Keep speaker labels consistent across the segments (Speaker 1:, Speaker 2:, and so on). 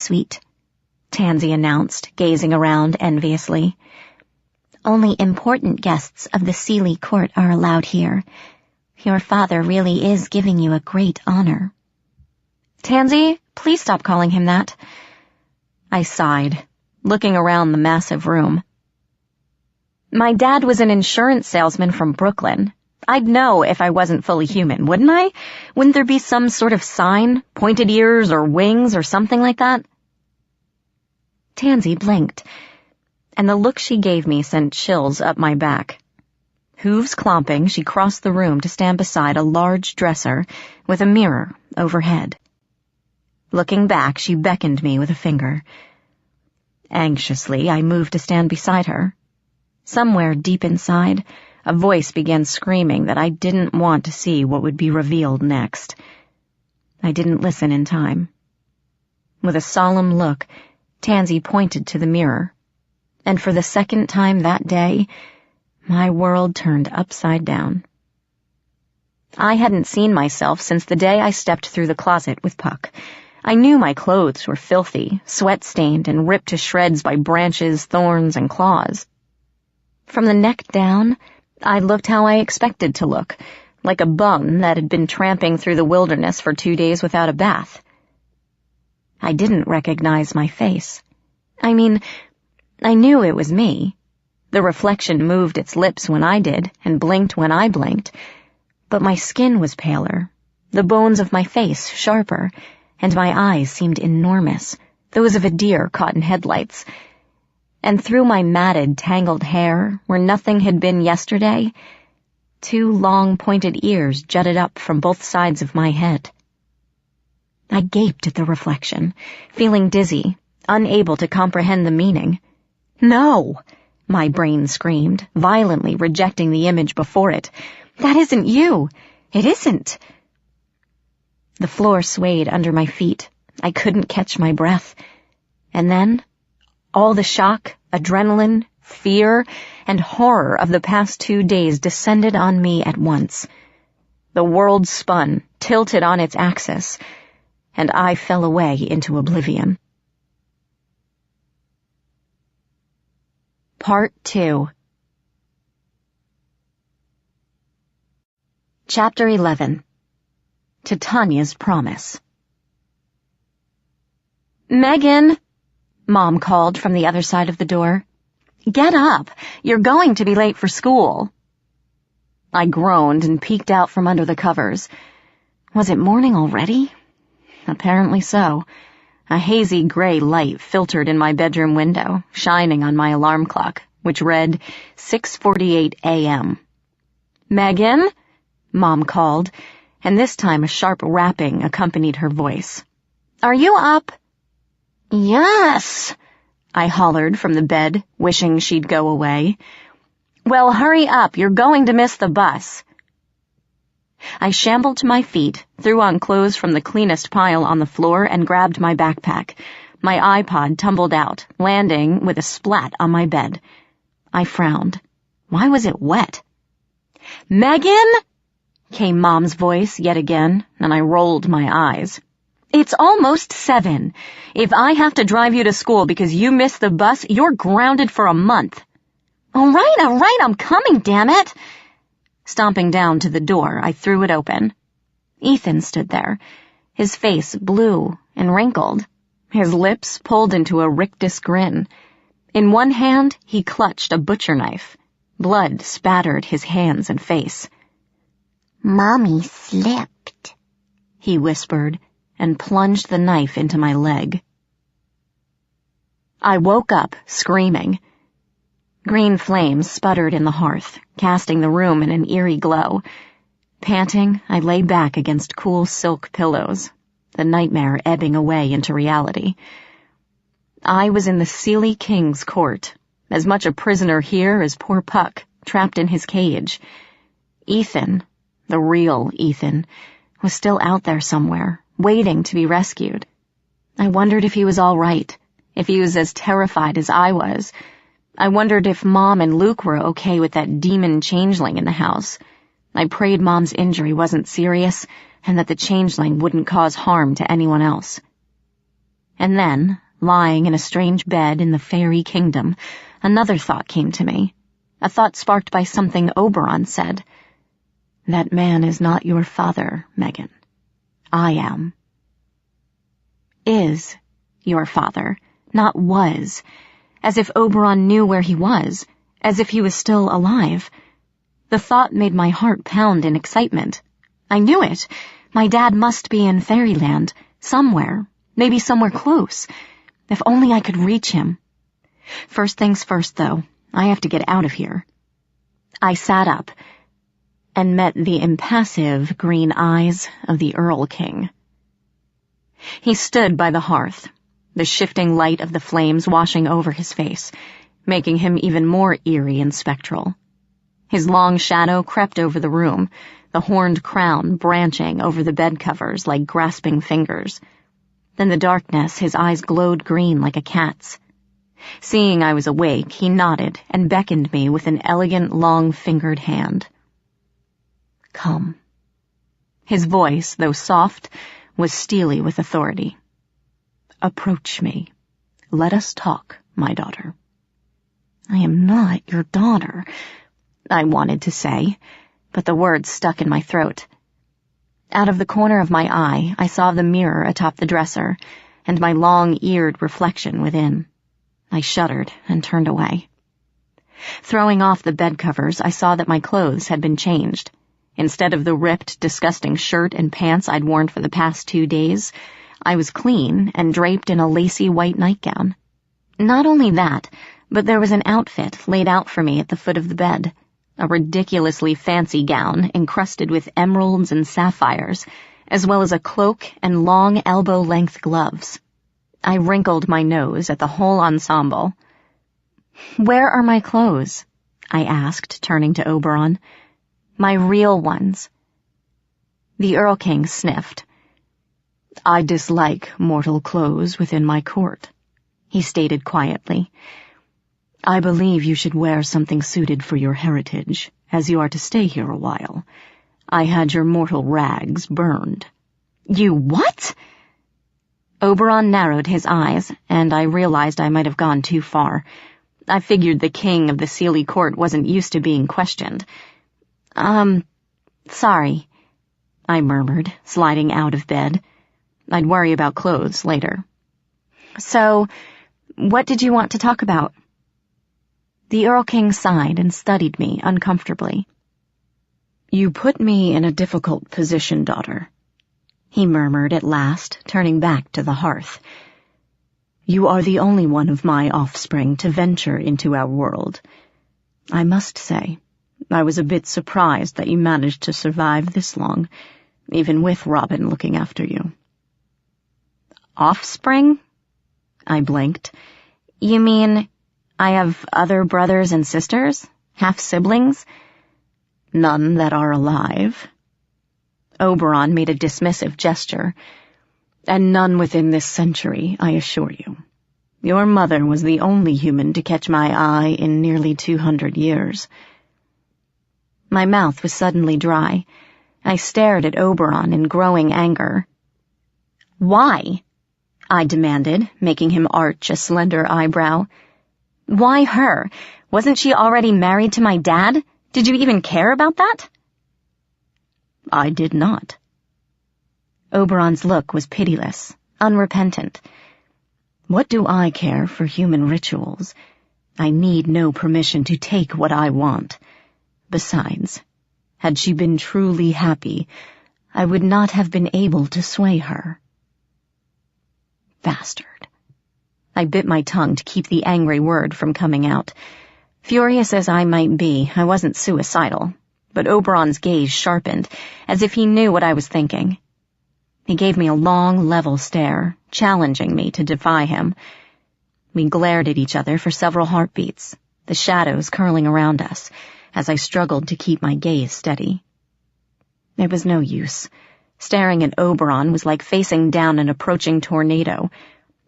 Speaker 1: Sweet, Tansy announced, gazing around enviously. Only important guests of the Seeley court are allowed here. Your father really is giving you a great honor. Tansy, please stop calling him that. I sighed, looking around the massive room. My dad was an insurance salesman from Brooklyn. I'd know if I wasn't fully human, wouldn't I? Wouldn't there be some sort of sign, pointed ears or wings or something like that? Tansy blinked, and the look she gave me sent chills up my back. Hooves clomping, she crossed the room to stand beside a large dresser with a mirror overhead. Looking back, she beckoned me with a finger. Anxiously, I moved to stand beside her. Somewhere deep inside, a voice began screaming that I didn't want to see what would be revealed next. I didn't listen in time. With a solemn look, Tansy pointed to the mirror, and for the second time that day, my world turned upside down. I hadn't seen myself since the day I stepped through the closet with Puck. I knew my clothes were filthy, sweat-stained, and ripped to shreds by branches, thorns, and claws. From the neck down, I looked how I expected to look, like a bum that had been tramping through the wilderness for 2 days without a bath. I didn't recognize my face. I mean, I knew it was me. The reflection moved its lips when I did, and blinked when I blinked, but my skin was paler, the bones of my face sharper, and my eyes seemed enormous, those of a deer caught in headlights. And through my matted, tangled hair, where nothing had been yesterday, 2 long, pointed ears jutted up from both sides of my head. I gaped at the reflection, feeling dizzy, unable to comprehend the meaning. No! My brain screamed, violently rejecting the image before it. That isn't you! It isn't! The floor swayed under my feet. I couldn't catch my breath. And then, all the shock, adrenaline, fear, and horror of the past 2 days descended on me at once. The world spun, tilted on its axis, and I fell away into oblivion. Part 2. Chapter 11. To Tanya's Promise. Megan! Mom called from the other side of the door. Get up! You're going to be late for school. I groaned and peeked out from under the covers. Was it morning already? Apparently so. A hazy gray light filtered in my bedroom window, shining on my alarm clock, which read 6:48 a.m. Megan? Mom called, and this time a sharp rapping accompanied her voice. Are you up? Yes, I hollered from the bed, wishing she'd go away. Well, hurry up, you're going to miss the bus. I shambled to my feet, threw on clothes from the cleanest pile on the floor, and grabbed my backpack. My iPod tumbled out, landing with a splat on my bed. I frowned. Why was it wet? Megan? Came Mom's voice yet again, and I rolled my eyes. It's almost 7. If I have to drive you to school because you missed the bus, you're grounded for a month. All right, I'm coming, damn it. Stomping down to the door, I threw it open. Ethan stood there, his face blue and wrinkled, his lips pulled into a rictus grin. In one hand, he clutched a butcher knife. Blood spattered his hands and face. Mommy slipped, he whispered, and plunged the knife into my leg. I woke up, screaming. Green flames sputtered in the hearth, casting the room in an eerie glow. Panting, I lay back against cool silk pillows, the nightmare ebbing away into reality. I was in the Seeley King's court, as much a prisoner here as poor Puck, trapped in his cage. Ethan, the real Ethan, was still out there somewhere, waiting to be rescued. I wondered if he was all right, if he was as terrified as I was. I wondered if Mom and Luke were okay with that demon changeling in the house. I prayed Mom's injury wasn't serious and that the changeling wouldn't cause harm to anyone else. And then, lying in a strange bed in the fairy kingdom, another thought came to me, a thought sparked by something Oberon said. That man is not your father, Megan. I am. Is your father, not was, as if Oberon knew where he was, as if he was still alive. The thought made my heart pound in excitement. I knew it. My dad must be in fairyland, somewhere, maybe somewhere close. If only I could reach him. First things first, though, I have to get out of here. I sat up and met the impassive green eyes of the Earl King. He stood by the hearth, the shifting light of the flames washing over his face, making him even more eerie and spectral. His long shadow crept over the room, the horned crown branching over the bed covers like grasping fingers. In the darkness, his eyes glowed green like a cat's. Seeing I was awake, he nodded and beckoned me with an elegant, long-fingered hand. Come. His voice, though soft, was steely with authority. Approach me. Let us talk, my daughter. I am not your daughter, I wanted to say, but the words stuck in my throat. Out of the corner of my eye, I saw the mirror atop the dresser, and my long-eared reflection within. I shuddered and turned away. Throwing off the bed covers, I saw that my clothes had been changed. Instead of the ripped, disgusting shirt and pants I'd worn for the past 2 days, I was clean and draped in a lacy white nightgown. Not only that, but there was an outfit laid out for me at the foot of the bed, a ridiculously fancy gown encrusted with emeralds and sapphires, as well as a cloak and long elbow-length gloves. I wrinkled my nose at the whole ensemble. Where are my clothes? I asked, turning to Oberon. My real ones. The Earl King sniffed. I dislike mortal clothes within my court, he stated quietly. I believe you should wear something suited for your heritage, as you are to stay here a while. I had your mortal rags burned. You what? Oberon narrowed his eyes, and I realized I might have gone too far. I figured the king of the Seelie court wasn't used to being questioned. Sorry, I murmured, sliding out of bed. I'd worry about clothes later. So, what did you want to talk about? The Earl King sighed and studied me uncomfortably. You put me in a difficult position, daughter, he murmured at last, turning back to the hearth. You are the only one of my offspring to venture into our world. I must say, I was a bit surprised that you managed to survive this long, even with Robin looking after you. Offspring? I blinked. You mean I have other brothers and sisters? Half-siblings? None that are alive. Oberon made a dismissive gesture. And none within this century, I assure you. Your mother was the only human to catch my eye in nearly 200 years. My mouth was suddenly dry. I stared at Oberon in growing anger. Why? I demanded, making him arch a slender eyebrow. Why her? Wasn't she already married to my dad? Did you even care about that? I did not. Oberon's look was pitiless, unrepentant. What do I care for human rituals? I need no permission to take what I want. Besides, had she been truly happy, I would not have been able to sway her. Bastard. I bit my tongue to keep the angry word from coming out. Furious as I might be, I wasn't suicidal, but Oberon's gaze sharpened, as if he knew what I was thinking. He gave me a long, level stare, challenging me to defy him. We glared at each other for several heartbeats, the shadows curling around us, as I struggled to keep my gaze steady. It was no use. Staring at Oberon was like facing down an approaching tornado.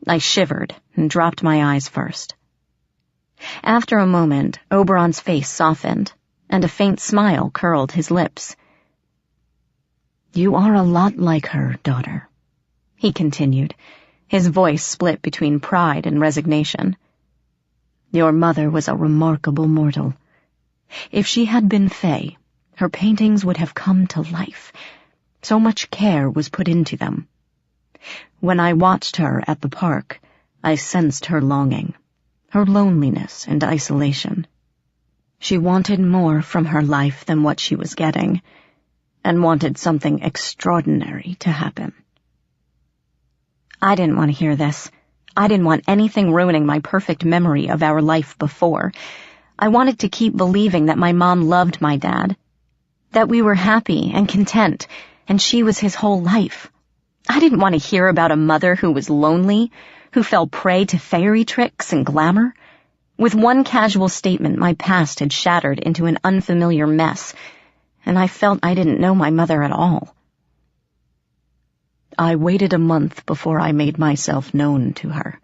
Speaker 1: I shivered and dropped my eyes first. After a moment, Oberon's face softened, and a faint smile curled his lips. You are a lot like her, daughter, he continued, His voice split between pride and resignation. "Your mother was a remarkable mortal. If she had been Fey, her paintings would have come to life. So much care was put into them. When I watched her at the park, I sensed her longing, her loneliness and isolation. She wanted more from her life than what she was getting, and wanted something extraordinary to happen." I didn't want to hear this. I didn't want anything ruining my perfect memory of our life before. I wanted to keep believing that my mom loved my dad, that we were happy and content, and she was his whole life. I didn't want to hear about a mother who was lonely, who fell prey to fairy tricks and glamour. With one casual statement, my past had shattered into an unfamiliar mess, and I felt I didn't know my mother at all. "I waited a month before I made myself known to her,"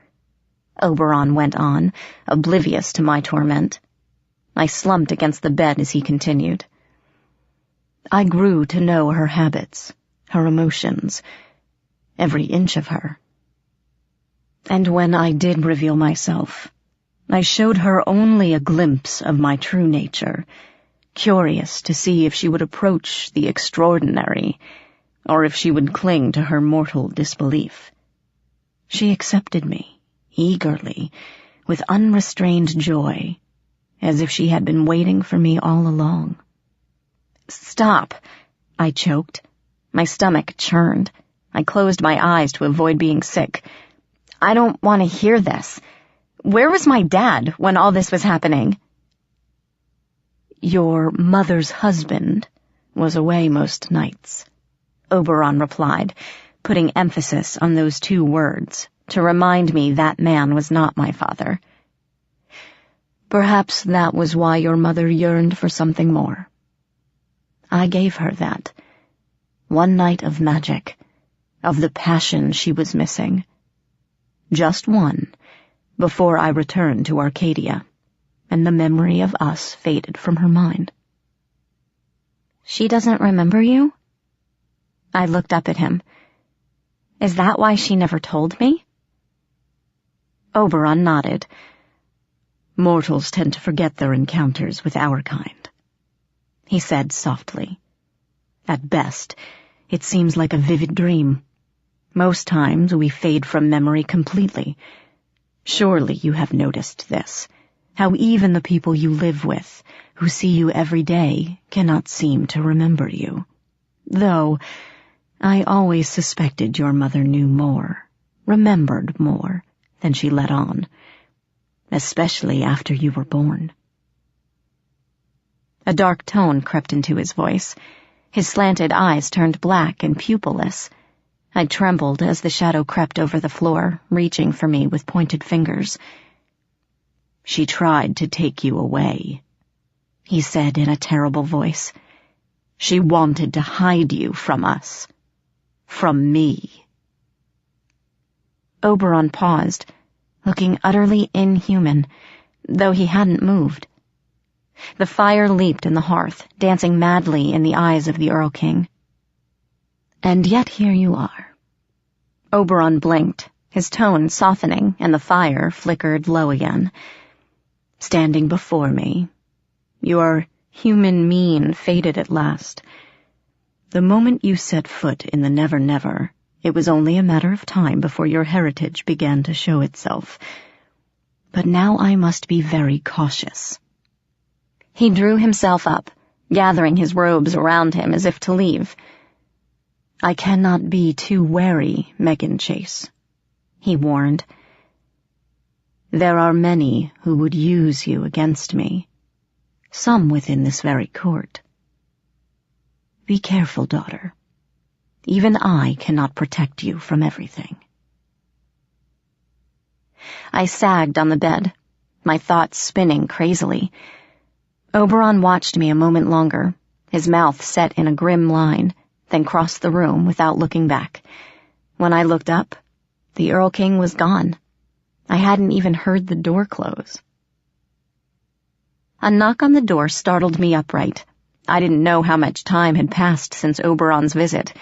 Speaker 1: Oberon went on, oblivious to my torment. I slumped against the bed as he continued. "I grew to know her habits, her emotions, every inch of her. And when I did reveal myself, I showed her only a glimpse of my true nature, curious to see if she would approach the extraordinary, or if she would cling to her mortal disbelief. She accepted me, eagerly, with unrestrained joy, as if she had been waiting for me all along." "Stop," I choked. My stomach churned. I closed my eyes to avoid being sick. "I don't want to hear this. Where was my dad when all this was happening?" "Your mother's husband was away most nights," Oberon replied, putting emphasis on those two words to remind me that man was not my father. "Perhaps that was why your mother yearned for something more. I gave her that. One night of magic, of the passion she was missing. Just one, before I returned to Arcadia, and the memory of us faded from her mind." "She doesn't remember you?" I looked up at him. "Is that why she never told me?" Oberon nodded. "Mortals tend to forget their encounters with our kind," he said softly. "At best, it seems like a vivid dream. Most times we fade from memory completely. Surely you have noticed this, how even the people you live with, who see you every day, cannot seem to remember you. Though I always suspected your mother knew more, remembered more, than she let on, especially after you were born." A dark tone crept into his voice. His slanted eyes turned black and pupilless. I trembled as the shadow crept over the floor, reaching for me with pointed fingers. "She tried to take you away," he said in a terrible voice. "She wanted to hide you from us. From me." Oberon paused, looking utterly inhuman, though he hadn't moved. The fire leaped in the hearth, dancing madly in the eyes of the Earl King. "And yet here you are." Oberon blinked, his tone softening, and the fire flickered low again. "Standing before me. Your human mien faded at last. The moment you set foot in the Never Never, it was only a matter of time before your heritage began to show itself. But now I must be very cautious." He drew himself up, gathering his robes around him as if to leave. "I cannot be too wary, Megan Chase," he warned. "There are many who would use you against me, some within this very court. Be careful, daughter. Even I cannot protect you from everything." I sagged on the bed, my thoughts spinning crazily. Oberon watched me a moment longer, his mouth set in a grim line, then crossed the room without looking back. When I looked up, the Earl King was gone. I hadn't even heard the door close. A knock on the door startled me upright. I didn't know how much time had passed since Oberon's visit.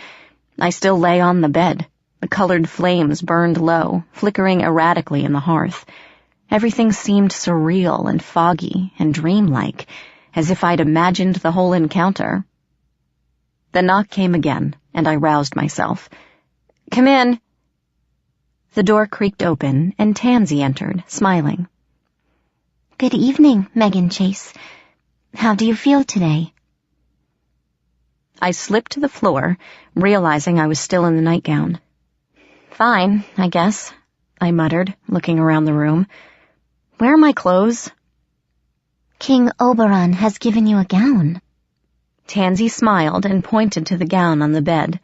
Speaker 1: I still lay on the bed, The colored flames burned low, flickering erratically in the hearth. Everything seemed surreal and foggy and dreamlike, as if I'd imagined the whole encounter. The knock came again, and I roused myself. "Come in." The door creaked open, and Tansy entered, smiling.
Speaker 2: "Good evening, Megan Chase. How do you feel today?"
Speaker 1: I slipped to the floor, realizing I was still in the nightgown. "Fine, I guess," I muttered, looking around the room. "Where are my clothes?"
Speaker 2: "King Oberon has given you a gown."
Speaker 1: Tansy smiled and pointed to the gown on the bed.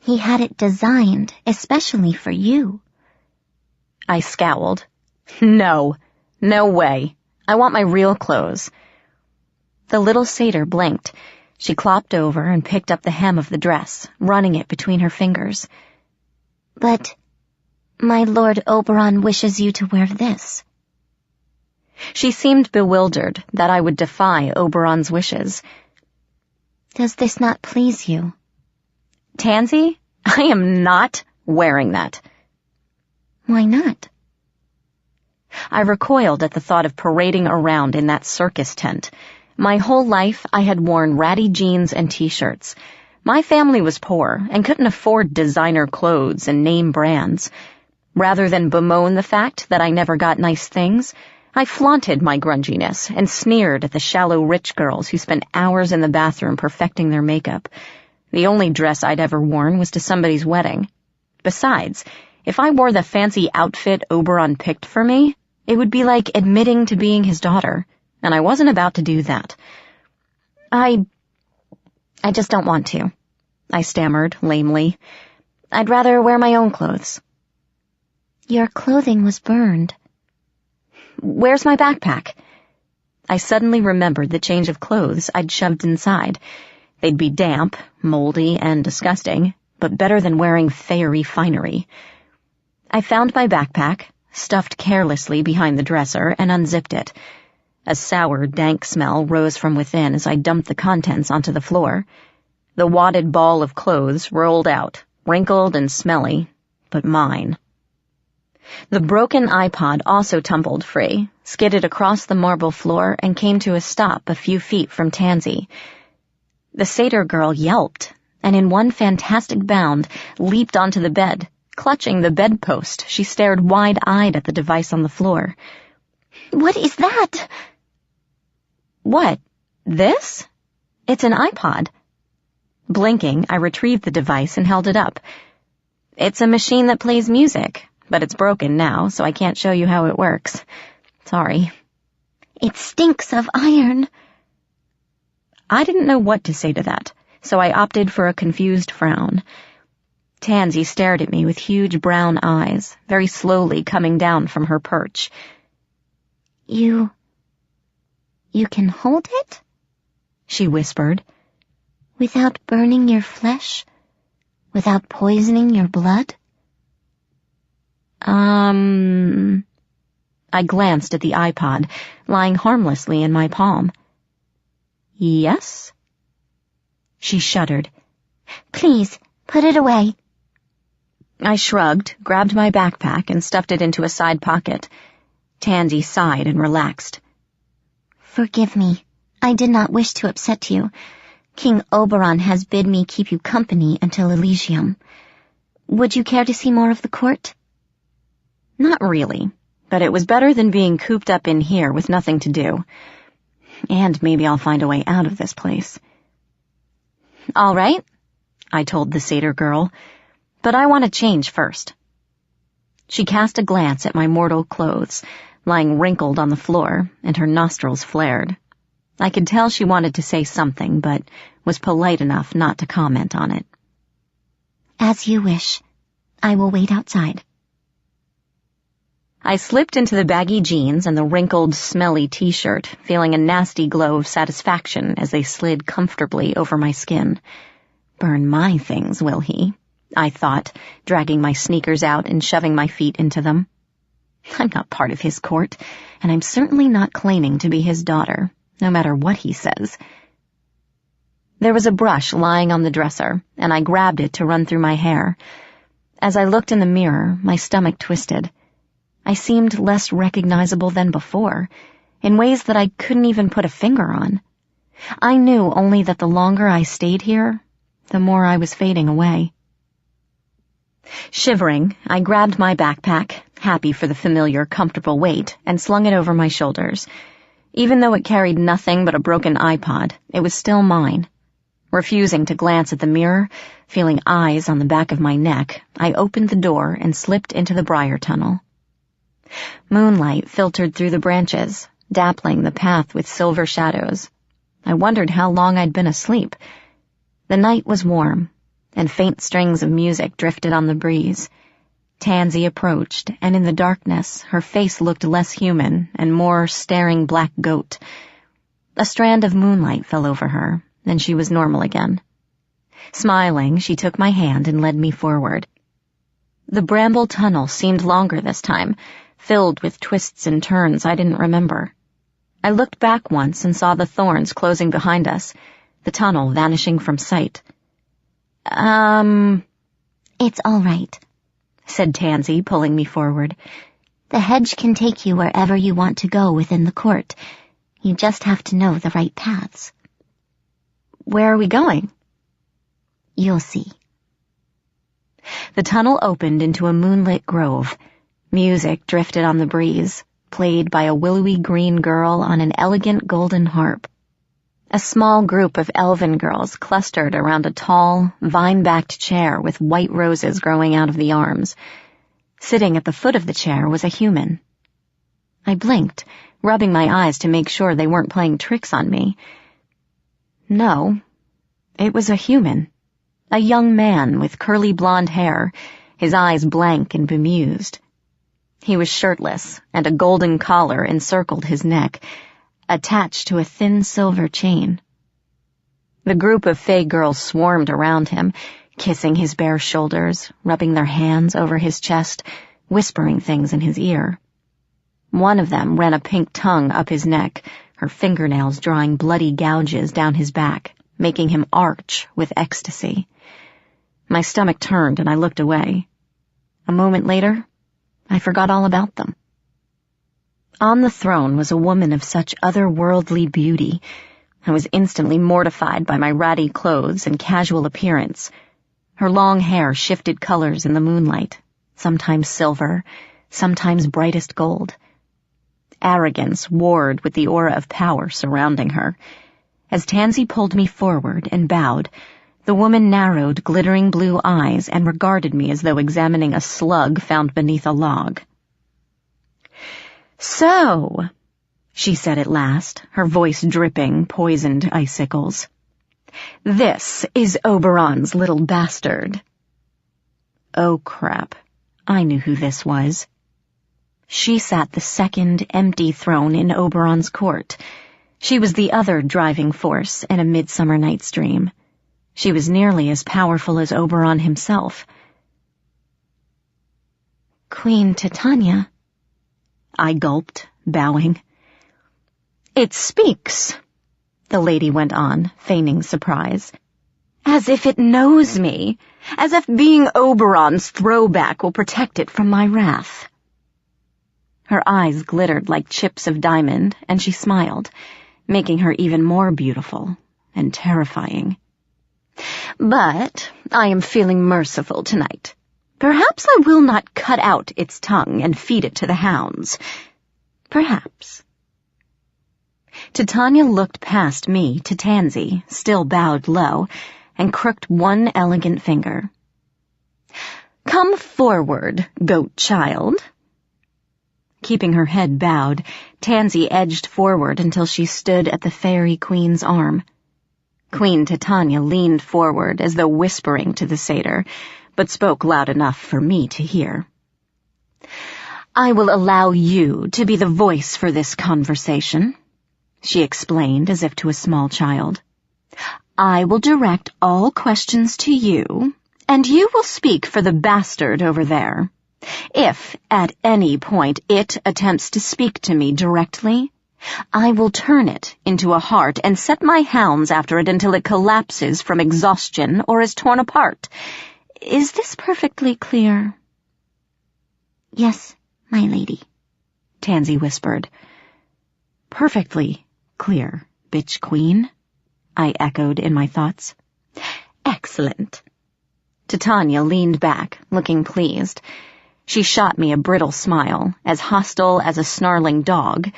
Speaker 2: "He had it designed especially for you."
Speaker 1: I scowled. No way. I want my real clothes." The little satyr blinked. She clopped over and picked up the hem of the dress, running it between her fingers.
Speaker 2: "But my Lord Oberon wishes you to wear this."
Speaker 1: She seemed bewildered that I would defy Oberon's wishes.
Speaker 2: "Does this not please you?"
Speaker 1: "Tansy, I am not wearing that."
Speaker 2: "Why not?"
Speaker 1: I recoiled at the thought of parading around in that circus tent. My whole life I had worn ratty jeans and t-shirts. My family was poor and couldn't afford designer clothes and name brands. Rather than bemoan the fact that I never got nice things, I flaunted my grunginess and sneered at the shallow rich girls who spent hours in the bathroom perfecting their makeup. The only dress I'd ever worn was to somebody's wedding. Besides, if I wore the fancy outfit Oberon picked for me, it would be like admitting to being his daughter, and I wasn't about to do that. I just don't want to," I stammered lamely. "I'd rather wear my own clothes."
Speaker 2: "Your clothing was burned."
Speaker 1: "Where's my backpack?" I suddenly remembered the change of clothes I'd shoved inside. They'd be damp, moldy, and disgusting, but better than wearing fairy finery. I found my backpack, stuffed carelessly behind the dresser, and unzipped it. A sour, dank smell rose from within as I dumped the contents onto the floor. The wadded ball of clothes rolled out, wrinkled and smelly, but mine. The broken iPod also tumbled free, skidded across the marble floor, and came to a stop a few feet from Tansy. The satyr girl yelped, and in one fantastic bound leaped onto the bed. Clutching the bedpost, she stared wide-eyed at the device on the floor.
Speaker 2: "What is that?"
Speaker 1: "What? This? It's an iPod." Blinking, I retrieved the device and held it up. "It's a machine that plays music, but it's broken now, so I can't show you how it works. Sorry."
Speaker 2: "It stinks of iron."
Speaker 1: I didn't know what to say to that, so I opted for a confused frown. Tansy stared at me with huge brown eyes, very slowly coming down from her perch.
Speaker 2: You can hold it?"
Speaker 1: she whispered.
Speaker 2: "Without burning your flesh? Without poisoning your blood?"
Speaker 1: I glanced at the iPod, lying harmlessly in my palm. "Yes?" She shuddered.
Speaker 2: "Please, put it away."
Speaker 1: I shrugged, grabbed my backpack, and stuffed it into a side pocket. Tansy sighed and relaxed.
Speaker 2: "Forgive me. I did not wish to upset you. King Oberon has bid me keep you company until Elysium. Would you care to see more of the court?"
Speaker 1: Not really, but it was better than being cooped up in here with nothing to do. And maybe I'll find a way out of this place. "All right," I told the satyr girl, "but I want to change first." She cast a glance at my mortal clothes, lying wrinkled on the floor, and her nostrils flared. I could tell she wanted to say something, but was polite enough not to comment on it.
Speaker 2: "As you wish. I will wait outside."
Speaker 1: I slipped into the baggy jeans and the wrinkled, smelly t-shirt, feeling a nasty glow of satisfaction as they slid comfortably over my skin. Burn my things, will he? I thought, dragging my sneakers out and shoving my feet into them. I'm not part of his court, and I'm certainly not claiming to be his daughter, no matter what he says. There was a brush lying on the dresser, and I grabbed it to run through my hair. As I looked in the mirror, my stomach twisted. I seemed less recognizable than before, in ways that I couldn't even put a finger on. I knew only that the longer I stayed here, the more I was fading away. Shivering, I grabbed my backpack, happy for the familiar, comfortable weight, and slung it over my shoulders. Even though it carried nothing but a broken iPod, it was still mine. Refusing to glance at the mirror, feeling eyes on the back of my neck, I opened the door and slipped into the briar tunnel. Moonlight filtered through the branches, dappling the path with silver shadows. I wondered how long I'd been asleep. The night was warm, and faint strings of music drifted on the breeze. Tansy approached, and in the darkness, her face looked less human and more staring black goat. A strand of moonlight fell over her, and she was normal again. Smiling, she took my hand and led me forward. The bramble tunnel seemed longer this time, filled with twists and turns I didn't remember. I looked back once and saw the thorns closing behind us, the tunnel vanishing from sight.
Speaker 2: It's all right, said Tansy, pulling me forward. The hedge can take you wherever you want to go within the court. You just have to know the right paths.
Speaker 1: Where are we going?
Speaker 2: You'll see.
Speaker 1: The tunnel opened into a moonlit grove. Music drifted on the breeze, played by a willowy green girl on an elegant golden harp. A small group of elven girls clustered around a tall, vine-backed chair with white roses growing out of the arms. Sitting at the foot of the chair was a human. I blinked, rubbing my eyes to make sure they weren't playing tricks on me. No, it was a human. A young man with curly blonde hair, his eyes blank and bemused. He was shirtless, and a golden collar encircled his neck, attached to a thin silver chain. The group of Fae girls swarmed around him, kissing his bare shoulders, rubbing their hands over his chest, whispering things in his ear. One of them ran a pink tongue up his neck, her fingernails drawing bloody gouges down his back, making him arch with ecstasy. My stomach turned and I looked away. A moment later, I forgot all about them. On the throne was a woman of such otherworldly beauty. I was instantly mortified by my ratty clothes and casual appearance. Her long hair shifted colors in the moonlight, sometimes silver, sometimes brightest gold. Arrogance warred with the aura of power surrounding her. As Tansy pulled me forward and bowed, the woman narrowed glittering blue eyes and regarded me as though examining a slug found beneath a log. "So," she said at last, her voice dripping poisoned icicles, "this is Oberon's little bastard." Oh, crap. I knew who this was. She sat the second empty throne in Oberon's court. She was the other driving force in A Midsummer Night's Dream. She was nearly as powerful as Oberon himself.
Speaker 2: Queen Titania,
Speaker 1: I gulped, bowing. "It speaks," the lady went on, feigning surprise, "as if it knows me, as if being Oberon's throwback will protect it from my wrath." Her eyes glittered like chips of diamond, and she smiled, making her even more beautiful and terrifying. "But I am feeling merciful tonight. Perhaps I will not cut out its tongue and feed it to the hounds. Perhaps." Titania looked past me to Tansy, still bowed low, and crooked one elegant finger. "Come forward, goat child." Keeping her head bowed, Tansy edged forward until she stood at the fairy queen's arm. Queen Titania leaned forward as though whispering to the satyr, but spoke loud enough for me to hear. "I will allow you to be the voice for this conversation," she explained as if to a small child. "I will direct all questions to you, and you will speak for the bastard over there. If, at any point, it attempts to speak to me directly, I will turn it into a heart and set my hounds after it until it collapses from exhaustion or is torn apart. Is this perfectly clear?"
Speaker 2: "Yes, my lady,"
Speaker 1: Tansy whispered. "Perfectly clear, bitch queen," I echoed in my thoughts. "Excellent." Titania leaned back, looking pleased. She shot me a brittle smile, as hostile as a snarling dog,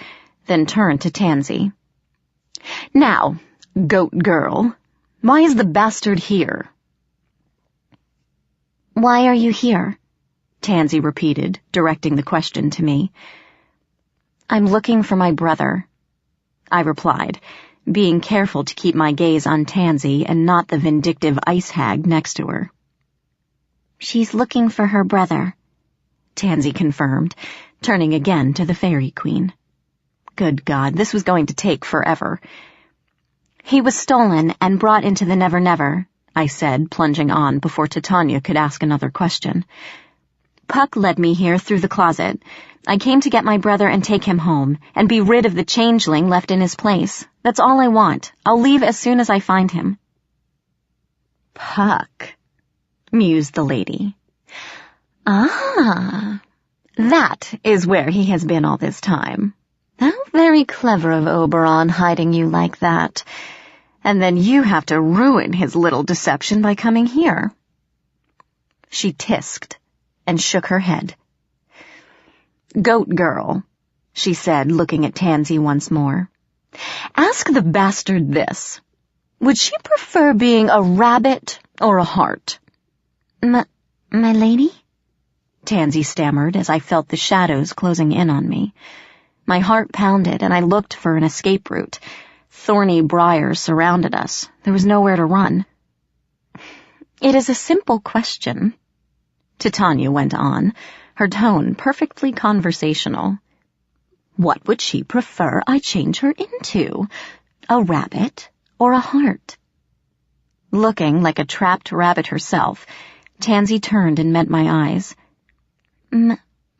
Speaker 1: then turned to Tansy. "Now, goat girl, why is the bastard here?"
Speaker 2: "Why are you here?"
Speaker 1: Tansy repeated, directing the question to me. "I'm looking for my brother," I replied, being careful to keep my gaze on Tansy and not the vindictive ice hag next to her.
Speaker 2: "She's looking for her brother,"
Speaker 1: Tansy confirmed, turning again to the Fairy Queen. Good God, this was going to take forever. "He was stolen and brought into the Never Never," I said, plunging on before Titania could ask another question. "Puck led me here through the closet. I came to get my brother and take him home, and be rid of the changeling left in his place. That's all I want. I'll leave as soon as I find him." "Puck," mused the lady. "Ah, that is where he has been all this time. How very clever of Oberon hiding you like that. And then you have to ruin his little deception by coming here." She tisked and shook her head. "Goat girl," she said, looking at Tansy once more. "Ask the bastard this. Would she prefer being a rabbit or a hart?"
Speaker 2: My lady?"
Speaker 1: Tansy stammered as I felt the shadows closing in on me. My heart pounded and I looked for an escape route. Thorny briars surrounded us. There was nowhere to run. "It is a simple question," Titania went on, her tone perfectly conversational. "What would she prefer I change her into? A rabbit or a hart?" Looking like a trapped rabbit herself, Tansy turned and met my eyes.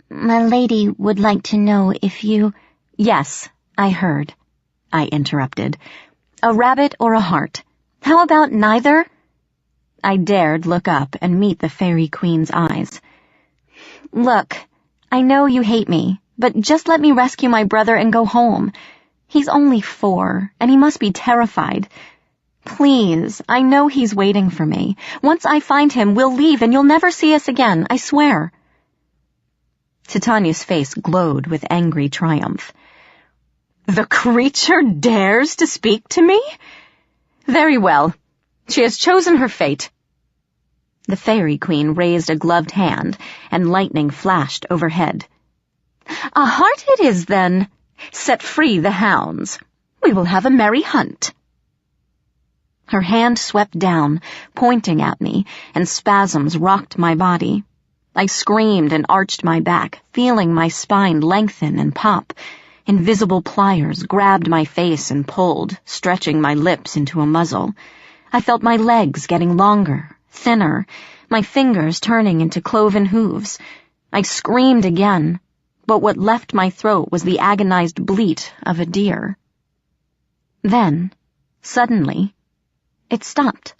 Speaker 2: My lady would like to know if you—"
Speaker 1: "Yes, I heard," I interrupted. "A rabbit or a hart? How about neither?" I dared look up and meet the Fairy Queen's eyes. "Look, I know you hate me, but just let me rescue my brother and go home. He's only 4, and he must be terrified. Please, I know he's waiting for me. Once I find him, we'll leave and you'll never see us again, I swear." Titania's face glowed with angry triumph. "The creature dares to speak to me? Very well. She has chosen her fate." The Fairy Queen raised a gloved hand, and lightning flashed overhead. "A hart it is, then. Set free the hounds. We will have a merry hunt." Her hand swept down, pointing at me, and spasms rocked my body. I screamed and arched my back, feeling my spine lengthen and pop. Invisible pliers grabbed my face and pulled, stretching my lips into a muzzle. I felt my legs getting longer, thinner, my fingers turning into cloven hooves. I screamed again, but what left my throat was the agonized bleat of a deer. Then, suddenly, it stopped.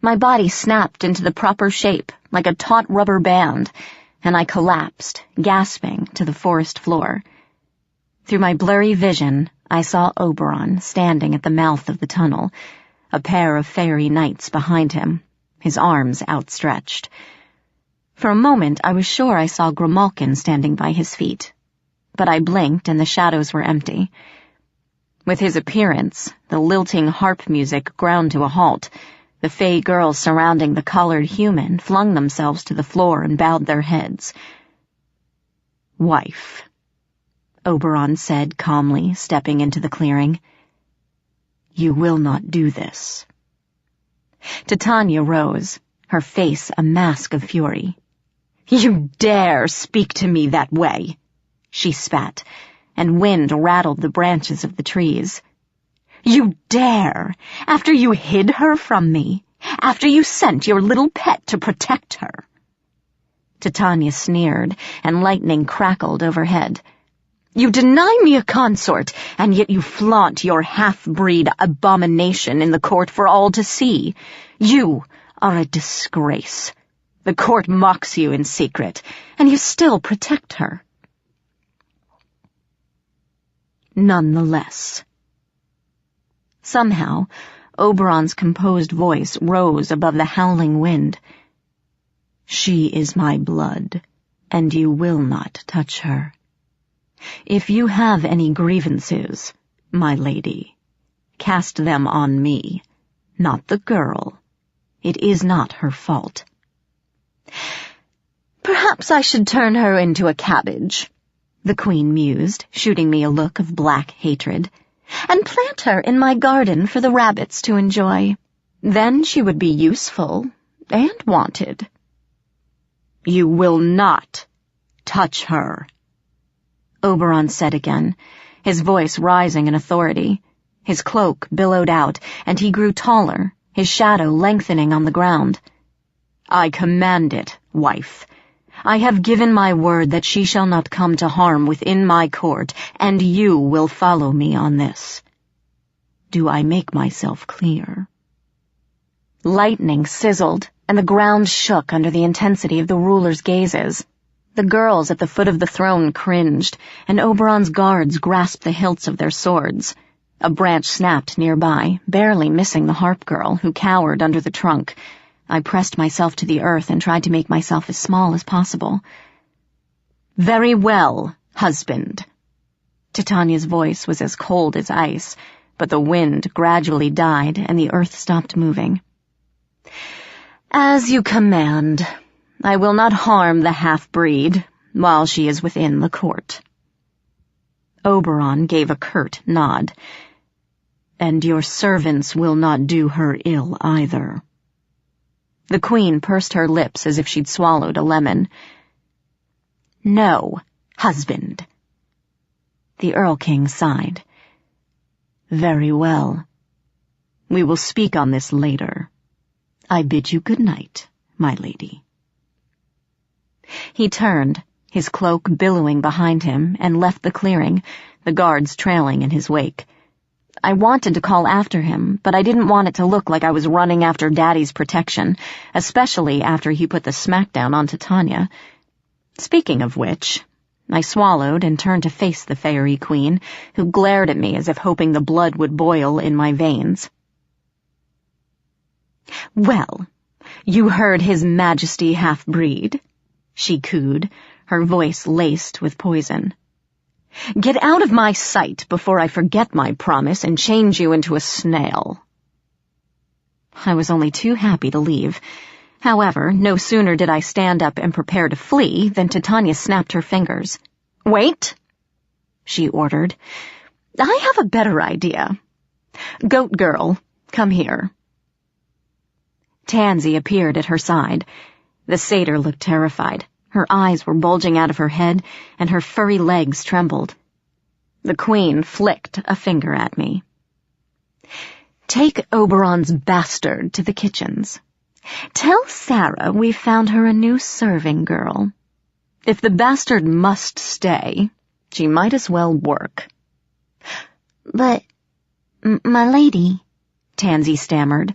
Speaker 1: My body snapped into the proper shape, like a taut rubber band, and I collapsed, gasping, to the forest floor. Through my blurry vision, I saw Oberon standing at the mouth of the tunnel, a pair of fairy knights behind him, his arms outstretched. For a moment I was sure I saw Grimalkin standing by his feet, but I blinked and the shadows were empty. With his appearance, the lilting harp music ground to a halt. The fey girls surrounding the collared human flung themselves to the floor and bowed their heads. "Wife," Oberon said calmly, stepping into the clearing. "You will not do this." Titania rose, her face a mask of fury. "You dare speak to me that way," she spat, and wind rattled the branches of the trees. "You dare, after you hid her from me, after you sent your little pet to protect her." Titania sneered, and lightning crackled overhead. "You deny me a consort, and yet you flaunt your half-breed abomination in the court for all to see. You are a disgrace, The court mocks you in secret, and you still protect her. Nonetheless. Somehow, Oberon's composed voice rose above the howling wind. She is my blood, and you will not touch her. If you have any grievances, my lady, cast them on me, not the girl. It is not her fault. Perhaps I should turn her into a cabbage, the queen mused, shooting me a look of black hatred, and plant her in my garden for the rabbits to enjoy. Then she would be useful and wanted. You will not touch her, Oberon said again, his voice rising in authority. His cloak billowed out, and he grew taller, his shadow lengthening on the ground. I command it, wife. I have given my word that she shall not come to harm within my court, and you will follow me on this. Do I make myself clear? Lightning sizzled, and the ground shook under the intensity of the ruler's gazes. The girls at the foot of the throne cringed, and Oberon's guards grasped the hilts of their swords. A branch snapped nearby, barely missing the harp girl, who cowered under the trunk. I pressed myself to the earth and tried to make myself as small as possible. Very well, husband. Titania's voice was as cold as ice, but the wind gradually died and the earth stopped moving. As you command. I will not harm the half-breed while she is within the court. Oberon gave a curt nod. And your servants will not do her ill either. The queen pursed her lips as if she'd swallowed a lemon. No, husband. The Earl King sighed. Very well. We will speak on this later. I bid you good night, my lady. He turned, his cloak billowing behind him, and left the clearing, the guards trailing in his wake. I wanted to call after him, but I didn't want it to look like I was running after Daddy's protection, especially after he put the smackdown on Titania. Speaking of which, I swallowed and turned to face the fairy queen, who glared at me as if hoping the blood would boil in my veins. Well, you heard His Majesty half-breed, she cooed, her voice laced with poison. Get out of my sight before I forget my promise and change you into a snail. I was only too happy to leave. However, no sooner did I stand up and prepare to flee than Titania snapped her fingers. Wait, she ordered. I have a better idea. Goat girl, come here. Tansy appeared at her side. The satyr looked terrified. Her eyes were bulging out of her head, and her furry legs trembled. The queen flicked a finger at me. Take Oberon's bastard to the kitchens. Tell Sarah we've found her a new serving girl. If the bastard must stay, she might as well work.
Speaker 2: But, my lady,
Speaker 1: Tansy stammered,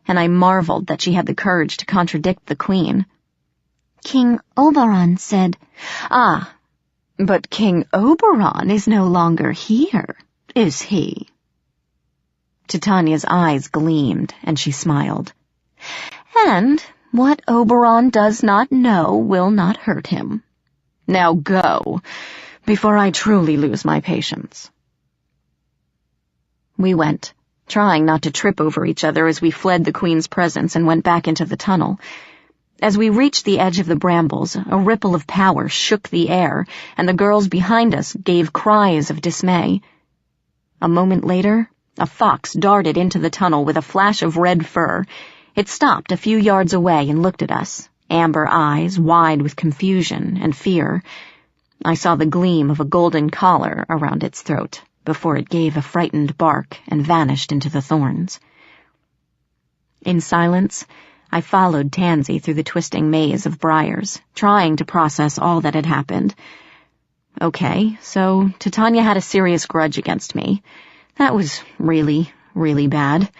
Speaker 1: and I marveled that she had the courage to contradict the queen.
Speaker 2: King Oberon said,
Speaker 1: Ah, but King Oberon is no longer here, is he? Titania's eyes gleamed, and she smiled. And what Oberon does not know will not hurt him. Now go, before I truly lose my patience. We went, trying not to trip over each other as we fled the queen's presence and went back into the tunnel. As we reached the edge of the brambles, a ripple of power shook the air, and the girls behind us gave cries of dismay. A moment later, a fox darted into the tunnel with a flash of red fur. It stopped a few yards away and looked at us, amber eyes wide with confusion and fear. I saw the gleam of a golden collar around its throat before it gave a frightened bark and vanished into the thorns. In silence, I followed Tansy through the twisting maze of briars, trying to process all that had happened. Okay, so Titania had a serious grudge against me. That was really, really bad.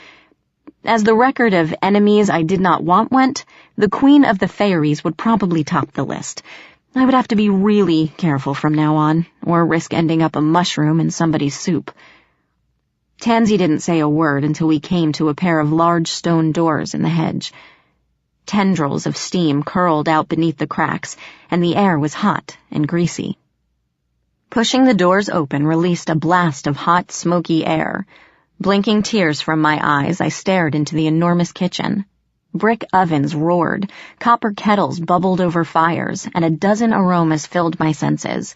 Speaker 1: As the record of enemies I did not want went, the Queen of the Fairies would probably top the list. I would have to be really careful from now on, or risk ending up a mushroom in somebody's soup. Tansy didn't say a word until we came to a pair of large stone doors in the hedge. Tendrils of steam curled out beneath the cracks, and the air was hot and greasy. Pushing the doors open released a blast of hot, smoky air. Blinking tears from my eyes, I stared into the enormous kitchen. Brick ovens roared, copper kettles bubbled over fires, and a dozen aromas filled my senses.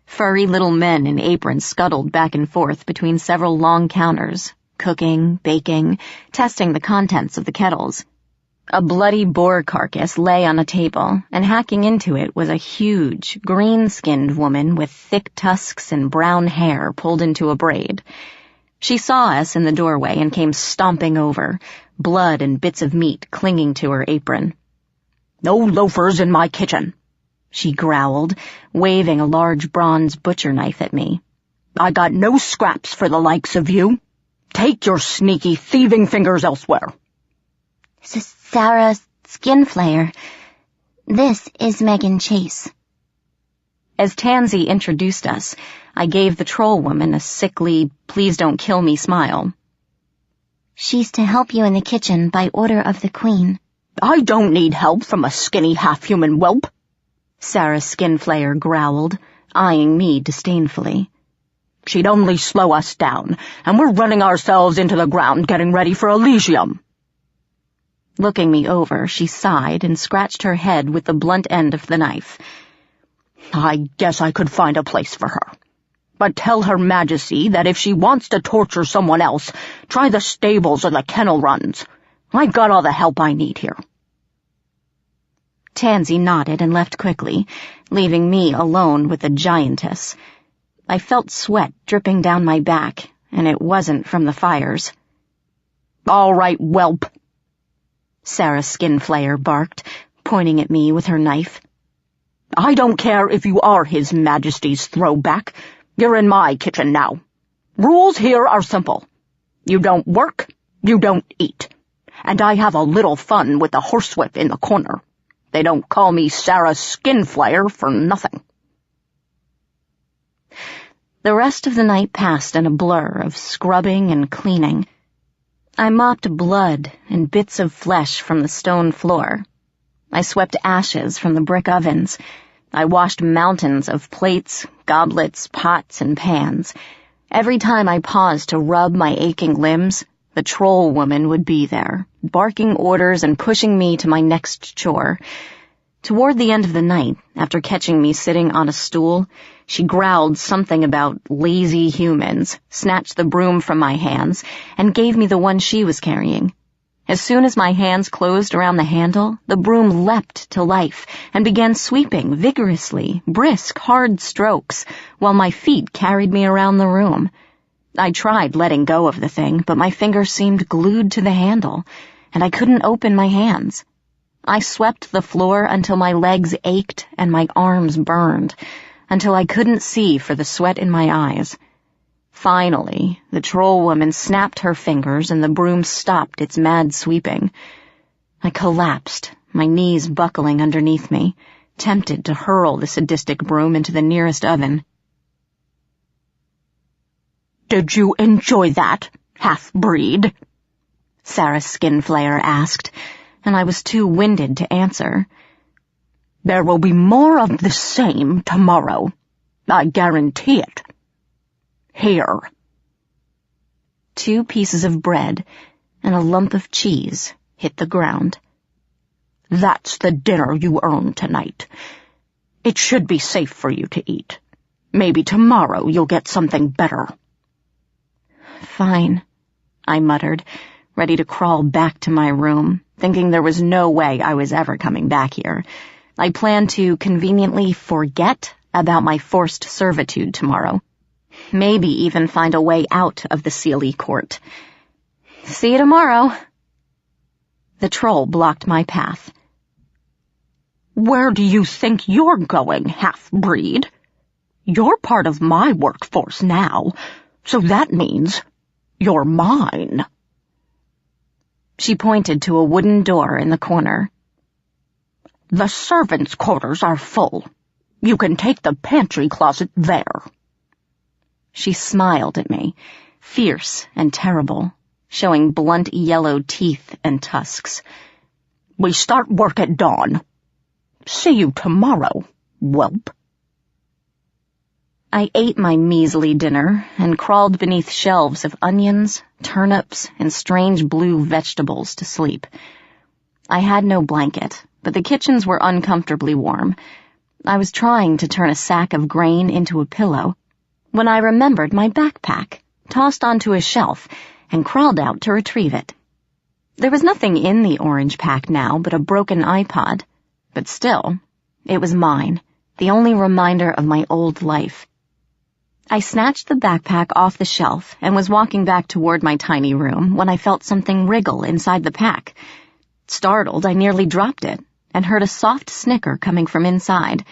Speaker 1: Furry little men in aprons scuttled back and forth between several long counters, cooking, baking, testing the contents of the kettles. A bloody boar carcass lay on a table, and hacking into it was a huge, green-skinned woman with thick tusks and brown hair pulled into a braid. She saw us in the doorway and came stomping over, blood and bits of meat clinging to her apron. "No loafers in my kitchen," she growled, waving a large bronze butcher knife at me. "I got no scraps for the likes of you. Take your sneaky, thieving fingers elsewhere."
Speaker 2: Sarah Skinflayer. This is Megan Chase.
Speaker 1: As Tansy introduced us, I gave the troll woman a sickly, please-don't-kill-me smile.
Speaker 2: She's to help you in the kitchen by order of the Queen.
Speaker 3: "I don't need help from a skinny half-human whelp,"
Speaker 1: Sarah Skinflayer growled, eyeing me disdainfully.
Speaker 3: "She'd only slow us down, and we're running ourselves into the ground getting ready for Elysium."
Speaker 1: Looking me over, she sighed and scratched her head with the blunt end of the knife.
Speaker 3: "I guess I could find a place for her. But tell Her Majesty that if she wants to torture someone else, try the stables or the kennel runs. I've got all the help I need here."
Speaker 1: Tansy nodded and left quickly, leaving me alone with the giantess. I felt sweat dripping down my back, and it wasn't from the fires.
Speaker 3: "All right, whelp,"
Speaker 1: Sarah Skinflayer barked, pointing at me with her knife.
Speaker 3: "I don't care if you are His Majesty's throwback. You're in my kitchen now. Rules here are simple. You don't work, you don't eat. And I have a little fun with the horsewhip in the corner. They don't call me Sarah Skinflayer for nothing."
Speaker 1: The rest of the night passed in a blur of scrubbing and cleaning. I mopped blood and bits of flesh from the stone floor. I swept ashes from the brick ovens. I washed mountains of plates, goblets, pots, and pans. Every time I paused to rub my aching limbs, the troll woman would be there, barking orders and pushing me to my next chore. Toward the end of the night, after catching me sitting on a stool, she growled something about lazy humans, snatched the broom from my hands, and gave me the one she was carrying. As soon as my hands closed around the handle, the broom leapt to life and began sweeping vigorously, brisk, hard strokes, while my feet carried me around the room. I tried letting go of the thing, but my fingers seemed glued to the handle, and I couldn't open my hands. I swept the floor until my legs ached and my arms burned, until I couldn't see for the sweat in my eyes. Finally, the troll woman snapped her fingers and the broom stopped its mad sweeping. I collapsed, my knees buckling underneath me, tempted to hurl the sadistic broom into the nearest oven.
Speaker 3: "Did you enjoy that, half-breed?"
Speaker 1: Sarah Skinflayer asked, and I was too winded to answer.
Speaker 3: "There will be more of the same tomorrow. I guarantee it. Here."
Speaker 1: 2 pieces of bread and a lump of cheese hit the ground.
Speaker 3: "That's the dinner you earned tonight. It should be safe for you to eat. Maybe tomorrow you'll get something better."
Speaker 1: "Fine," I muttered, ready to crawl back to my room, thinking there was no way I was ever coming back here. I planned to conveniently forget about my forced servitude tomorrow. Maybe even find a way out of the Seelie court. "See you tomorrow." The troll blocked my path.
Speaker 3: "Where do you think you're going, half-breed? You're part of my workforce now, so that means you're mine."
Speaker 1: She pointed to a wooden door in the corner.
Speaker 3: "The servants' quarters are full. You can take the pantry closet there."
Speaker 1: She smiled at me, fierce and terrible, showing blunt yellow teeth and tusks.
Speaker 3: "We start work at dawn. See you tomorrow, whelp."
Speaker 1: I ate my measly dinner and crawled beneath shelves of onions, turnips, and strange blue vegetables to sleep. I had no blanket, but the kitchens were uncomfortably warm. I was trying to turn a sack of grain into a pillow when I remembered my backpack, tossed onto a shelf, and crawled out to retrieve it. There was nothing in the orange pack now but a broken iPod, but still, it was mine, the only reminder of my old life. I snatched the backpack off the shelf and was walking back toward my tiny room when I felt something wriggle inside the pack. Startled, I nearly dropped it and heard a soft snicker coming from inside.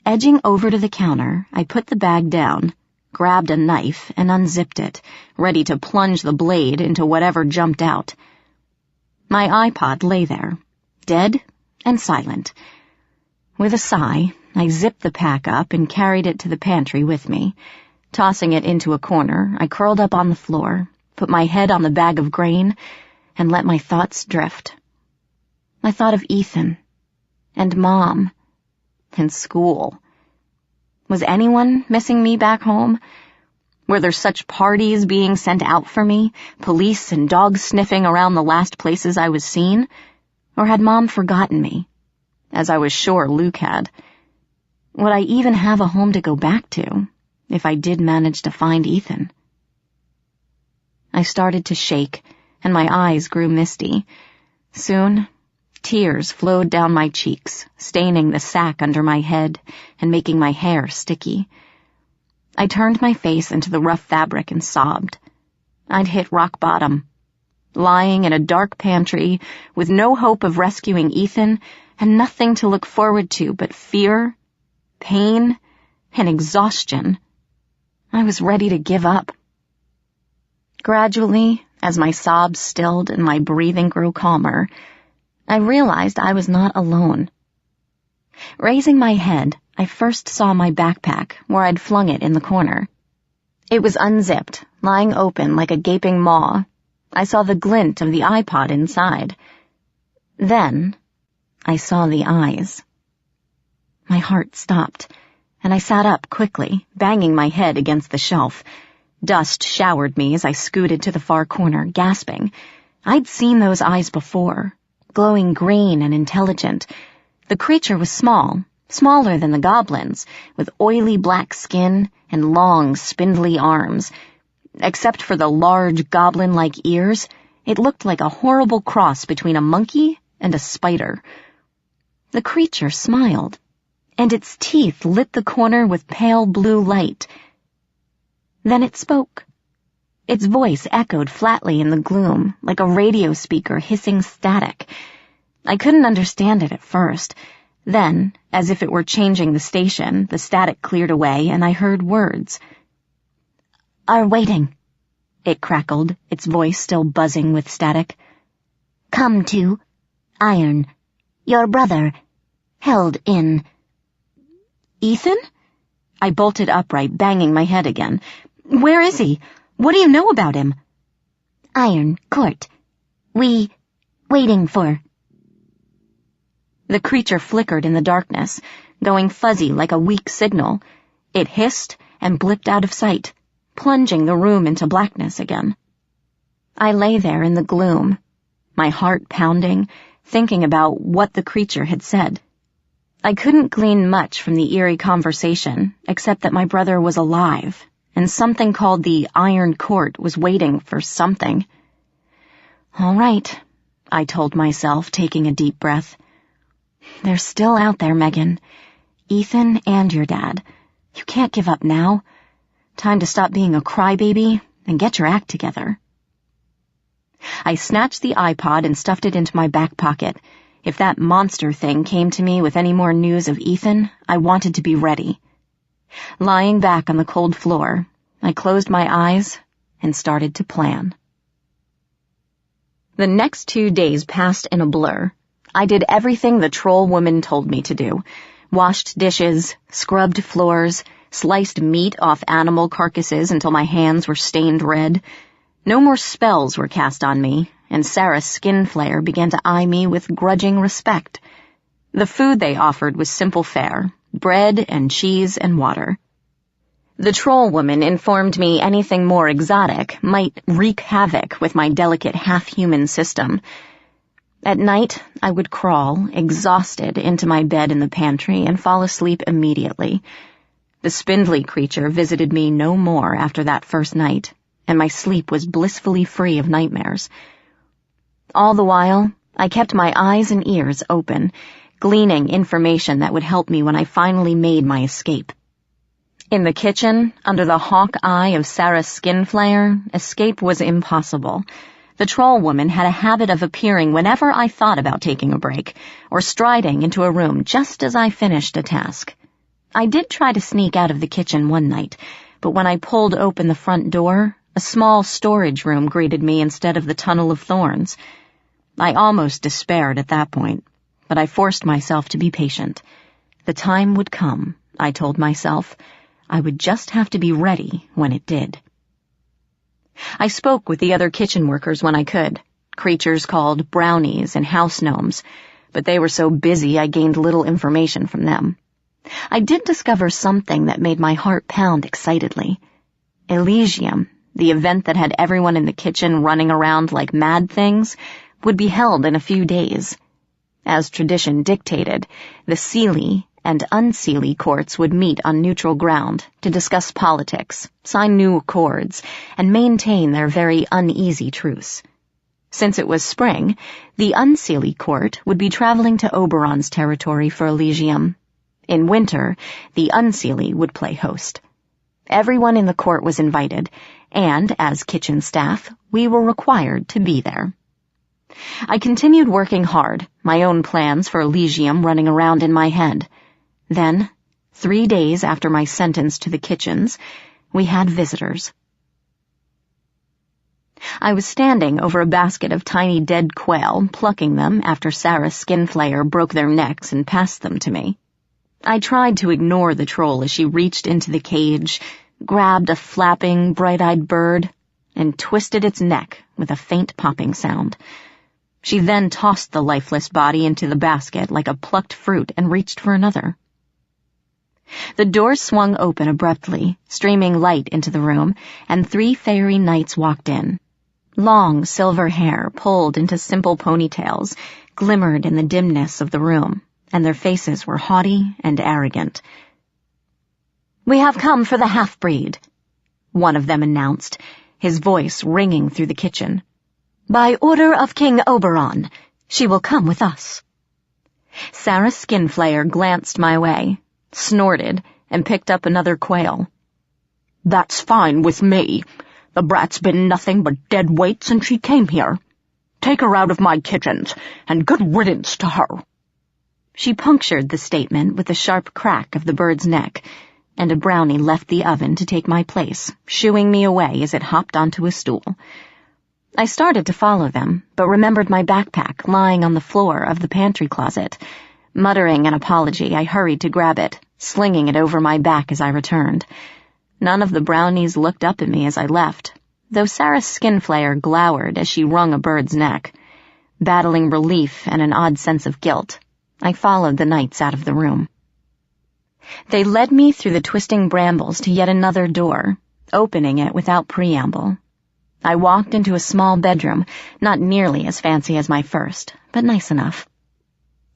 Speaker 1: Edging over to the counter, I put the bag down, grabbed a knife, and unzipped it, ready to plunge the blade into whatever jumped out. My iPod lay there, dead and silent. With a sigh, I zipped the pack up and carried it to the pantry with me. Tossing it into a corner, I curled up on the floor, put my head on the bag of grain, and let my thoughts drift. I thought of Ethan, and Mom, and school. Was anyone missing me back home? Were there such parties being sent out for me, police and dogs sniffing around the last places I was seen? Or had Mom forgotten me, as I was sure Luke had? Would I even have a home to go back to if I did manage to find Ethan? I started to shake, and my eyes grew misty. Soon, tears flowed down my cheeks, staining the sack under my head and making my hair sticky. I turned my face into the rough fabric and sobbed. I'd hit rock bottom, lying in a dark pantry with no hope of rescuing Ethan and nothing to look forward to but fear, pain, and exhaustion. I was ready to give up. Gradually, as my sobs stilled and my breathing grew calmer, I realized I was not alone. Raising my head, I first saw my backpack where I'd flung it in the corner. It was unzipped, lying open like a gaping maw. I saw the glint of the iPod inside. Then, I saw the eyes. My heart stopped, and I sat up quickly, banging my head against the shelf. Dust showered me as I scooted to the far corner, gasping. I'd seen those eyes before, glowing green and intelligent. The creature was small, smaller than the goblins, with oily black skin and long, spindly arms. Except for the large goblin-like ears, it looked like a horrible cross between a monkey and a spider. The creature smiled, and its teeth lit the corner with pale blue light. Then it spoke. Its voice echoed flatly in the gloom, like a radio speaker hissing static. I couldn't understand it at first. Then, as if it were changing the station, the static cleared away and I heard words.
Speaker 2: "Are waiting,"
Speaker 1: it crackled, its voice still buzzing with static.
Speaker 2: "Come to Iron. Your brother. Held in."
Speaker 1: Ethan? I bolted upright, banging my head again. Where is he? What do you know about him?
Speaker 2: Iron Court. Waiting for.
Speaker 1: The creature flickered in the darkness, going fuzzy like a weak signal. It hissed and blipped out of sight, plunging the room into blackness again. I lay there in the gloom, my heart pounding, thinking about what the creature had said. I couldn't glean much from the eerie conversation, except that my brother was alive, and something called the Iron Court was waiting for something. All right, I told myself, taking a deep breath. They're still out there, Megan. Ethan and your dad. You can't give up now. Time to stop being a crybaby and get your act together. I snatched the iPod and stuffed it into my back pocket. If that monster thing came to me with any more news of Ethan, I wanted to be ready. Lying back on the cold floor, I closed my eyes and started to plan. The next 2 days passed in a blur. I did everything the troll woman told me to do. Washed dishes, scrubbed floors, sliced meat off animal carcasses until my hands were stained red. No more spells were cast on me, and Sarah's skinflare began to eye me with grudging respect. The food they offered was simple fare, bread and cheese and water. The troll woman informed me anything more exotic might wreak havoc with my delicate half-human system. At night, I would crawl, exhausted, into my bed in the pantry and fall asleep immediately. The spindly creature visited me no more after that first night, and my sleep was blissfully free of nightmares. All the while, I kept my eyes and ears open, gleaning information that would help me when I finally made my escape. In the kitchen, under the hawk eye of Sarah's skinflare, escape was impossible. The troll woman had a habit of appearing whenever I thought about taking a break, or striding into a room just as I finished a task. I did try to sneak out of the kitchen one night, but when I pulled open the front door, a small storage room greeted me instead of the tunnel of thorns. I almost despaired at that point, but I forced myself to be patient. The time would come, I told myself. I would just have to be ready when it did. I spoke with the other kitchen workers when I could, creatures called brownies and house gnomes, but they were so busy I gained little information from them. I did discover something that made my heart pound excitedly. Elysium, the event that had everyone in the kitchen running around like mad things, would be held in a few days. As tradition dictated, the Seelie and unseelie courts would meet on neutral ground to discuss politics, sign new accords, and maintain their very uneasy truce. Since it was spring, the unseelie court would be traveling to Oberon's territory for Elysium. In winter, the unseelie would play host. Everyone in the court was invited, and as kitchen staff, we were required to be there. I continued working hard, my own plans for Elysium running around in my head. Then, 3 days after my sentence to the kitchens, we had visitors. I was standing over a basket of tiny dead quail, plucking them after Sarah's skinflare broke their necks and passed them to me. I tried to ignore the troll as she reached into the cage, grabbed a flapping, bright-eyed bird, and twisted its neck with a faint popping sound. She then tossed the lifeless body into the basket like a plucked fruit and reached for another. The door swung open abruptly, streaming light into the room, and 3 fairy knights walked in. Long silver hair, pulled into simple ponytails, glimmered in the dimness of the room, and their faces were haughty and arrogant. "We have come for the half-breed," one of them announced, his voice ringing through the kitchen. "By order of King Oberon, she will come with us." Sarah Skinflare glanced my way, snorted, and picked up another quail. "That's fine with me. The brat's been nothing but dead weight since she came here. Take her out of my kitchens, and good riddance to her." She punctured the statement with a sharp crack of the bird's neck, and a brownie left the oven to take my place, shooing me away as it hopped onto a stool. I started to follow them, but remembered my backpack lying on the floor of the pantry closet. Muttering an apology, I hurried to grab it, slinging it over my back as I returned. None of the brownies looked up at me as I left, though Sarah's skinflare glowered as she wrung a bird's neck. Battling relief and an odd sense of guilt, I followed the knights out of the room. They led me through the twisting brambles to yet another door, opening it without preamble. I walked into a small bedroom, not nearly as fancy as my first, but nice enough.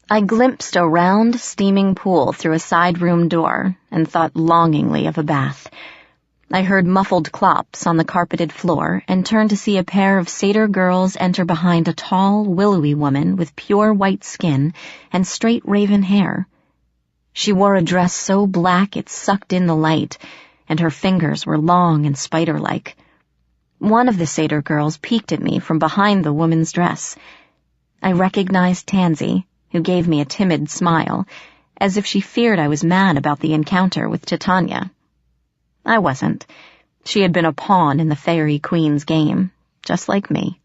Speaker 1: I glimpsed a round, steaming pool through a side room door and thought longingly of a bath. I heard muffled clops on the carpeted floor and turned to see a pair of satyr girls enter behind a tall, willowy woman with pure white skin and straight raven hair. She wore a dress so black it sucked in the light, and her fingers were long and spider-like. One of the satyr girls peeked at me from behind the woman's dress. I recognized Tansy, who gave me a timid smile, as if she feared I was mad about the encounter with Titania. I wasn't. She had been a pawn in the Fairy Queen's game, just like me.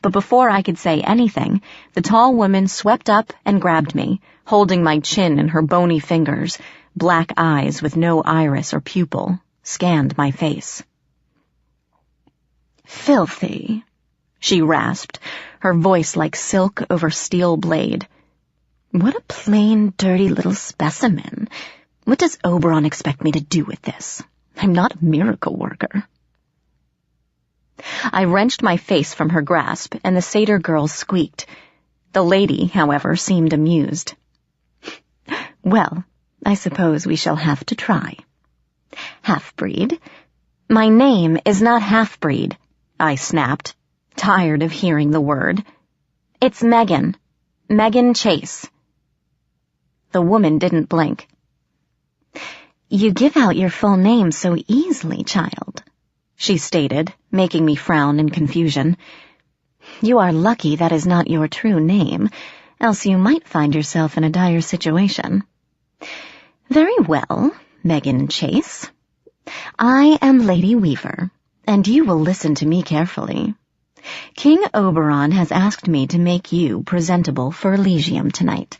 Speaker 1: But before I could say anything, the tall woman swept up and grabbed me, holding my chin in her bony fingers. Black eyes with no iris or pupil scanned my face. "Filthy," she rasped, her voice like silk over steel blade. "What a plain, dirty little specimen. What does Oberon expect me to do with this? I'm not a miracle worker." I wrenched my face from her grasp, and the satyr girl squeaked. The lady, however, seemed amused. "Well, I suppose we shall have to try. Half-breed?" "My name is not half-breed," I snapped, tired of hearing the word. "It's Megan. Megan Chase." The woman didn't blink. "You give out your full name so easily, child," she stated, making me frown in confusion. "You are lucky that is not your true name, else you might find yourself in a dire situation. Very well, Megan Chase. I am Lady Weaver, and you will listen to me carefully. King Oberon has asked me to make you presentable for Elysium tonight.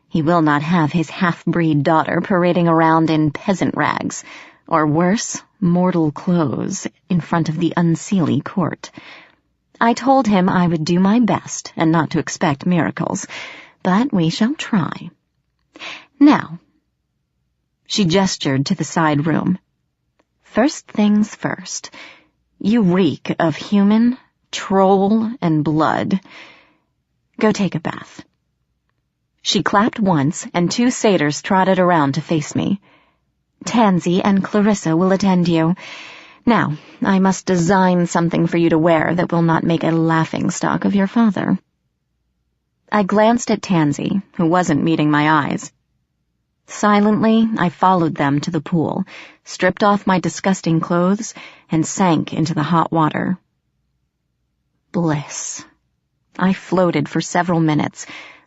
Speaker 1: He will not have his half-breed daughter parading around in peasant rags, or worse, mortal clothes, in front of the unseelie court. I told him I would do my best and not to expect miracles, but we shall try. Now," she gestured to the side room, "first things first. You reek of human, troll, and blood. Go take a bath." She clapped once, and 2 satyrs trotted around to face me. "Tansy and Clarissa will attend you. Now, I must design something for you to wear that will not make a laughingstock of your father." I glanced at Tansy, who wasn't meeting my eyes. Silently, I followed them to the pool, stripped off my disgusting clothes, and sank into the hot water. Bliss. I floated for several minutes,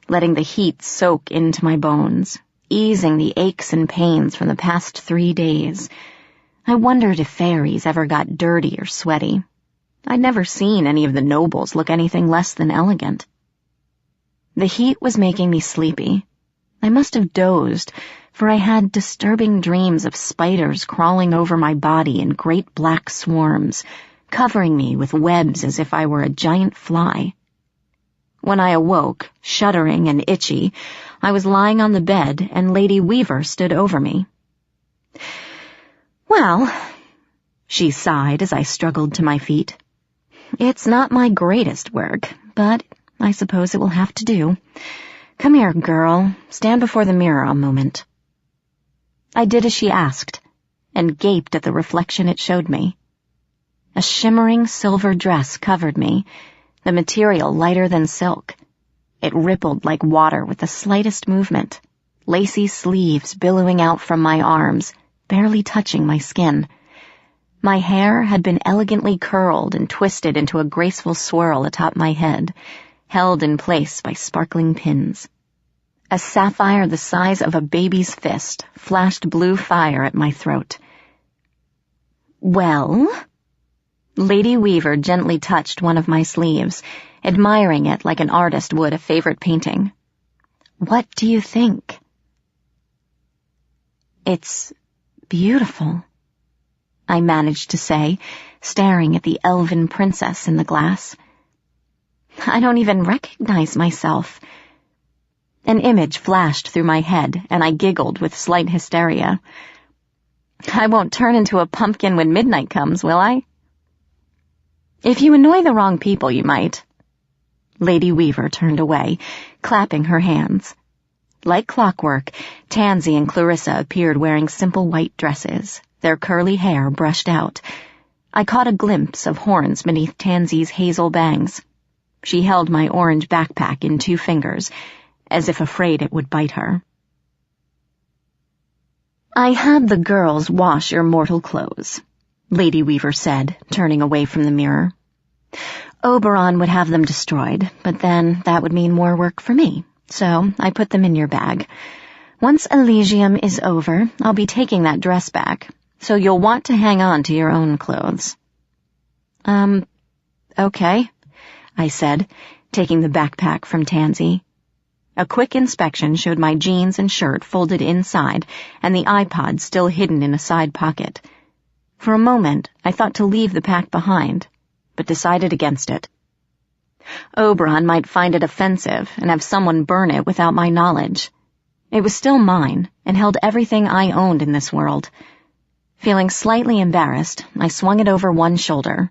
Speaker 1: letting the heat soak into my bones, easing the aches and pains from the past 3 days. I wondered if fairies ever got dirty or sweaty. I'd never seen any of the nobles look anything less than elegant. The heat was making me sleepy. I must have dozed, for I had disturbing dreams of spiders crawling over my body in great black swarms, covering me with webs as if I were a giant fly. When I awoke, shuddering and itchy, I was lying on the bed, and Lady Weaver stood over me. "Well," she sighed as I struggled to my feet, "it's not my greatest work, but I suppose it will have to do. Come here, girl. Stand before the mirror a moment." I did as she asked, and gaped at the reflection it showed me. A shimmering silver dress covered me, the material lighter than silk. It rippled like water with the slightest movement, lacy sleeves billowing out from my arms, barely touching my skin. My hair had been elegantly curled and twisted into a graceful swirl atop my head, held in place by sparkling pins. A sapphire the size of a baby's fist flashed blue fire at my throat. "Well?" Lady Weaver gently touched one of my sleeves, admiring it like an artist would a favorite painting. "What do you think?" "It's beautiful," I managed to say, staring at the elven princess in the glass. "I don't even recognize myself." An image flashed through my head, and I giggled with slight hysteria. "I won't turn into a pumpkin when midnight comes, will I?" "If you annoy the wrong people, you might." Lady Weaver turned away, clapping her hands. Like clockwork, Tansy and Clarissa appeared wearing simple white dresses, their curly hair brushed out. I caught a glimpse of horns beneath Tansy's hazel bangs. She held my orange backpack in 2 fingers, as if afraid it would bite her. "I had the girls wash your mortal clothes," Lady Weaver said, turning away from the mirror. "Oberon would have them destroyed, but then that would mean more work for me, so I put them in your bag. Once Elysium is over, I'll be taking that dress back, so you'll want to hang on to your own clothes." Okay," I said, taking the backpack from Tansy. A quick inspection showed my jeans and shirt folded inside and the iPod still hidden in a side pocket. For a moment, I thought to leave the pack behind, but decided against it. Oberon might find it offensive and have someone burn it without my knowledge. It was still mine and held everything I owned in this world. Feeling slightly embarrassed, I swung it over one shoulder,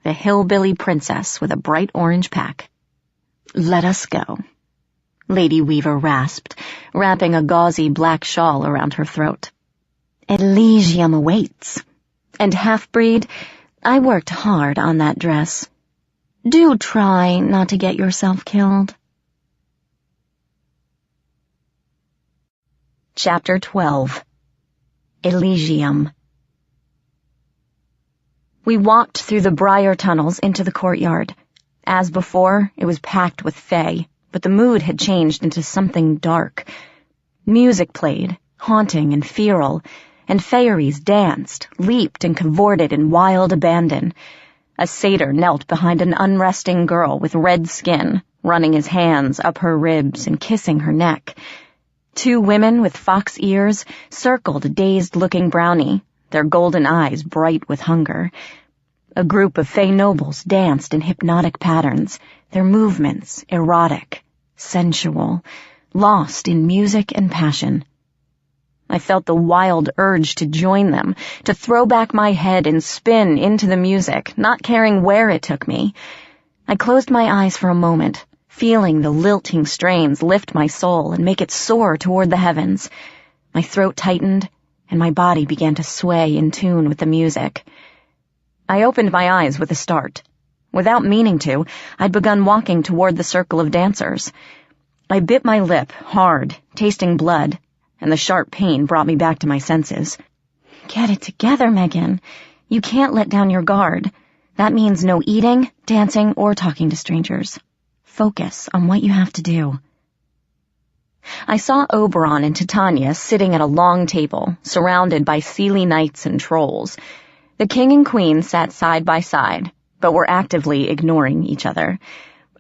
Speaker 1: the hillbilly princess with a bright orange pack. "Let us go," Lady Weaver rasped, wrapping a gauzy black shawl around her throat. "Elysium awaits. And half-breed, I worked hard on that dress. Do try not to get yourself killed." Chapter 12. Elysium. We walked through the briar tunnels into the courtyard. As before, it was packed with fae, but the mood had changed into something dark. Music played, haunting and feral, and fairies danced, leaped, and cavorted in wild abandon. A satyr knelt behind an unresting girl with red skin, running his hands up her ribs and kissing her neck. 2 women with fox ears circled a dazed-looking brownie, their golden eyes bright with hunger. A group of fey nobles danced in hypnotic patterns, their movements erotic, sensual, lost in music and passion. I felt the wild urge to join them, to throw back my head and spin into the music, not caring where it took me. I closed my eyes for a moment, feeling the lilting strains lift my soul and make it soar toward the heavens. My throat tightened, and my body began to sway in tune with the music. I opened my eyes with a start. Without meaning to, I'd begun walking toward the circle of dancers. I bit my lip hard, tasting blood, and the sharp pain brought me back to my senses. "Get it together, Megan. You can't let down your guard. That means no eating, dancing, or talking to strangers. Focus on what you have to do." I saw Oberon and Titania sitting at a long table, surrounded by Seelie knights and trolls. The king and queen sat side by side, but were actively ignoring each other.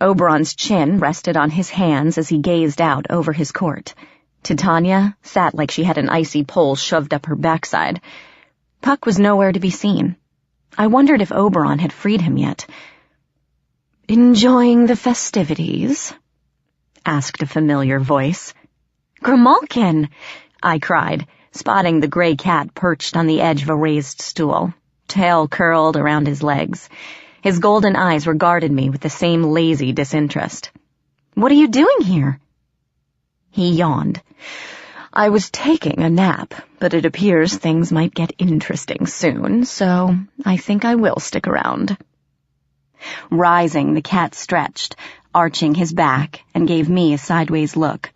Speaker 1: Oberon's chin rested on his hands as he gazed out over his court. Titania sat like she had an icy pole shoved up her backside. Puck was nowhere to be seen. I wondered if Oberon had freed him yet. "Enjoying the festivities?" asked a familiar voice. "Grimalkin!" I cried, spotting the gray cat perched on the edge of a raised stool, tail curled around his legs. His golden eyes regarded me with the same lazy disinterest. "What are you doing here?" He yawned. "I was taking a nap, but it appears things might get interesting soon, so I think I will stick around." Rising, the cat stretched, arching his back, and gave me a sideways look.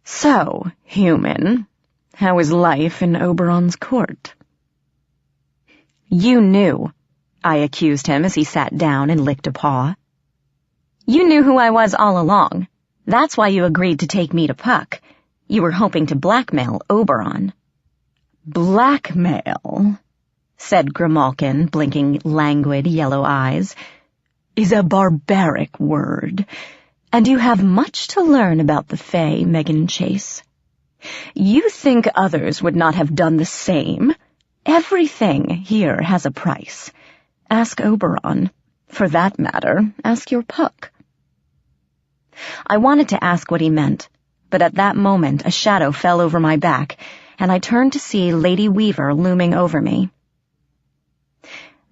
Speaker 1: "So, human, how is life in Oberon's court?" "You knew," I accused him as he sat down and licked a paw. "You knew who I was all along. That's why you agreed to take me to Puck. You were hoping to blackmail Oberon." "Blackmail," said Grimalkin, blinking languid yellow eyes, "is a barbaric word, and you have much to learn about the Fae, Megan Chase. You think others would not have done the same? Everything here has a price. Ask Oberon. For that matter, ask your Puck." I wanted to ask what he meant, but at that moment a shadow fell over my back, and I turned to see Lady Weaver looming over me.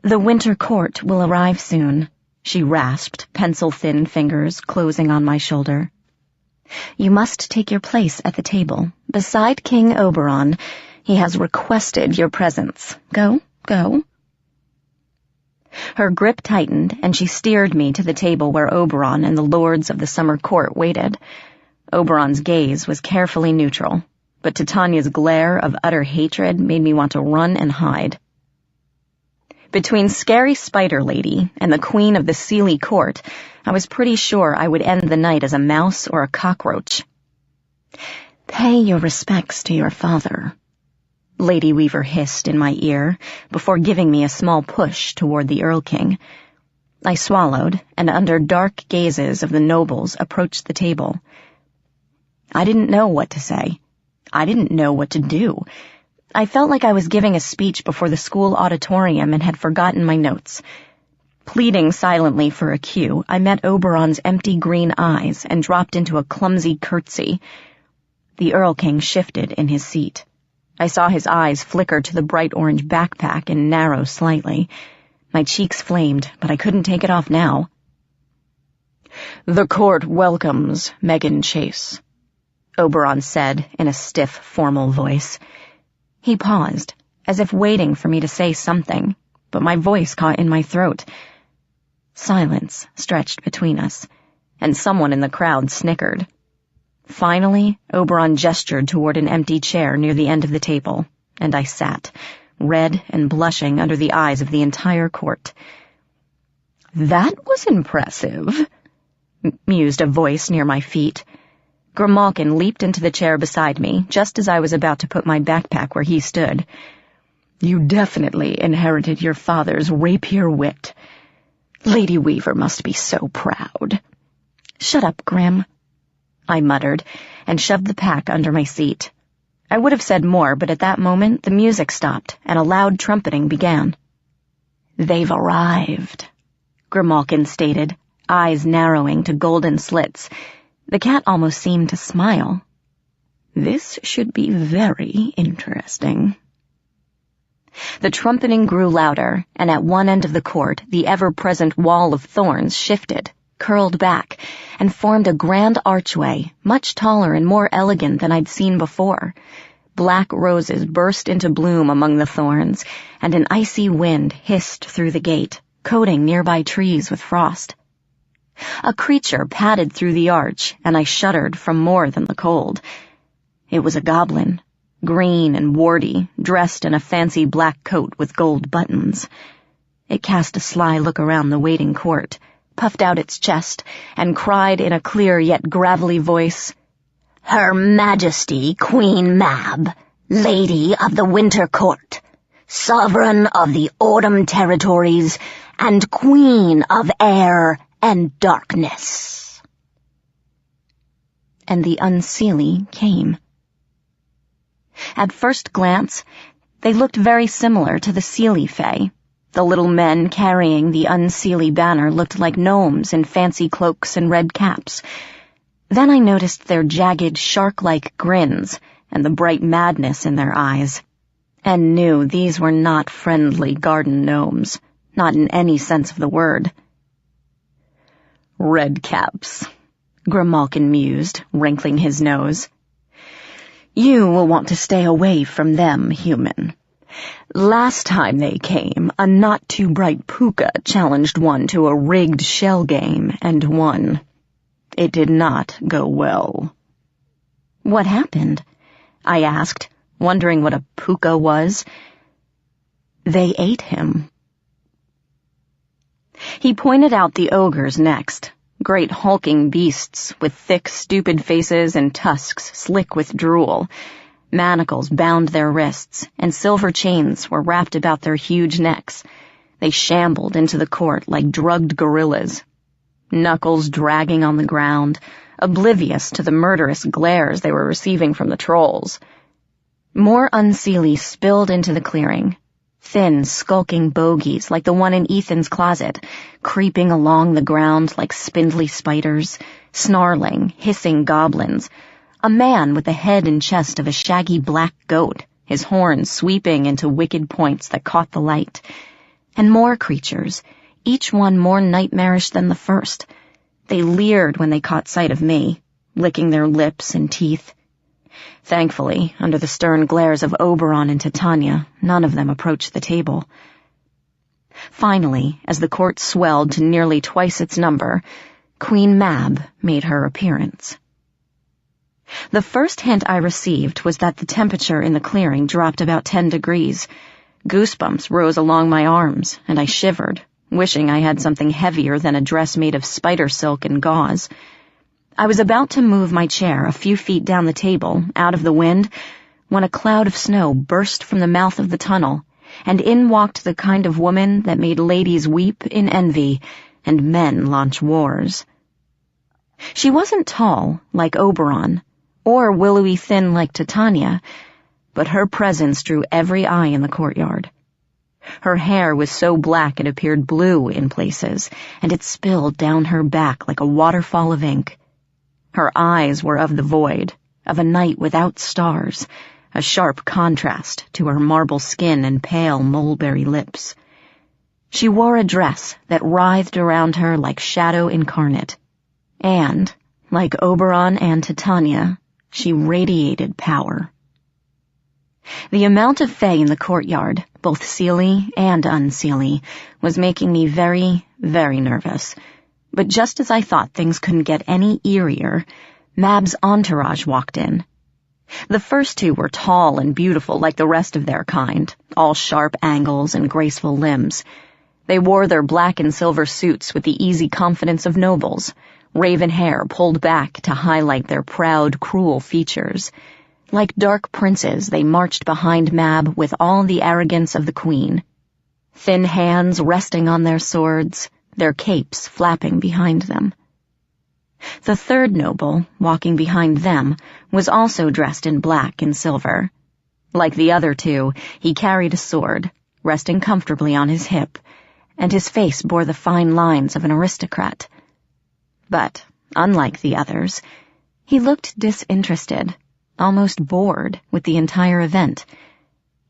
Speaker 1: "The winter court will arrive soon," she rasped, pencil-thin fingers closing on my shoulder. "You must take your place at the table, beside King Oberon. He has requested your presence. Go, go." Her grip tightened, and she steered me to the table where Oberon and the lords of the summer court waited. Oberon's gaze was carefully neutral, but Titania's glare of utter hatred made me want to run and hide. Between Scary Spider Lady and the queen of the Seelie court, I was pretty sure I would end the night as a mouse or a cockroach. "Pay your respects to your father," Lady Weaver hissed in my ear before giving me a small push toward the Earl King. I swallowed, and under dark gazes of the nobles approached the table. I didn't know what to say. I didn't know what to do. I felt like I was giving a speech before the school auditorium and had forgotten my notes. Pleading silently for a cue, I met Oberon's empty green eyes and dropped into a clumsy curtsy. The Earl King shifted in his seat. I saw his eyes flicker to the bright orange backpack and narrow slightly. My cheeks flamed, but I couldn't take it off now. "The court welcomes Megan Chase," Oberon said in a stiff, formal voice. He paused, as if waiting for me to say something, but my voice caught in my throat. Silence stretched between us, and someone in the crowd snickered. Finally, Oberon gestured toward an empty chair near the end of the table, and I sat, red and blushing under the eyes of the entire court. "That was impressive," mused a voice near my feet. Grimalkin leaped into the chair beside me, just as I was about to put my backpack where he stood. "You definitely inherited your father's rapier wit. Lady Weaver must be so proud." "Shut up, Grim," I muttered, and shoved the pack under my seat. I would have said more, but at that moment the music stopped, and a loud trumpeting began. "They've arrived," Grimalkin stated, eyes narrowing to golden slits. The cat almost seemed to smile. "This should be very interesting." The trumpeting grew louder, and at one end of the court, the ever-present wall of thorns shifted, curled back, and formed a grand archway, much taller and more elegant than I'd seen before. Black roses burst into bloom among the thorns, and an icy wind hissed through the gate, coating nearby trees with frost. A creature padded through the arch, and I shuddered from more than the cold. It was a goblin, green and warty, dressed in a fancy black coat with gold buttons. It cast a sly look around the waiting court, puffed out its chest, and cried in a clear yet gravelly voice, "Her Majesty Queen Mab, Lady of the Winter Court, Sovereign of the Autumn Territories, and Queen of Air and Darkness." And the Unseelie came. At first glance, they looked very similar to the Seelie Fae. The little men carrying the Unseelie banner looked like gnomes in fancy cloaks and red caps. Then I noticed their jagged, shark-like grins and the bright madness in their eyes, and knew these were not friendly garden gnomes, not in any sense of the word. "Red caps," Grimalkin mused, wrinkling his nose. "You will want to stay away from them, human. Last time they came, a not-too-bright puka challenged one to a rigged shell game and won. It did not go well." "What happened?" I asked, wondering what a puka was. "They ate him." He pointed out the ogres next, great hulking beasts with thick, stupid faces and tusks slick with drool. Manacles bound their wrists, and silver chains were wrapped about their huge necks. They shambled into the court like drugged gorillas, knuckles dragging on the ground, oblivious to the murderous glares they were receiving from the trolls. More Unseelie spilled into the clearing, thin, skulking bogies like the one in Ethan's closet, creeping along the ground like spindly spiders, snarling, hissing goblins, a man with the head and chest of a shaggy black goat, his horns sweeping into wicked points that caught the light, and more creatures, each one more nightmarish than the first. They leered when they caught sight of me, licking their lips and teeth. Thankfully, under the stern glares of Oberon and Titania, none of them approached the table. Finally, as the court swelled to nearly twice its number, Queen Mab made her appearance. The first hint I received was that the temperature in the clearing dropped about 10 degrees. Goosebumps rose along my arms, and I shivered, wishing I had something heavier than a dress made of spider silk and gauze. I was about to move my chair a few feet down the table, out of the wind, when a cloud of snow burst from the mouth of the tunnel, and in walked the kind of woman that made ladies weep in envy, and men launch wars. She wasn't tall like Oberon, or willowy thin like Titania, but her presence drew every eye in the courtyard. Her hair was so black it appeared blue in places, and it spilled down her back like a waterfall of ink. Her eyes were of the void, of a night without stars, a sharp contrast to her marble skin and pale mulberry lips. She wore a dress that writhed around her like shadow incarnate, and, like Oberon and Titania, she radiated power. The amount of fae in the courtyard, both seelie and unseelie, was making me very, very nervous. But just as I thought things couldn't get any eerier, Mab's entourage walked in. The first two were tall and beautiful like the rest of their kind, all sharp angles and graceful limbs. They wore their black and silver suits with the easy confidence of nobles, raven hair pulled back to highlight their proud, cruel features. Like dark princes, they marched behind Mab with all the arrogance of the queen. Thin hands resting on their swords, their capes flapping behind them. The third noble, walking behind them, was also dressed in black and silver. Like the other two, he carried a sword, resting comfortably on his hip, and his face bore the fine lines of an aristocrat. But, unlike the others, he looked disinterested, almost bored with the entire event.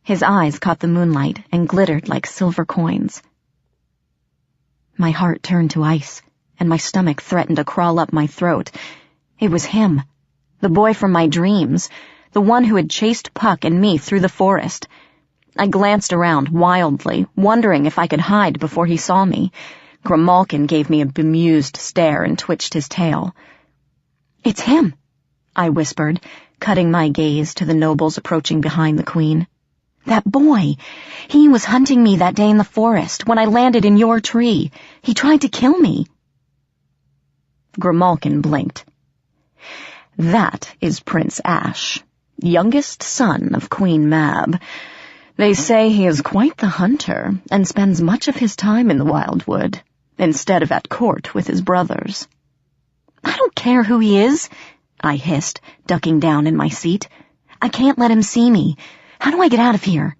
Speaker 1: His eyes caught the moonlight and glittered like silver coins. My heart turned to ice, and my stomach threatened to crawl up my throat. It was him, the boy from my dreams, the one who had chased Puck and me through the forest. I glanced around wildly, wondering if I could hide before he saw me. Grimalkin gave me a bemused stare and twitched his tail. "It's him," I whispered, cutting my gaze to the nobles approaching behind the queen. "That boy. He was hunting me that day in the forest when I landed in your tree. He tried to kill me." Grimalkin blinked. "That is Prince Ash, youngest son of Queen Mab. They say he is quite the hunter and spends much of his time in the wildwood, instead of at court with his brothers." "I don't care who he is," I hissed, ducking down in my seat. "I can't let him see me. How do I get out of here?"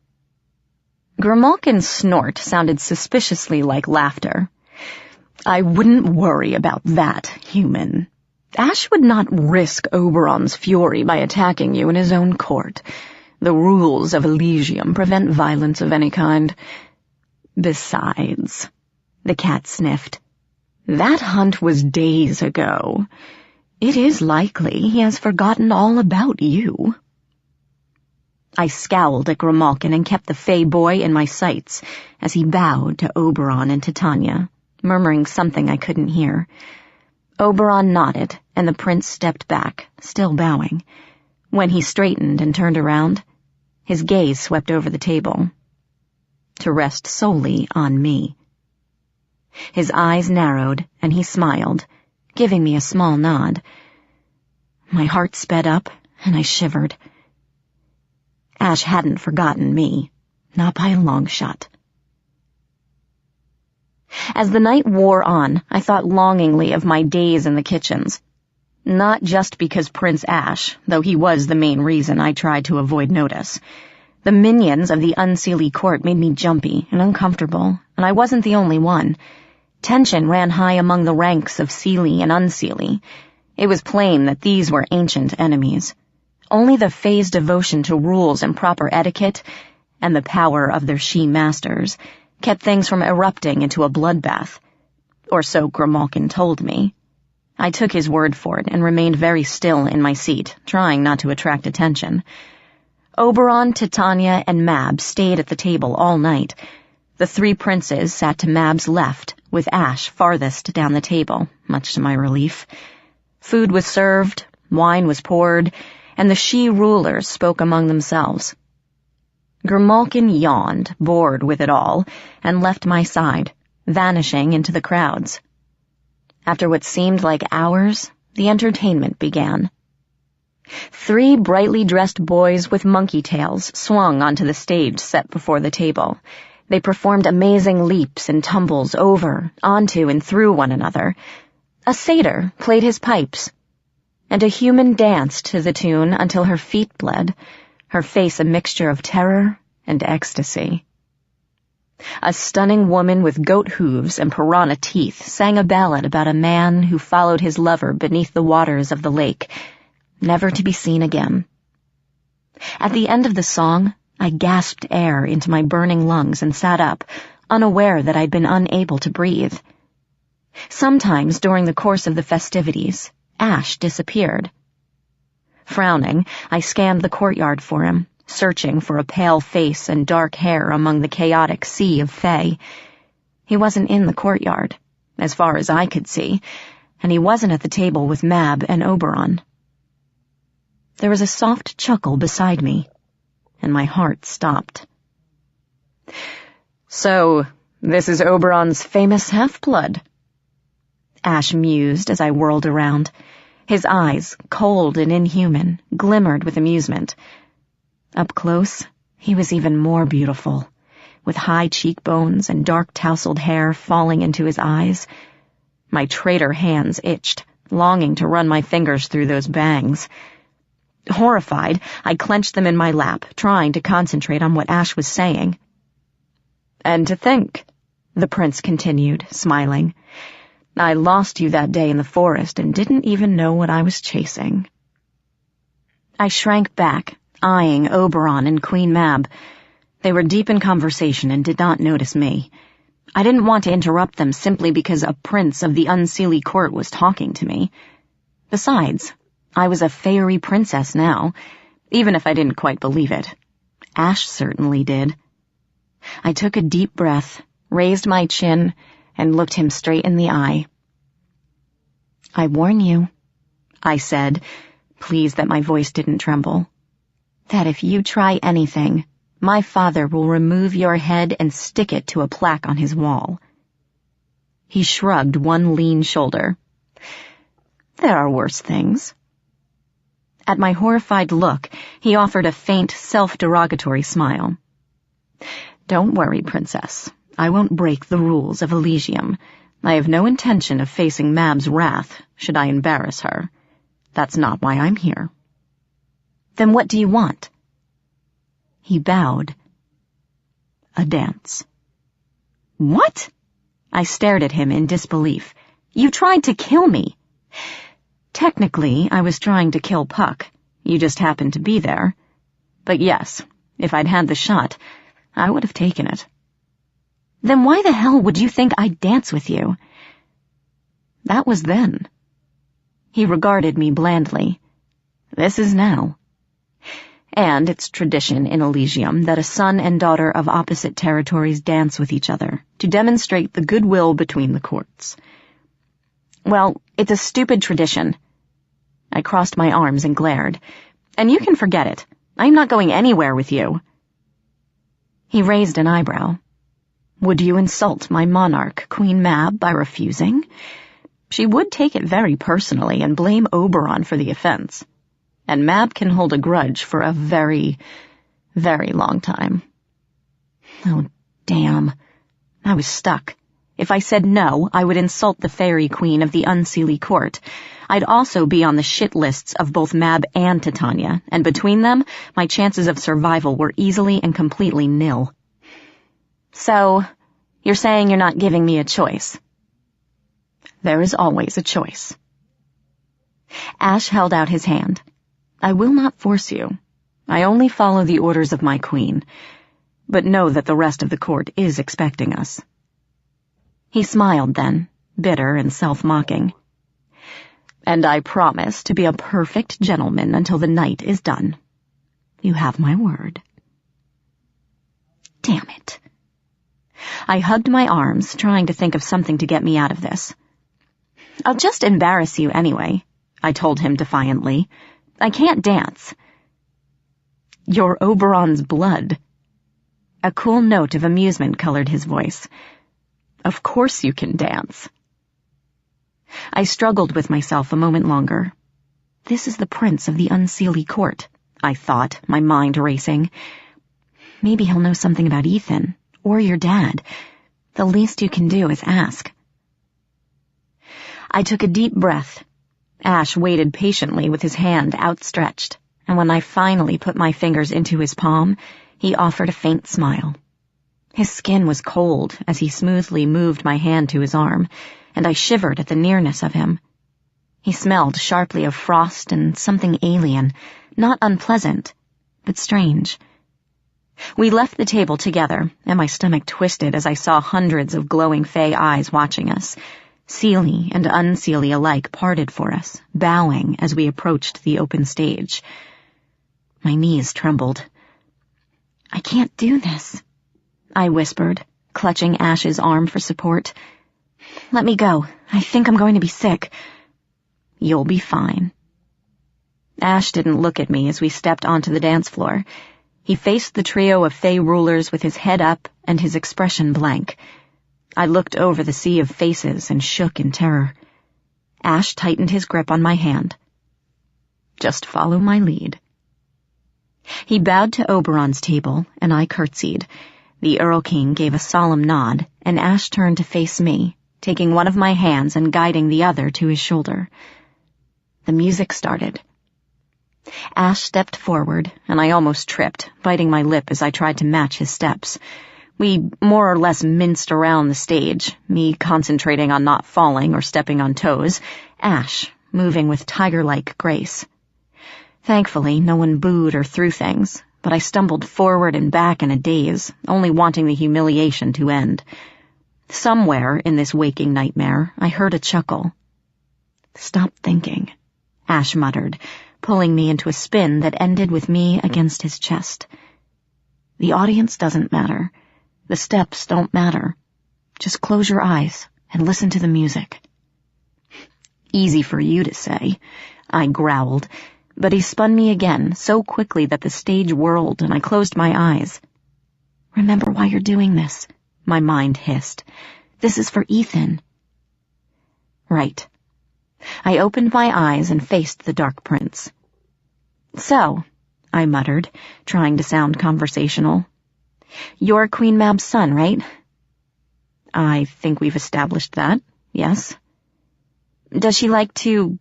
Speaker 1: Grimalkin's snort sounded suspiciously like laughter. "I wouldn't worry about that, human. Ash would not risk Oberon's fury by attacking you in his own court. The rules of Elysium prevent violence of any kind. Besides," the cat sniffed, "that hunt was days ago. It is likely he has forgotten all about you." I scowled at Grimalkin and kept the fey boy in my sights as he bowed to Oberon and Titania, murmuring something I couldn't hear. Oberon nodded, and the prince stepped back, still bowing. When he straightened and turned around, his gaze swept over the table, to rest solely on me. His eyes narrowed, and he smiled, giving me a small nod. My heart sped up, and I shivered. Ash hadn't forgotten me, not by a long shot. As the night wore on, I thought longingly of my days in the kitchens. Not just because Prince Ash, though he was the main reason I tried to avoid notice. The minions of the unseelie court made me jumpy and uncomfortable, and I wasn't the only one. Tension ran high among the ranks of seelie and unseelie. It was plain that these were ancient enemies. Only the fae's devotion to rules and proper etiquette, and the power of their she-masters, kept things from erupting into a bloodbath. Or so Grimalkin told me. I took his word for it and remained very still in my seat, trying not to attract attention. Oberon, Titania, and Mab stayed at the table all night. The three princes sat to Mab's left, with Ash farthest down the table, much to my relief. Food was served, wine was poured, and the she-rulers spoke among themselves. Grimalkin yawned, bored with it all, and left my side, vanishing into the crowds. After what seemed like hours, the entertainment began. 3 brightly dressed boys with monkey tails swung onto the stage set before the table. They performed amazing leaps and tumbles over, onto, and through one another. A satyr played his pipes, and a human danced to the tune until her feet bled, her face a mixture of terror and ecstasy. A stunning woman with goat hooves and piranha teeth sang a ballad about a man who followed his lover beneath the waters of the lake, never to be seen again. At the end of the song, I gasped air into my burning lungs and sat up, unaware that I'd been unable to breathe. Sometimes during the course of the festivities, Ash disappeared. Frowning, I scanned the courtyard for him, searching for a pale face and dark hair among the chaotic sea of Fae. He wasn't in the courtyard, as far as I could see, and he wasn't at the table with Mab and Oberon. There was a soft chuckle beside me, and my heart stopped. "So, this is Oberon's famous half-blood," Ash mused as I whirled around. His eyes, cold and inhuman, glimmered with amusement. Up close, he was even more beautiful, with high cheekbones and dark tousled hair falling into his eyes. My traitor hands itched, longing to run my fingers through those bangs. Horrified, I clenched them in my lap, trying to concentrate on what Ash was saying. "And to think," the prince continued, smiling, "I lost you that day in the forest and didn't even know what I was chasing." I shrank back, eyeing Oberon and Queen Mab. They were deep in conversation and did not notice me. I didn't want to interrupt them simply because a prince of the Unseelie court was talking to me. Besides, I was a fairy princess now, even if I didn't quite believe it. Ash certainly did. I took a deep breath, raised my chin, and looked him straight in the eye. "I warn you," I said, pleased that my voice didn't tremble, "that if you try anything, my father will remove your head and stick it to a plaque on his wall." He shrugged one lean shoulder. "There are worse things." At my horrified look, he offered a faint, self-derogatory smile. "Don't worry, Princess. I won't break the rules of Elysium. I have no intention of facing Mab's wrath, should I embarrass her. That's not why I'm here." "Then what do you want?" He bowed. "A dance." "What?" I stared at him in disbelief. "You tried to kill me." "Technically, I was trying to kill Puck. You just happened to be there. But yes, if I'd had the shot, I would have taken it." "Then why the hell would you think I'd dance with you?" "That was then." He regarded me blandly. "This is now. And it's tradition in Elysium that a son and daughter of opposite territories dance with each other to demonstrate the goodwill between the courts." "Well, it's a stupid tradition." I crossed my arms and glared. "And you can forget it. I'm not going anywhere with you." He raised an eyebrow. "Would you insult my monarch, Queen Mab, by refusing? She would take it very personally and blame Oberon for the offense. And Mab can hold a grudge for a very, very long time." Oh, damn. I was stuck. If I said no, I would insult the fairy queen of the Unseelie court. I'd also be on the shit lists of both Mab and Titania, and between them, my chances of survival were easily and completely nil. "So, you're saying you're not giving me a choice?" "There is always a choice." Ash held out his hand. "I will not force you. I only follow the orders of my queen. But know that the rest of the court is expecting us." He smiled then, bitter and self-mocking. "And I promise to be a perfect gentleman until the night is done. You have my word." Damn it. I hugged my arms, trying to think of something to get me out of this. "I'll just embarrass you anyway," I told him defiantly. "I can't dance." "You're Oberon's blood." A cool note of amusement colored his voice. "Of course you can dance." I struggled with myself a moment longer. This is the prince of the Unseelie court, I thought, my mind racing. Maybe he'll know something about Ethan, or your dad. The least you can do is ask. I took a deep breath. Ash waited patiently with his hand outstretched, and when I finally put my fingers into his palm, he offered a faint smile. His skin was cold as he smoothly moved my hand to his arm, and I shivered at the nearness of him. He smelled sharply of frost and something alien, not unpleasant, but strange. We left the table together, and my stomach twisted as I saw hundreds of glowing fey eyes watching us. Seelie and unseelie alike parted for us, bowing as we approached the open stage. My knees trembled. "I can't do this," I whispered, clutching Ash's arm for support. "Let me go. I think I'm going to be sick." "You'll be fine." Ash didn't look at me as we stepped onto the dance floor. He faced the trio of fey rulers with his head up and his expression blank. I looked over the sea of faces and shook in terror. Ash tightened his grip on my hand. "Just follow my lead." He bowed to Oberon's table, and I curtsied. The Earl King gave a solemn nod, and Ash turned to face me, taking one of my hands and guiding the other to his shoulder. The music started. Ash stepped forward, and I almost tripped, biting my lip as I tried to match his steps. We more or less minced around the stage, me concentrating on not falling or stepping on toes, Ash moving with tiger-like grace. Thankfully, no one booed or threw things, but I stumbled forward and back in a daze, only wanting the humiliation to end. Somewhere in this waking nightmare, I heard a chuckle. "Stop thinking," Ash muttered, pulling me into a spin that ended with me against his chest. "The audience doesn't matter. The steps don't matter. Just close your eyes and listen to the music." "Easy for you to say," I growled, but he spun me again so quickly that the stage whirled and I closed my eyes. "Remember why you're doing this," my mind hissed. "This is for Ethan." Right. I opened my eyes and faced the Dark Prince. "So," I muttered, trying to sound conversational, "you're Queen Mab's son, right?" "I think we've established that, yes." "Does she like to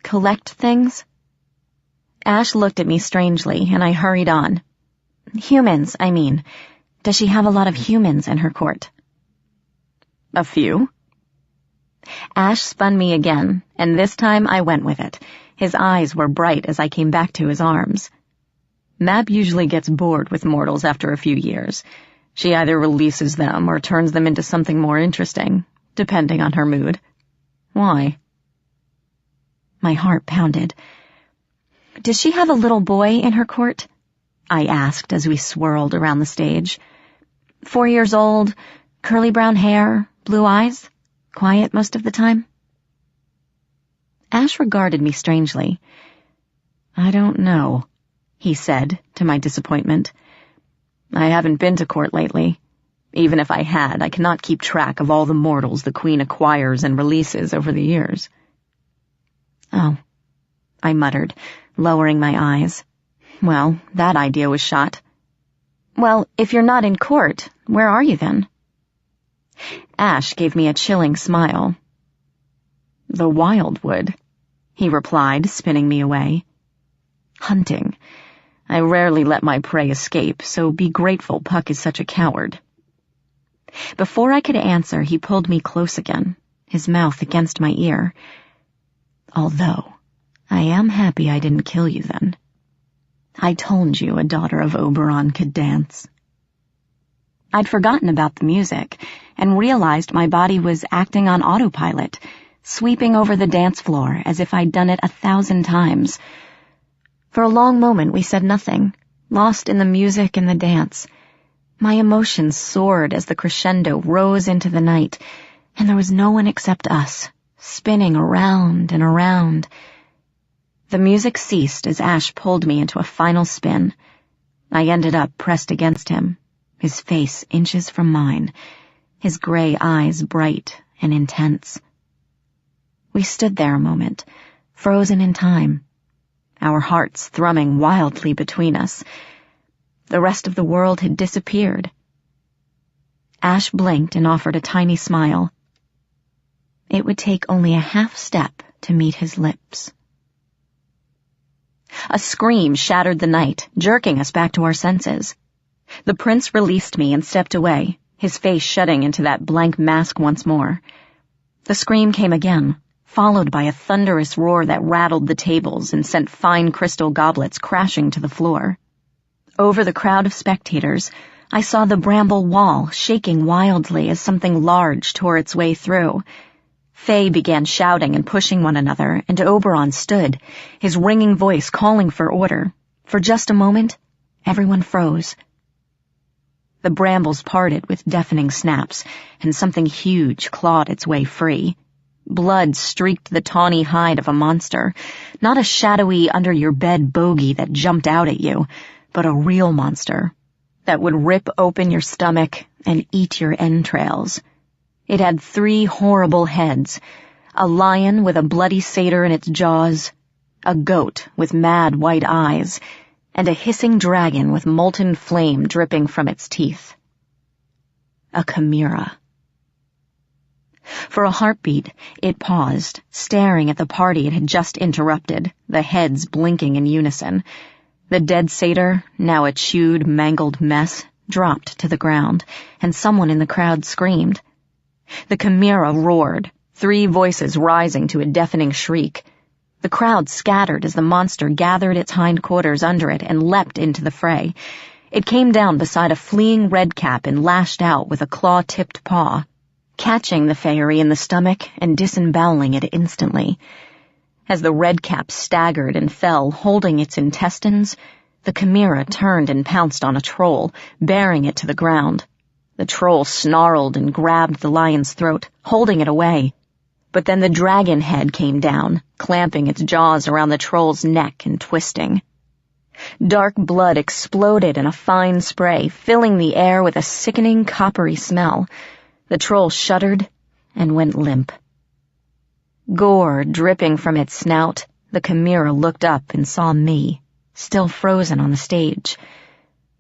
Speaker 1: collect things?" Ash looked at me strangely, and I hurried on. "Humans, I mean. Does she have a lot of humans in her court?" "A few." Ash spun me again, and this time I went with it. His eyes were bright as I came back to his arms. "Mab usually gets bored with mortals after a few years. She either releases them or turns them into something more interesting, depending on her mood." "Why?" My heart pounded. "Does she have a little boy in her court?" I asked as we swirled around the stage. 4 years old, curly brown hair, blue eyes, quiet most of the time." Ash regarded me strangely. "I don't know," he said, to my disappointment. "I haven't been to court lately. Even if I had, I cannot keep track of all the mortals the Queen acquires and releases over the years." "Oh," I muttered, lowering my eyes. Well, that idea was shot. "Well, if you're not in court, where are you then?" Ash gave me a chilling smile. "The Wildwood," he replied, spinning me away. "Hunting. I rarely let my prey escape, so be grateful Puck is such a coward." Before I could answer, he pulled me close again, his mouth against my ear. "Although, I am happy I didn't kill you then. I told you a daughter of Oberon could dance." I'd forgotten about the music and realized my body was acting on autopilot, sweeping over the dance floor as if I'd done it 1,000 times. For a long moment we said nothing, lost in the music and the dance. My emotions soared as the crescendo rose into the night, and there was no one except us, spinning around and around. The music ceased as Ash pulled me into a final spin. I ended up pressed against him, his face inches from mine, his gray eyes bright and intense. We stood there a moment, frozen in time, our hearts thrumming wildly between us. The rest of the world had disappeared. Ash blinked and offered a tiny smile. It would take only a half step to meet his lips. A scream shattered the night, jerking us back to our senses. The prince released me and stepped away, his face shutting into that blank mask once more. The scream came again, followed by a thunderous roar that rattled the tables and sent fine crystal goblets crashing to the floor. Over the crowd of spectators, I saw the bramble wall shaking wildly as something large tore its way through. Fae began shouting and pushing one another, and Oberon stood, his ringing voice calling for order. For just a moment, everyone froze. The brambles parted with deafening snaps, and something huge clawed its way free. Blood streaked the tawny hide of a monster, not a shadowy under-your-bed bogey that jumped out at you, but a real monster that would rip open your stomach and eat your entrails. It had 3 horrible heads, a lion with a bloody satyr in its jaws, a goat with mad white eyes, and a hissing dragon with molten flame dripping from its teeth. A chimera. For a heartbeat, it paused, staring at the party it had just interrupted, the heads blinking in unison. The dead satyr, now a chewed, mangled mess, dropped to the ground, and someone in the crowd screamed. The chimera roared, 3 voices rising to a deafening shriek. The crowd scattered as the monster gathered its hindquarters under it and leapt into the fray. It came down beside a fleeing redcap and lashed out with a claw-tipped paw, catching the fairy in the stomach and disemboweling it instantly. As the redcap staggered and fell, holding its intestines, the chimera turned and pounced on a troll, bearing it to the ground. The troll snarled and grabbed the lion's throat, holding it away. But then the dragon head came down, clamping its jaws around the troll's neck and twisting. Dark blood exploded in a fine spray, filling the air with a sickening coppery smell. The troll shuddered and went limp. Gore dripping from its snout, the chimera looked up and saw me, still frozen on the stage.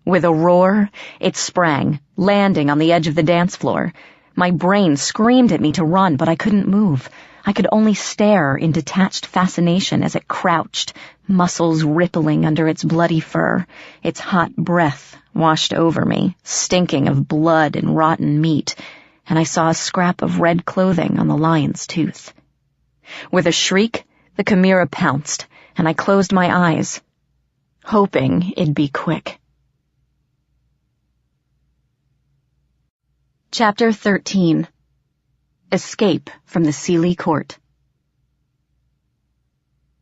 Speaker 1: With a roar, it sprang, landing on the edge of the dance floor. My brain screamed at me to run, but I couldn't move. I could only stare in detached fascination as it crouched, muscles rippling under its bloody fur. Its hot breath washed over me, stinking of blood and rotten meat, and I saw a scrap of red clothing on the lion's tooth. With a shriek, the chimera pounced, and I closed my eyes, hoping it'd be quick. Chapter 13. Escape from the Seelie Court.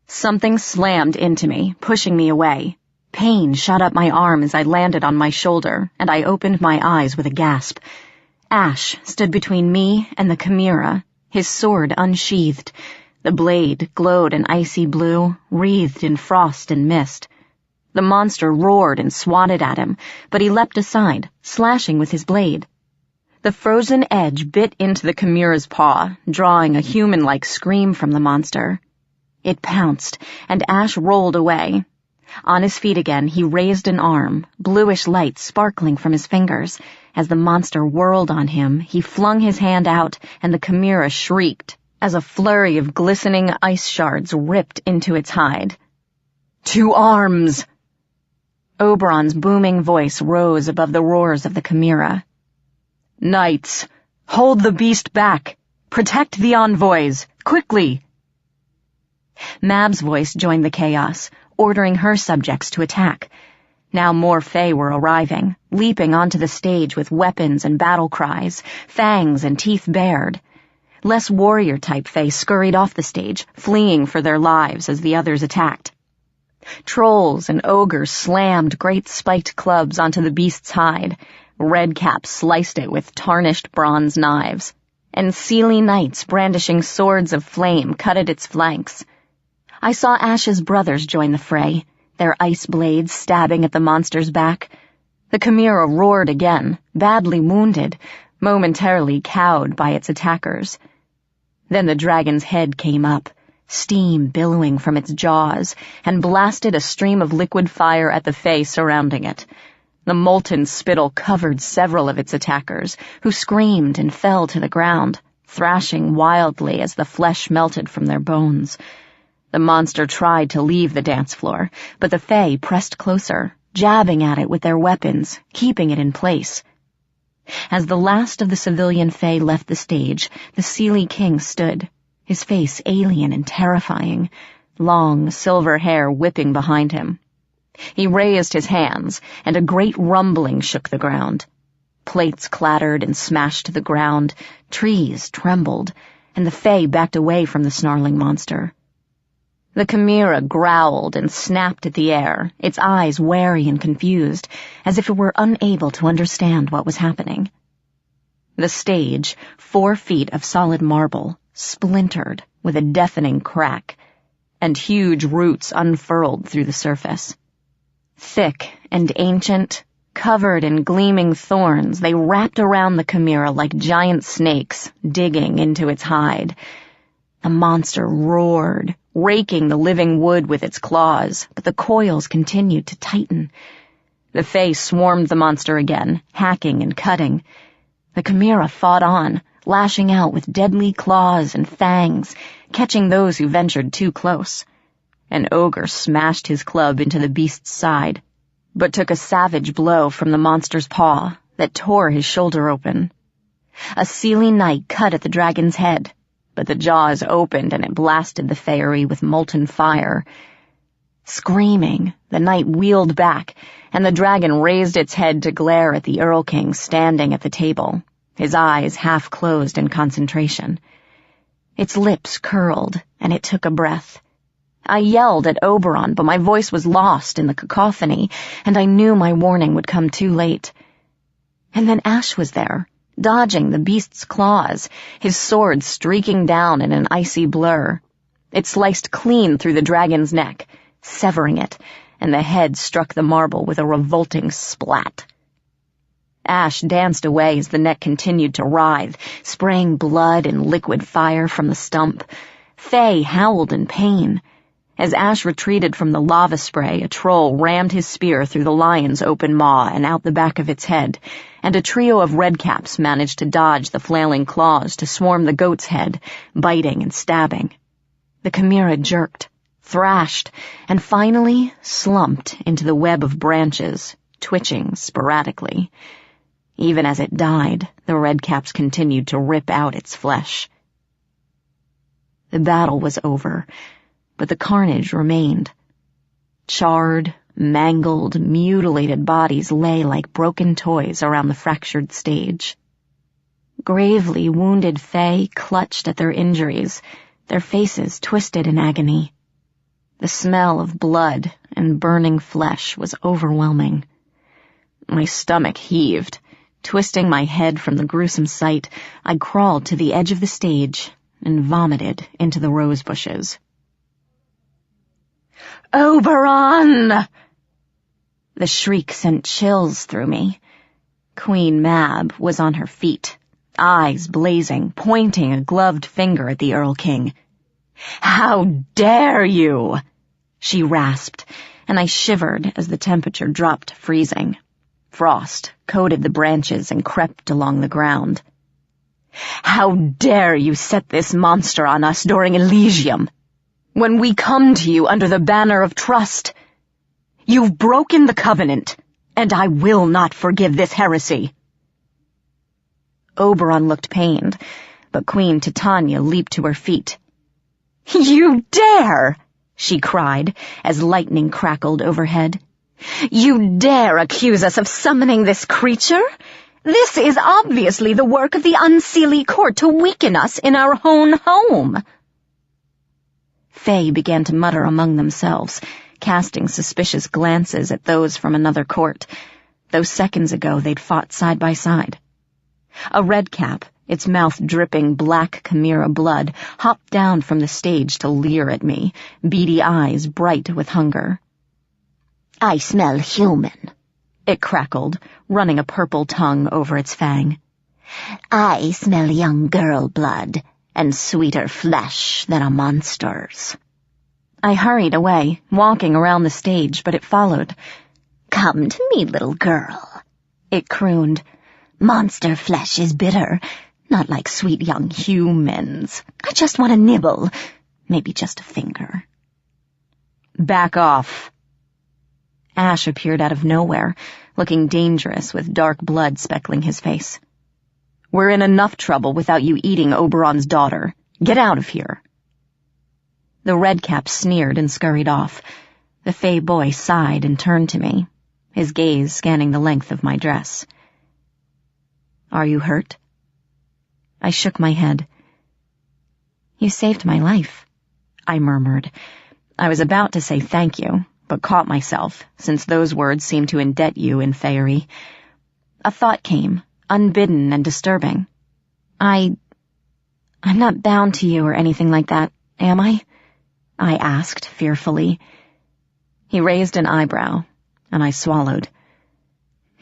Speaker 1: Something slammed into me, pushing me away. Pain shot up my arm as I landed on my shoulder, and I opened my eyes with a gasp. Ash stood between me and the chimera, his sword unsheathed. The blade glowed an icy blue, wreathed in frost and mist. The monster roared and swatted at him, but he leapt aside, slashing with his blade. The frozen edge bit into the chimera's paw, drawing a human-like scream from the monster. It pounced, and Ash rolled away. On his feet again, he raised an arm, bluish light sparkling from his fingers. As the monster whirled on him, he flung his hand out, and the chimera shrieked as a flurry of glistening ice shards ripped into its hide. "To arms!" Oberon's booming voice rose above the roars of the chimera. "Knights, hold the beast back! Protect the envoys! Quickly!" Mab's voice joined the chaos, ordering her subjects to attack. Now more Fae were arriving, leaping onto the stage with weapons and battle cries, fangs and teeth bared. Less warrior-type Fae scurried off the stage, fleeing for their lives as the others attacked. Trolls and ogres slammed great spiked clubs onto the beast's hide. Redcaps sliced it with tarnished bronze knives, and Seelie knights brandishing swords of flame cut at its flanks. I saw Ash's brothers join the fray, their ice blades stabbing at the monster's back. The chimera roared again, badly wounded, momentarily cowed by its attackers. Then the dragon's head came up, steam billowing from its jaws, and blasted a stream of liquid fire at the Fae surrounding it. The molten spittle covered several of its attackers, who screamed and fell to the ground, thrashing wildly as the flesh melted from their bones. The monster tried to leave the dance floor, but the Fae pressed closer, jabbing at it with their weapons, keeping it in place. As the last of the civilian Fae left the stage, the Seelie King stood, his face alien and terrifying, long silver hair whipping behind him. He raised his hands, and a great rumbling shook the ground. Plates clattered and smashed to the ground, trees trembled, and the Fae backed away from the snarling monster. The chimera growled and snapped at the air, its eyes wary and confused, as if it were unable to understand what was happening. The stage, 4 feet of solid marble, splintered with a deafening crack, and huge roots unfurled through the surface. Thick and ancient, covered in gleaming thorns, they wrapped around the chimera like giant snakes, digging into its hide. The monster roared, raking the living wood with its claws, but the coils continued to tighten. The Fae swarmed the monster again, hacking and cutting. The chimera fought on, lashing out with deadly claws and fangs, catching those who ventured too close. An ogre smashed his club into the beast's side, but took a savage blow from the monster's paw that tore his shoulder open. A Seelie knight cut at the dragon's head, but the jaws opened and it blasted the Faerie with molten fire. Screaming, the knight wheeled back, and the dragon raised its head to glare at the Earl King standing at the table, his eyes half closed in concentration. Its lips curled, and it took a breath. I yelled at Oberon, but my voice was lost in the cacophony, and I knew my warning would come too late. And then Ash was there, dodging the beast's claws, his sword streaking down in an icy blur. It sliced clean through the dragon's neck, severing it, and the head struck the marble with a revolting splat. Ash danced away as the neck continued to writhe, spraying blood and liquid fire from the stump. Faye howled in pain. As Ash retreated from the lava spray, a troll rammed his spear through the lion's open maw and out the back of its head, and a trio of redcaps managed to dodge the flailing claws to swarm the goat's head, biting and stabbing. The chimera jerked, thrashed, and finally slumped into the web of branches, twitching sporadically. Even as it died, the redcaps continued to rip out its flesh. The battle was over, but the carnage remained. Charred, mangled, mutilated bodies lay like broken toys around the fractured stage. Gravely wounded Fae clutched at their injuries, their faces twisted in agony. The smell of blood and burning flesh was overwhelming. My stomach heaved. Twisting my head from the gruesome sight, I crawled to the edge of the stage and vomited into the rose bushes. "Oberon!" The shriek sent chills through me. Queen Mab was on her feet, eyes blazing, pointing a gloved finger at the Earl King. "How dare you!" she rasped, and I shivered as the temperature dropped to freezing. Frost coated the branches and crept along the ground. "How dare you set this monster on us during Elysium, when we come to you under the banner of trust? You've broken the covenant, and I will not forgive this heresy." Oberon looked pained, but Queen Titania leaped to her feet. "You dare!" she cried, as lightning crackled overhead. "You dare accuse us of summoning this creature? This is obviously the work of the Unseelie court to weaken us in our own home." Fae began to mutter among themselves, casting suspicious glances at those from another court, though seconds ago they'd fought side by side. A redcap, its mouth dripping black chimera blood, hopped down from the stage to leer at me, beady eyes bright with hunger. "I smell human," it crackled, running a purple tongue over its fang. "I smell young girl blood, and sweeter flesh than a monster's." I hurried away, walking around the stage, but it followed.
Speaker 2: "Come to me, little girl," it crooned. "Monster flesh is bitter, not like sweet young humans. I just want a nibble, maybe just a finger."
Speaker 1: "Back off." Ash appeared out of nowhere, looking dangerous with dark blood speckling his face. "We're in enough trouble without you eating Oberon's daughter. Get out of here." The redcap sneered and scurried off. The Fey boy sighed and turned to me, his gaze scanning the length of my dress. "Are you hurt?" I shook my head. "You saved my life," I murmured. I was about to say thank you, but caught myself, since those words seemed to indebt you in Faerie. A thought came, unbidden and disturbing. I'm not bound to you or anything like that, am I?" I asked fearfully. He raised an eyebrow, and I swallowed.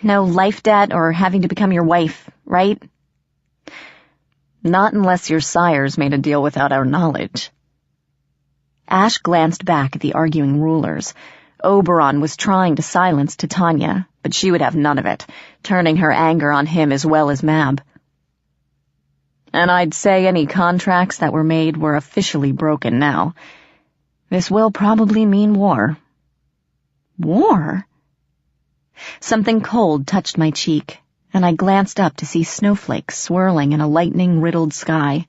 Speaker 1: "No life debt or having to become your wife, right?" "Not unless your sires made a deal without our knowledge." Ash glanced back at the arguing rulers. Oberon was trying to silence Titania, but she would have none of it, turning her anger on him as well as Mab. "And I'd say any contracts that were made were officially broken now. This will probably mean war." "War?" Something cold touched my cheek, and I glanced up to see snowflakes swirling in a lightning-riddled sky.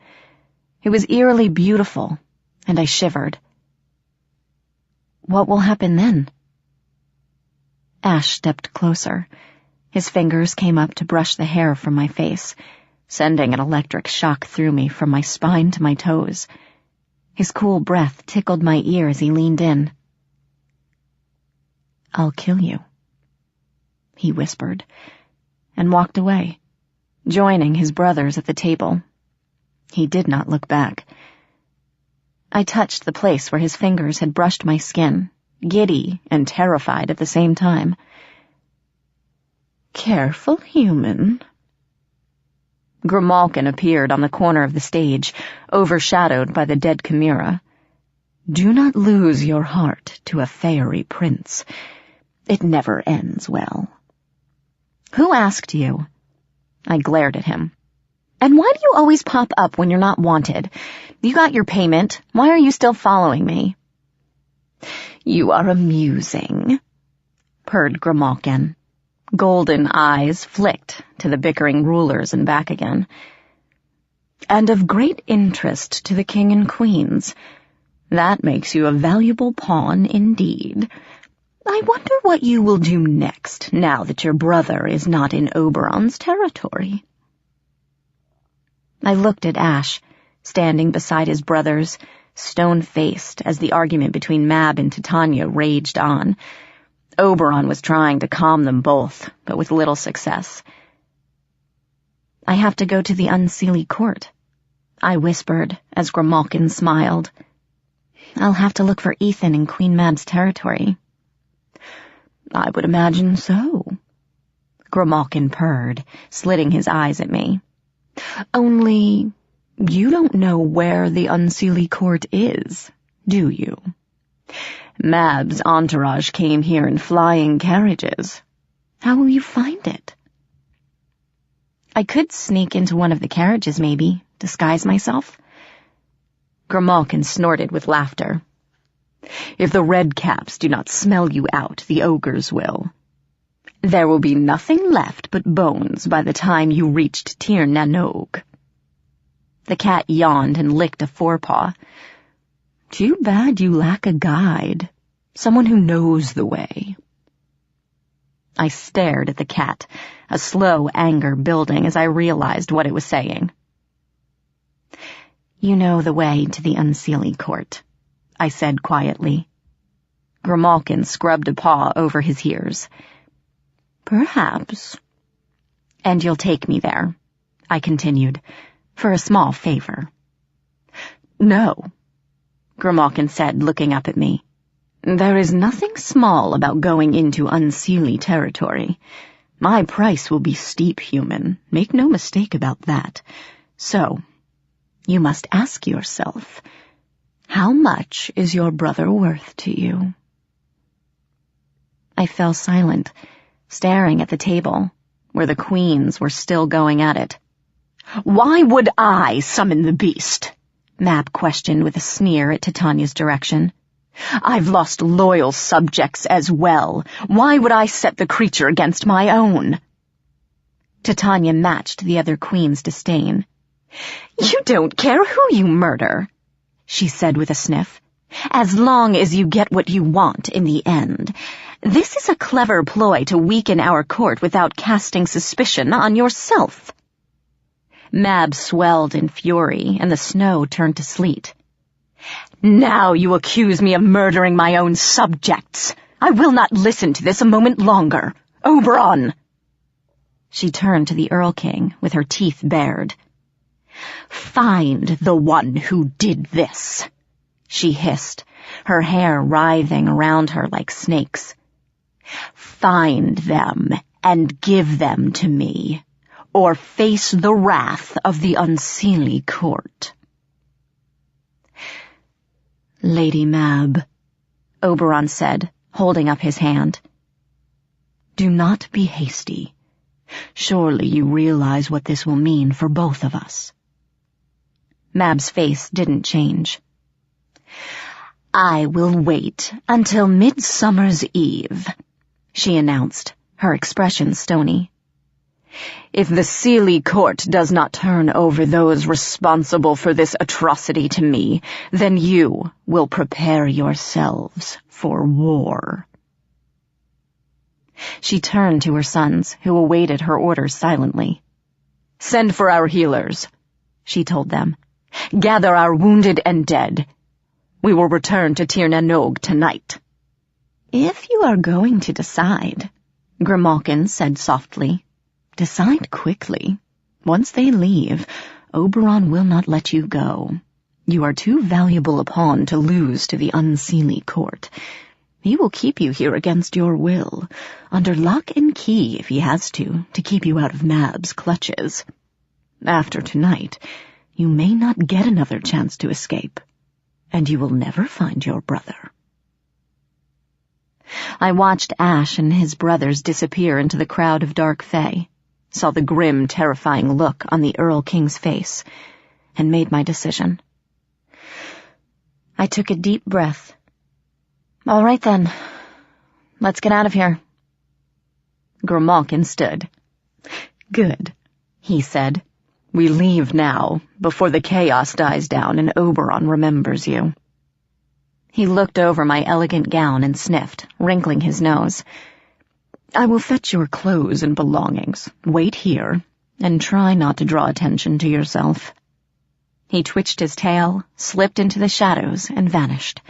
Speaker 1: It was eerily beautiful, and I shivered. "What will happen then?" Ash stepped closer. His fingers came up to brush the hair from my face, sending an electric shock through me from my spine to my toes. His cool breath tickled my ear as he leaned in. "I'll kill you," he whispered, and walked away, joining his brothers at the table. He did not look back. I touched the place where his fingers had brushed my skin, giddy and terrified at the same time. "Careful, human." Grimalkin appeared on the corner of the stage, overshadowed by the dead Chimera. "Do not lose your heart to a fairy prince. It never ends well." "Who asked you?" I glared at him. "And why do you always pop up when you're not wanted? You got your payment. Why are you still following me?" "You are amusing," purred Grimalkin. Golden eyes flicked to the bickering rulers and back again. "And of great interest to the king and queens. That makes you a valuable pawn indeed. I wonder what you will do next, now that your brother is not in Oberon's territory." I looked at Ash, standing beside his brothers, stone-faced as the argument between Mab and Titania raged on. Oberon was trying to calm them both, but with little success. "I have to go to the Unseelie Court," I whispered as Grimalkin smiled. "I'll have to look for Ethan in Queen Mab's territory." "I would imagine so," Grimalkin purred, slitting his eyes at me. "Only, you don't know where the Unseelie Court is, do you? Mab's entourage came here in flying carriages. How will you find it?" "I could sneak into one of the carriages, maybe, disguise myself." Grimalkin snorted with laughter. "If the redcaps do not smell you out, the ogres will. There will be nothing left but bones by the time you reached Tir Nanog." The cat yawned and licked a forepaw. "Too bad you lack a guide, someone who knows the way." I stared at the cat, a slow anger building as I realized what it was saying. "You know the way to the Unseelie Court," I said quietly. Grimalkin scrubbed a paw over his ears. "Perhaps." "And you'll take me there," I continued, "for a small favor." "No," Grimalkin said, looking up at me. "There is nothing small about going into Unseelie territory. My price will be steep, human. Make no mistake about that. So, you must ask yourself, how much is your brother worth to you?" I fell silent, staring at the table, where the queens were still going at it.
Speaker 3: "Why would I summon the beast?"
Speaker 1: Mab questioned with a sneer at Titania's direction.
Speaker 3: "I've lost loyal subjects as well. Why would I set the creature against my own?"
Speaker 1: Titania matched the other queen's disdain. "You don't care who you murder," she said with a sniff, "as long as you get what you want in the end. This is a clever ploy to weaken our court without casting suspicion on yourself." Mab swelled in fury, and the snow turned to sleet.
Speaker 3: "Now you accuse me of murdering my own subjects. I will not listen to this a moment longer. Oberon!"
Speaker 1: She turned to the Earl King with her teeth bared.
Speaker 3: "Find the one who did this," she hissed, her hair writhing around her like snakes. "Find them and give them to me, or face the wrath of the unseelie court."
Speaker 1: "Lady Mab," Oberon said, holding up his hand. "Do not be hasty. Surely you realize what this will mean for both of us." Mab's face didn't change.
Speaker 3: "I will wait until Midsummer's Eve," she announced, her expression stony. "If the Seelie court does not turn over those responsible for this atrocity to me, then you will prepare yourselves for war."
Speaker 1: She turned to her sons, who awaited her orders silently.
Speaker 3: "Send for our healers," she told them. "Gather our wounded and dead. We will return to Tir na Nog tonight."
Speaker 1: "If you are going to decide," Grimalkin said softly, "decide quickly. Once they leave, Oberon will not let you go. You are too valuable a pawn to lose to the unseelie court. He will keep you here against your will, under lock and key if he has to keep you out of Mab's clutches. After tonight, you may not get another chance to escape, and you will never find your brother." I watched Ash and his brothers disappear into the crowd of dark fae, saw the grim, terrifying look on the Earl King's face, and made my decision. I took a deep breath. "All right then, let's get out of here." Grimalkin stood. "Good," he said. "We leave now, before the chaos dies down and Oberon remembers you." He looked over my elegant gown and sniffed, wrinkling his nose. "I will fetch your clothes and belongings. Wait here, and try not to draw attention to yourself." He twitched his tail, slipped into the shadows, and vanished.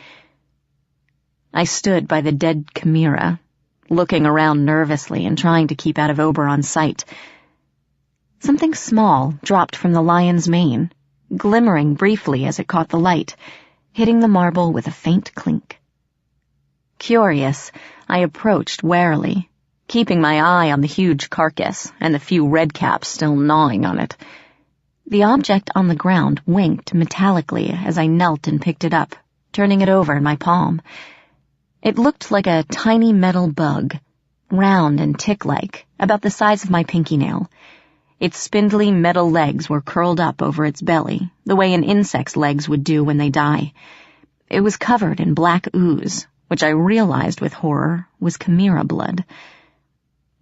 Speaker 1: I stood by the dead chimera, looking around nervously and trying to keep out of Oberon's sight. Something small dropped from the lion's mane, glimmering briefly as it caught the light, hitting the marble with a faint clink. Curious, I approached warily, keeping my eye on the huge carcass and the few redcaps still gnawing on it. The object on the ground winked metallically as I knelt and picked it up, turning it over in my palm. It looked like a tiny metal bug, round and tick-like, about the size of my pinky nail. Its spindly metal legs were curled up over its belly, the way an insect's legs would do when they die. It was covered in black ooze, which I realized with horror was chimera blood.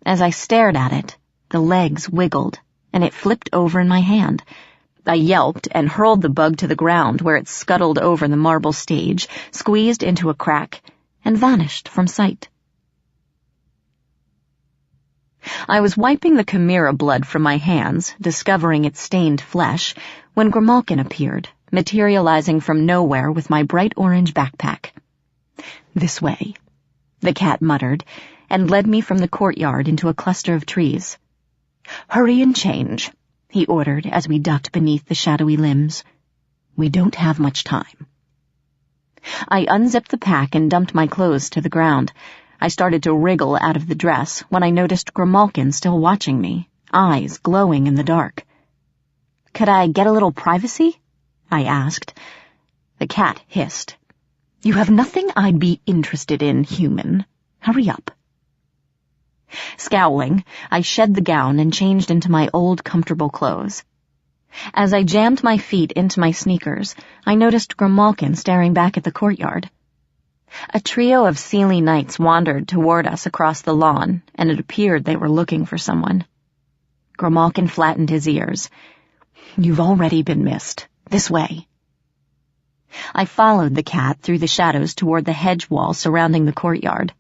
Speaker 1: As I stared at it, the legs wiggled, and it flipped over in my hand. I yelped and hurled the bug to the ground, where it scuttled over the marble stage, squeezed into a crack, and vanished from sight. I was wiping the chimera blood from my hands, discovering its stained flesh, when Grimalkin appeared, materializing from nowhere with my bright orange backpack. "This way," the cat muttered, and led me from the courtyard into a cluster of trees. "Hurry and change," he ordered as we ducked beneath the shadowy limbs. "We don't have much time." I unzipped the pack and dumped my clothes to the ground. I started to wriggle out of the dress when I noticed Grimalkin still watching me, eyes glowing in the dark. "Could I get a little privacy?" I asked. The cat hissed. "You have nothing I'd be interested in, human. Hurry up. Scowling, I shed the gown and changed into my old, comfortable clothes. As I jammed my feet into my sneakers, I noticed Grimalkin staring back at the courtyard. A trio of Seelie knights wandered toward us across the lawn, and it appeared they were looking for someone. Grimalkin flattened his ears. "You've already been missed. This way." I followed the cat through the shadows toward the hedge wall surrounding the courtyard.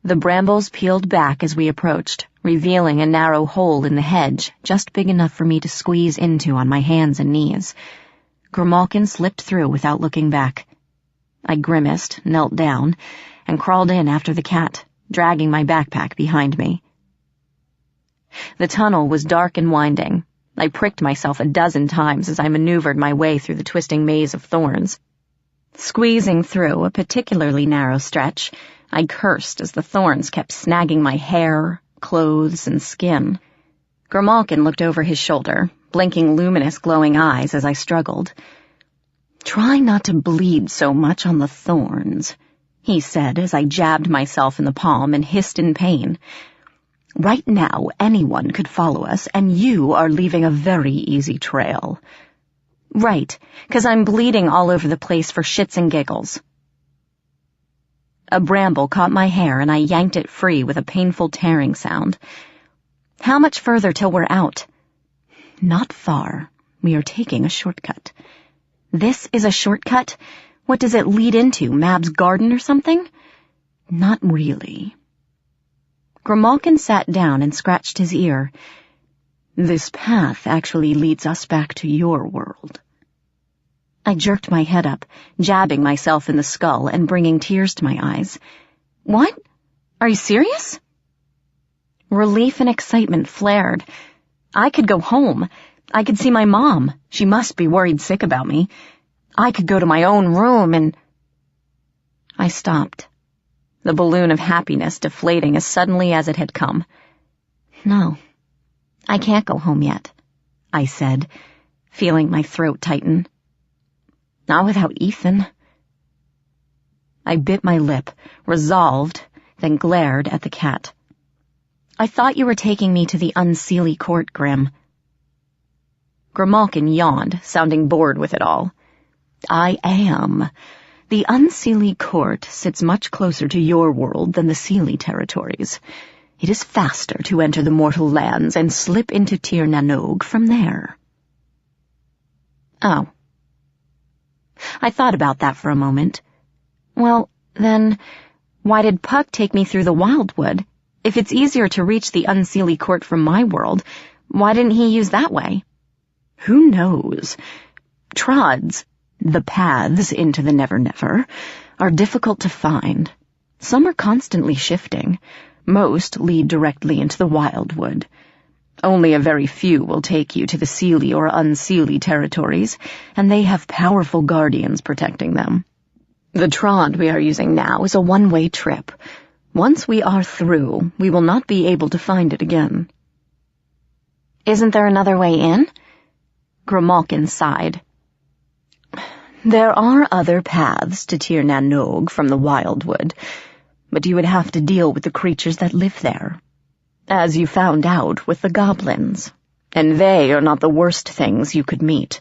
Speaker 1: The brambles peeled back as we approached, revealing a narrow hole in the hedge just big enough for me to squeeze into on my hands and knees. Grimalkin slipped through without looking back. I grimaced, knelt down, and crawled in after the cat, dragging my backpack behind me. The tunnel was dark and winding. I pricked myself a dozen times as I maneuvered my way through the twisting maze of thorns. Squeezing through a particularly narrow stretch, I cursed as the thorns kept snagging my hair, clothes, and skin. Grimalkin looked over his shoulder, blinking luminous, glowing eyes as I struggled. "Try not to bleed so much on the thorns," he said as I jabbed myself in the palm and hissed in pain. "Right now, anyone could follow us, and you are leaving a very easy trail." "Right, 'cause I'm bleeding all over the place for shits and giggles." A bramble caught my hair and I yanked it free with a painful tearing sound. "How much further till we're out?" "Not far. We are taking a shortcut." "This is a shortcut? What does it lead into, Mab's garden or something?" "Not really." Grimalkin sat down and scratched his ear. "This path actually leads us back to your world." I jerked my head up, jabbing myself in the skull and bringing tears to my eyes. "What? Are you serious?" Relief and excitement flared. I could go home. I could see my mom. She must be worried sick about me. I could go to my own room and... I stopped, the balloon of happiness deflating as suddenly as it had come. "No, I can't go home yet," I said, feeling my throat tighten. "Not without Ethan." I bit my lip, resolved, then glared at the cat. "I thought you were taking me to the Unseelie court, Grim." Grimalkin yawned, sounding bored with it all. "I am. The Unseelie court sits much closer to your world than the Seelie territories. It is faster to enter the mortal lands and slip into Tir Nanog from there." "Oh." I thought about that for a moment. Well, then, why did Puck take me through the Wildwood? If it's easier to reach the Unseelie court from my world, why didn't he use that way? Who knows? Trods, the paths into the Never-Never, are difficult to find. Some are constantly shifting. Most lead directly into the Wildwood. Only a very few will take you to the Seelie or Unseelie territories, and they have powerful guardians protecting them. The Trond we are using now is a one-way trip. Once we are through, we will not be able to find it again." "Isn't there another way in?" Grimalkin sighed. "There are other paths to Tir Nanog from the Wildwood, but you would have to deal with the creatures that live there. As you found out with the goblins, and they are not the worst things you could meet.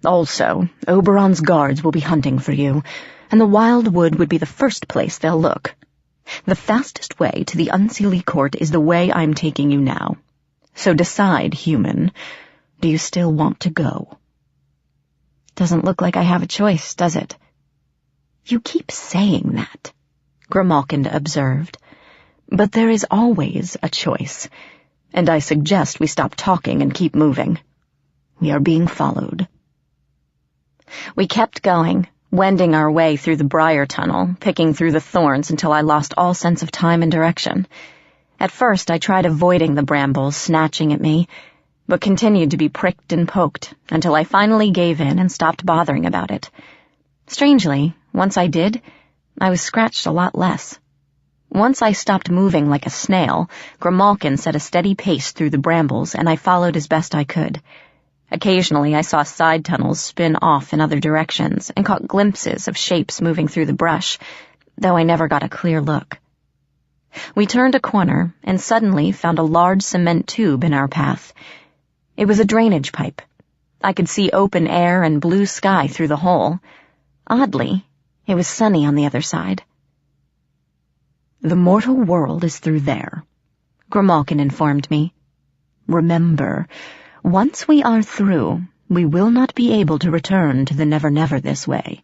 Speaker 1: Also, Oberon's guards will be hunting for you, and the Wildwood would be the first place they'll look. The fastest way to the Unseelie court is the way I'm taking you now. So decide, human, do you still want to go?" "Doesn't look like I have a choice, does it?" "You keep saying that," Grimalkin observed. "But there is always a choice, and I suggest we stop talking and keep moving. We are being followed." We kept going, wending our way through the briar tunnel, picking through the thorns until I lost all sense of time and direction. At first I tried avoiding the brambles snatching at me, but continued to be pricked and poked until I finally gave in and stopped bothering about it. Strangely, once I did, I was scratched a lot less. Once I stopped moving like a snail, Grimalkin set a steady pace through the brambles, and I followed as best I could. Occasionally I saw side tunnels spin off in other directions and caught glimpses of shapes moving through the brush, though I never got a clear look. We turned a corner and suddenly found a large cement tube in our path. It was a drainage pipe. I could see open air and blue sky through the hole. Oddly, it was sunny on the other side. "The mortal world is through there," Grimalkin informed me. "Remember, once we are through, we will not be able to return to the Never-Never this way.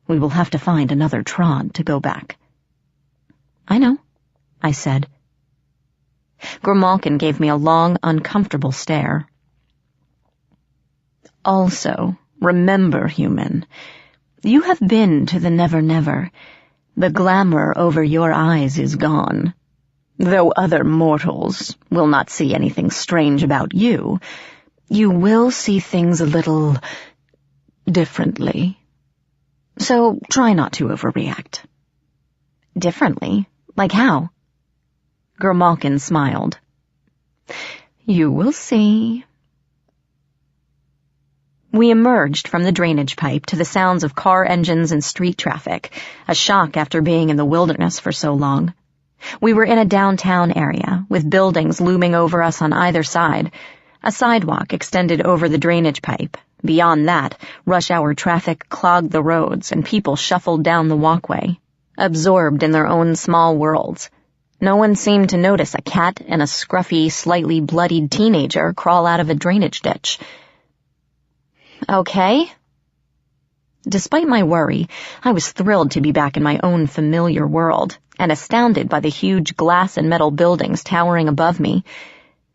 Speaker 1: We will have to find another Trod to go back." "I know," I said. Grimalkin gave me a long, uncomfortable stare. "Also, remember, human, you have been to the Never-Never. The glamour over your eyes is gone. Though other mortals will not see anything strange about you, you will see things a little differently. So try not to overreact." "Differently? Like how?" Grimalkin smiled. "You will see." We emerged from the drainage pipe to the sounds of car engines and street traffic, a shock after being in the wilderness for so long. We were in a downtown area, with buildings looming over us on either side. A sidewalk extended over the drainage pipe. Beyond that, rush-hour traffic clogged the roads and people shuffled down the walkway, absorbed in their own small worlds. No one seemed to notice a cat and a scruffy, slightly bloodied teenager crawl out of a drainage ditch. "Okay?" Despite my worry, I was thrilled to be back in my own familiar world, and astounded by the huge glass and metal buildings towering above me.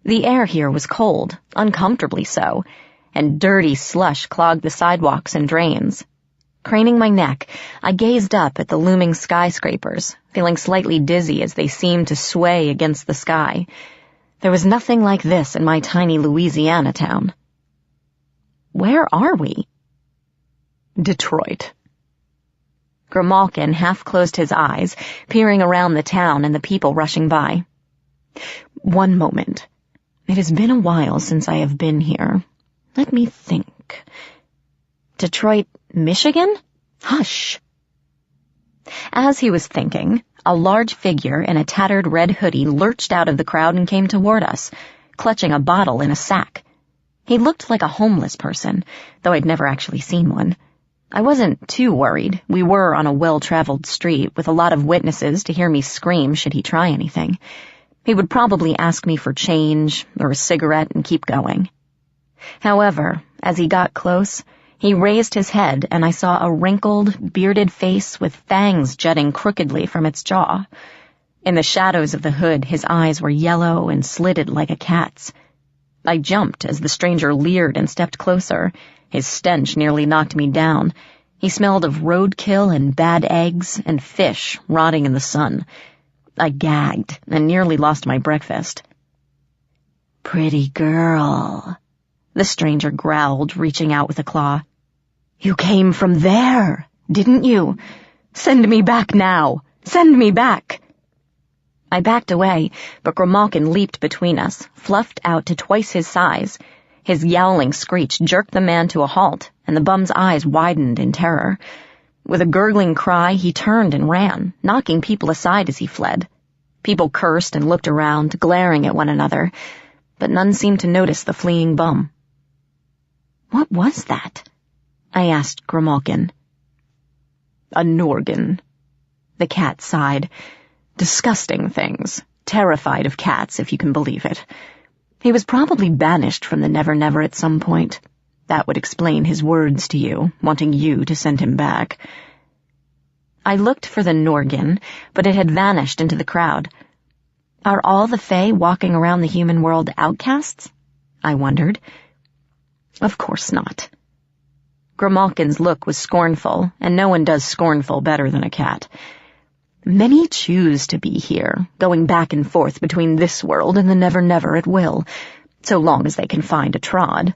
Speaker 1: The air here was cold, uncomfortably so, and dirty slush clogged the sidewalks and drains. Craning my neck, I gazed up at the looming skyscrapers, feeling slightly dizzy as they seemed to sway against the sky. There was nothing like this in my tiny Louisiana town. Where are we? Detroit. Grimalkin half closed his eyes, peering around the town and the people rushing by. One moment. It has been a while since I have been here. Let me think. Detroit, Michigan? Hush. As he was thinking, a large figure in a tattered red hoodie lurched out of the crowd and came toward us, clutching a bottle in a sack. He looked like a homeless person, though I'd never actually seen one. I wasn't too worried. We were on a well-traveled street with a lot of witnesses to hear me scream should he try anything. He would probably ask me for change or a cigarette and keep going. However, as he got close, he raised his head and I saw a wrinkled, bearded face with fangs jutting crookedly from its jaw. In the shadows of the hood, his eyes were yellow and slitted like a cat's. I jumped as the stranger leered and stepped closer. His stench nearly knocked me down. He smelled of roadkill and bad eggs and fish rotting in the sun. I gagged and nearly lost my breakfast. "Pretty girl," the stranger growled, reaching out with a claw. "You came from there, didn't you? Send me back now. Send me back." I backed away, but Grimalkin leaped between us, fluffed out to twice his size. His yowling screech jerked the man to a halt, and the bum's eyes widened in terror. With a gurgling cry, he turned and ran, knocking people aside as he fled. People cursed and looked around, glaring at one another, but none seemed to notice the fleeing bum. "What was that?" I asked Grimalkin. "A Norgan." The cat sighed. "Disgusting things. Terrified of cats, if you can believe it. He was probably banished from the Never-Never at some point. That would explain his words to you, wanting you to send him back." I looked for the Norgan, but it had vanished into the crowd. Are all the Fae walking around the human world outcasts? I wondered. Of course not. Grimalkin's look was scornful, and no one does scornful better than a cat. Many choose to be here, going back and forth between this world and the Never-Never at will, so long as they can find a Trod.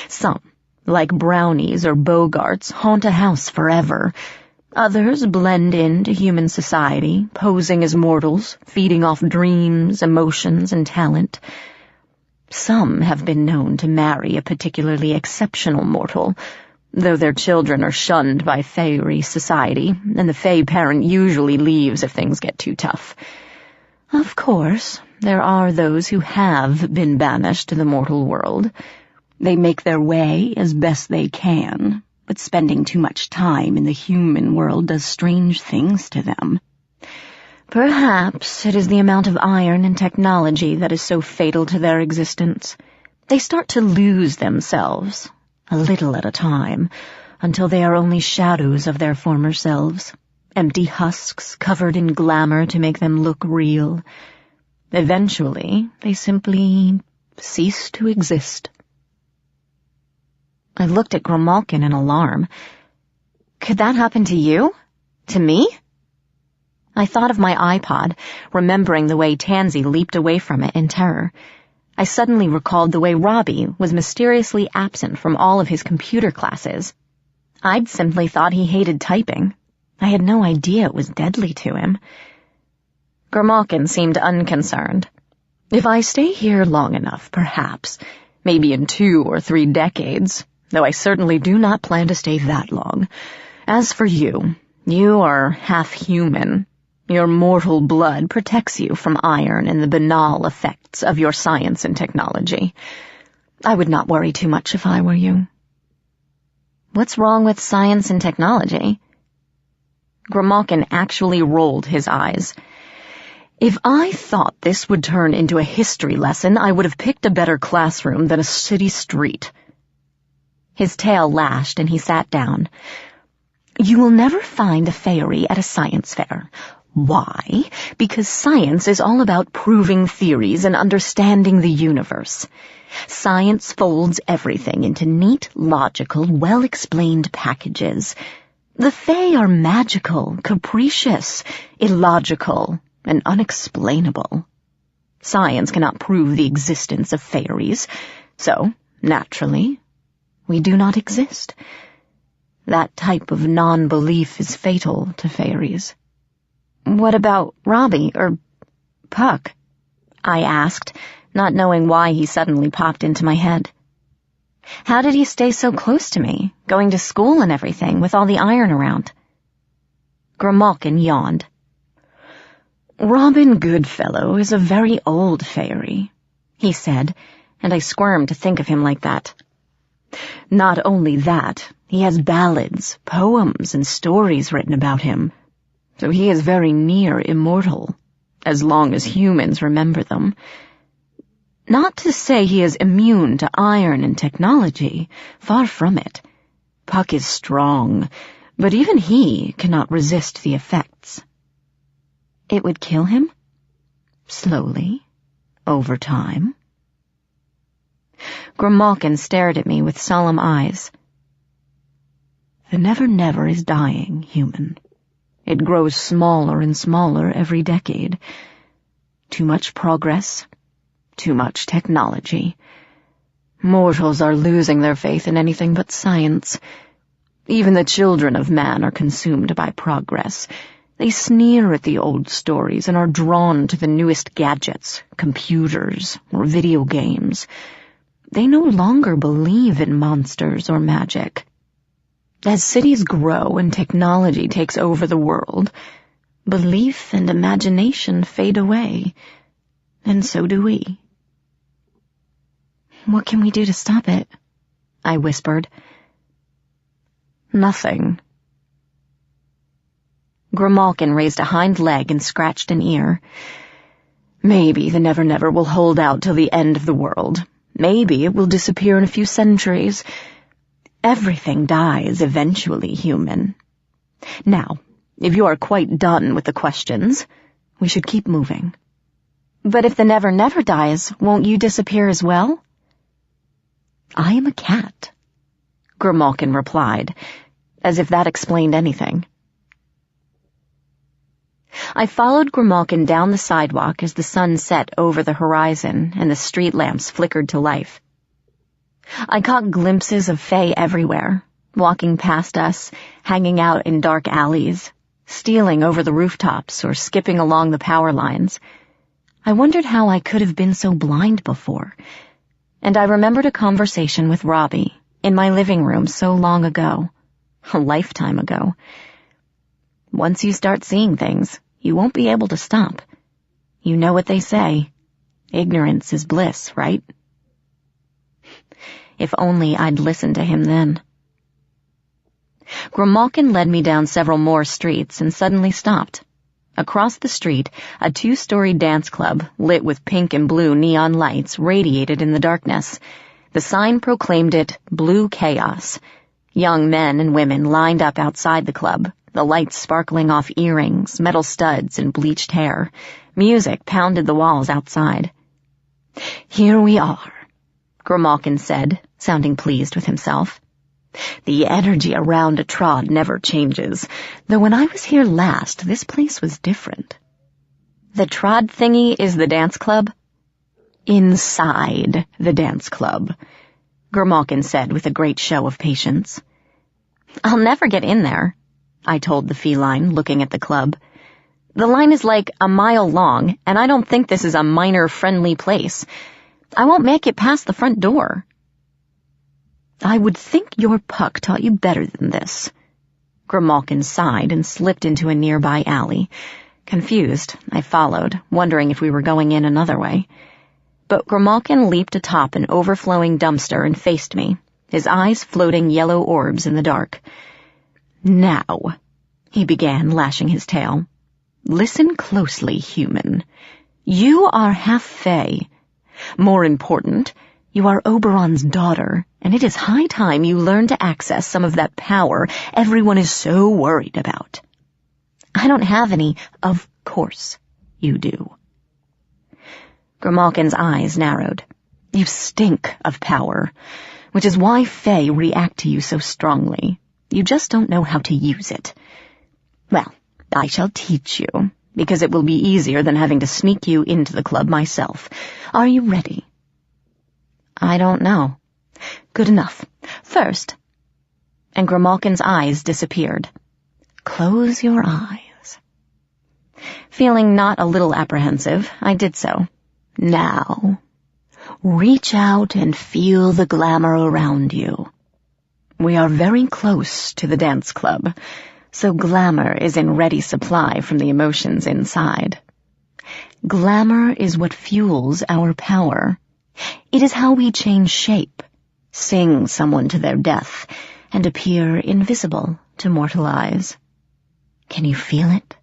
Speaker 1: Some, like brownies or bogarts, haunt a house forever. Others blend into human society, posing as mortals, feeding off dreams, emotions, and talent. Some have been known to marry a particularly exceptional mortal, though their children are shunned by Faerie society, and the Fae parent usually leaves if things get too tough. Of course, there are those who have been banished to the mortal world. They make their way as best they can, but spending too much time in the human world does strange things to them. Perhaps it is the amount of iron and technology that is so fatal to their existence. They start to lose themselves, a little at a time, until they are only shadows of their former selves, empty husks covered in glamour to make them look real. Eventually, they simply cease to exist. I looked at Grimalkin in alarm. Could that happen to you? To me? I thought of my iPod, remembering the way Tansy leaped away from it in terror. I suddenly recalled the way Robbie was mysteriously absent from all of his computer classes. I'd simply thought he hated typing. I had no idea it was deadly to him. Grimalkin seemed unconcerned. If I stay here long enough, perhaps, maybe in 2 or 3 decades, though I certainly do not plan to stay that long. As for you, you are half human. Your mortal blood protects you from iron and the banal effects of your science and technology. I would not worry too much if I were you. What's wrong with science and technology? Grimalkin actually rolled his eyes. If I thought this would turn into a history lesson, I would have picked a better classroom than a city street. His tail lashed and he sat down. You will never find a fairy at a science fair. Why? Because science is all about proving theories and understanding the universe. Science folds everything into neat, logical, well-explained packages. The Fae are magical, capricious, illogical, and unexplainable. Science cannot prove the existence of fairies, so, naturally, we do not exist. That type of non-belief is fatal to fairies. What about Robbie, or Puck? I asked, not knowing why he suddenly popped into my head. How did he stay so close to me, going to school and everything, with all the iron around? Grimalkin yawned. Robin Goodfellow is a very old fairy, he said, and I squirmed to think of him like that. Not only that, he has ballads, poems, and stories written about him, so he is very near immortal, as long as humans remember them. Not to say he is immune to iron and technology, far from it. Puck is strong, but even he cannot resist the effects. It would kill him? Slowly, over time. Grimalkin stared at me with solemn eyes. The Never-Never is dying, human. It grows smaller and smaller every decade. Too much progress, too much technology. Mortals are losing their faith in anything but science. Even the children of man are consumed by progress. They sneer at the old stories and are drawn to the newest gadgets, computers, or video games. They no longer believe in monsters or magic. As cities grow and technology takes over the world, belief and imagination fade away, and so do we. What can we do to stop it? I whispered. Nothing. Grimalkin raised a hind leg and scratched an ear. Maybe the Never-Never will hold out till the end of the world. Maybe it will disappear in a few centuries. Everything dies eventually, human. Now, if you are quite done with the questions, we should keep moving. But if the Never-Never dies, won't you disappear as well? I am a cat, Grimalkin replied, as if that explained anything. I followed Grimalkin down the sidewalk as the sun set over the horizon and the street lamps flickered to life. I caught glimpses of Fae everywhere, walking past us, hanging out in dark alleys, stealing over the rooftops or skipping along the power lines. I wondered how I could have been so blind before, and I remembered a conversation with Robbie in my living room so long ago, a lifetime ago. Once you start seeing things, you won't be able to stop. You know what they say. Ignorance is bliss, right? If only I'd listened to him then. Grimalkin led me down several more streets and suddenly stopped. Across the street, a 2-story dance club, lit with pink and blue neon lights, radiated in the darkness. The sign proclaimed it Blue Chaos. Young men and women lined up outside the club, the lights sparkling off earrings, metal studs, and bleached hair. Music pounded the walls outside. "Here we are," Grimalkin said, sounding pleased with himself. "The energy around a trod never changes, though when I was here last, this place was different." "The trod thingy is the dance club?" "Inside the dance club," Grimalkin said with a great show of patience. "I'll never get in there," I told the feline, looking at the club. "The line is like a mile long, and I don't think this is a minor-friendly place. I won't make it past the front door." "I would think your puck taught you better than this." Grimalkin sighed and slipped into a nearby alley. Confused, I followed, wondering if we were going in another way. But Grimalkin leaped atop an overflowing dumpster and faced me, his eyes floating yellow orbs in the dark. "Now," he began, lashing his tail, "listen closely, human. You are half Fae. More important, you are Oberon's daughter, and it is high time you learn to access some of that power everyone is so worried about." "I don't have any." "Of course you do." Grimalkin's eyes narrowed. "You stink of power, which is why Fae react to you so strongly. You just don't know how to use it. Well, I shall teach you, because it will be easier than having to sneak you into the club myself. Are you ready?" "I don't know." "Good enough. First," and Grimalkin's eyes disappeared, "close your eyes." Feeling not a little apprehensive, I did so. "Now, reach out and feel the glamour around you. We are very close to the dance club, so glamour is in ready supply from the emotions inside. Glamour is what fuels our power. It is how we change shape, sing someone to their death, and appear invisible to mortal eyes. Can you feel it?"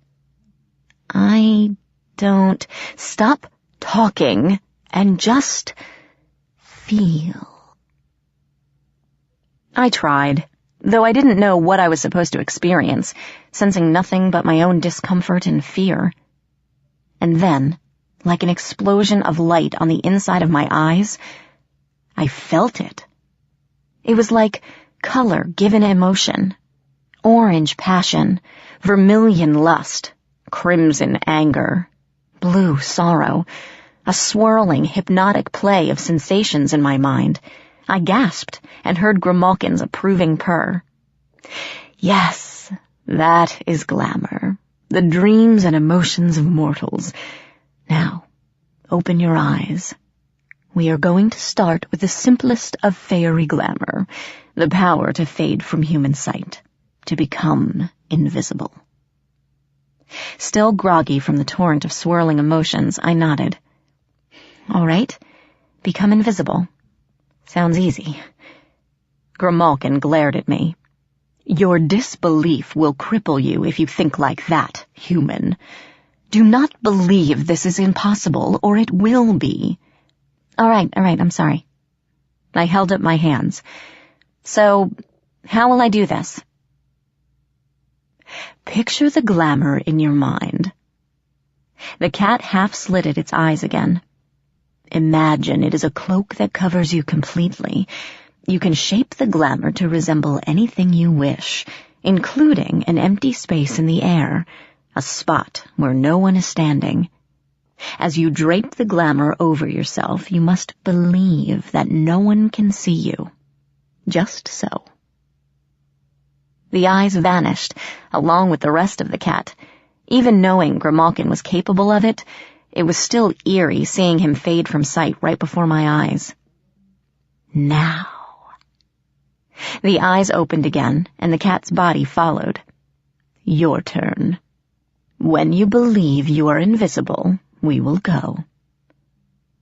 Speaker 1: "I don't." "Stop talking and just feel." I tried, though I didn't know what I was supposed to experience, sensing nothing but my own discomfort and fear. And then, like an explosion of light on the inside of my eyes, I felt it. It was like color given emotion. Orange passion, vermilion lust, crimson anger, blue sorrow, a swirling, hypnotic play of sensations in my mind. I gasped and heard Grimalkin's approving purr. "Yes, that is glamour, the dreams and emotions of mortals. Now, open your eyes. We are going to start with the simplest of fairy glamour, the power to fade from human sight, to become invisible." Still groggy from the torrent of swirling emotions, I nodded. "All right, become invisible. Sounds easy." Grimalkin glared at me. "Your disbelief will cripple you if you think like that, human. Do not believe this is impossible, or it will be." All right, I'm sorry." I held up my hands. "So, how will I do this?" Picture the glamour in your mind. The cat half-slitted its eyes again. Imagine it is a cloak that covers you completely. You can shape the glamour to resemble anything you wish, including an empty space in the air, a spot where no one is standing. As you drape the glamour over yourself, you must believe that no one can see you. Just so. The eyes vanished, along with the rest of the cat. Even knowing Grimalkin was capable of it, it was still eerie seeing him fade from sight right before my eyes. Now. The eyes opened again, and the cat's body followed. Your turn. When you believe you are invisible, we will go."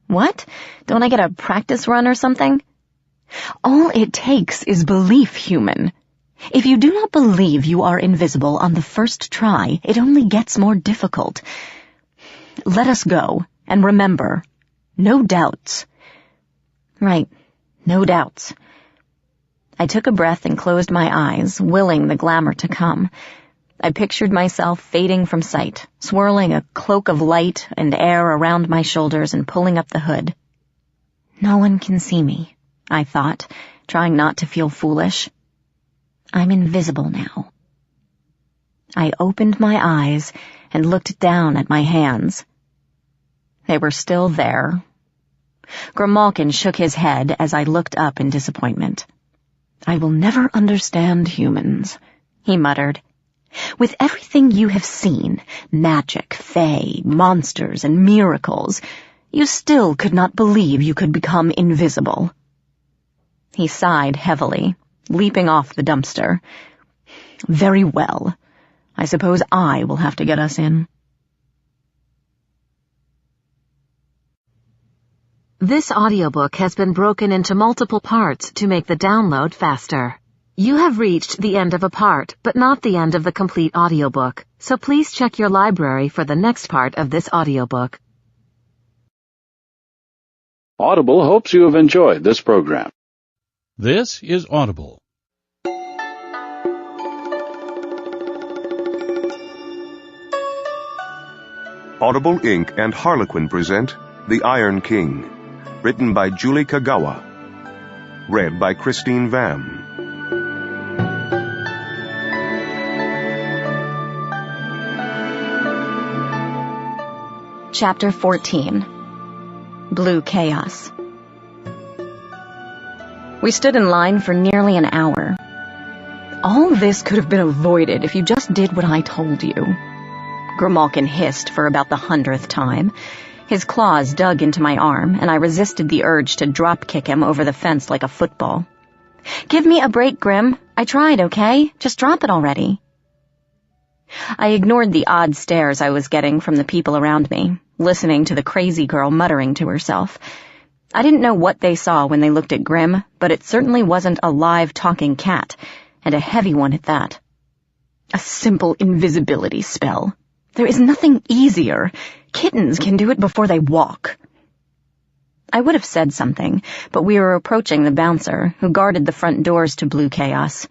Speaker 1: "What? Don't I get a practice run or something?" "All it takes is belief, human. If you do not believe you are invisible on the first try, it only gets more difficult. Let us go, and remember, no doubts." "Right, no doubts." I took a breath and closed my eyes, willing the glamour to come. I pictured myself fading from sight, swirling a cloak of light and air around my shoulders and pulling up the hood. "No one can see me," I thought, trying not to feel foolish. "I'm invisible now." I opened my eyes and looked down at my hands. They were still there. Grimalkin shook his head as I looked up in disappointment. "I will never understand humans," he muttered. "With everything you have seen, magic, fae, monsters, and miracles, you still could not believe you could become invisible." He sighed heavily, leaping off the dumpster. "Very well. I suppose I will have to get us in."
Speaker 4: This audiobook has been broken into multiple parts to make the download faster. You have reached the end of a part, but not the end of the complete audiobook, so please check your library for the next part of this audiobook.
Speaker 5: Audible hopes you have enjoyed this program.
Speaker 6: This is Audible.
Speaker 7: Audible Inc. and Harlequin present The Iron King, written by Julie Kagawa, read by Christine Vam.
Speaker 1: Chapter 14. Blue Chaos. We stood in line for nearly an hour. "All this could have been avoided if you just did what I told you," Grimalkin hissed for about the 100th time. His claws dug into my arm, and I resisted the urge to drop-kick him over the fence like a football. "Give me a break, Grim. I tried, okay? Just drop it already." I ignored the odd stares I was getting from the people around me, listening to the crazy girl muttering to herself. I didn't know what they saw when they looked at Grim, but it certainly wasn't a live talking cat, and a heavy one at that. A simple invisibility spell. There is nothing easier. Kittens can do it before they walk. I would have said something, but we were approaching the bouncer, who guarded the front doors to Blue Chaos.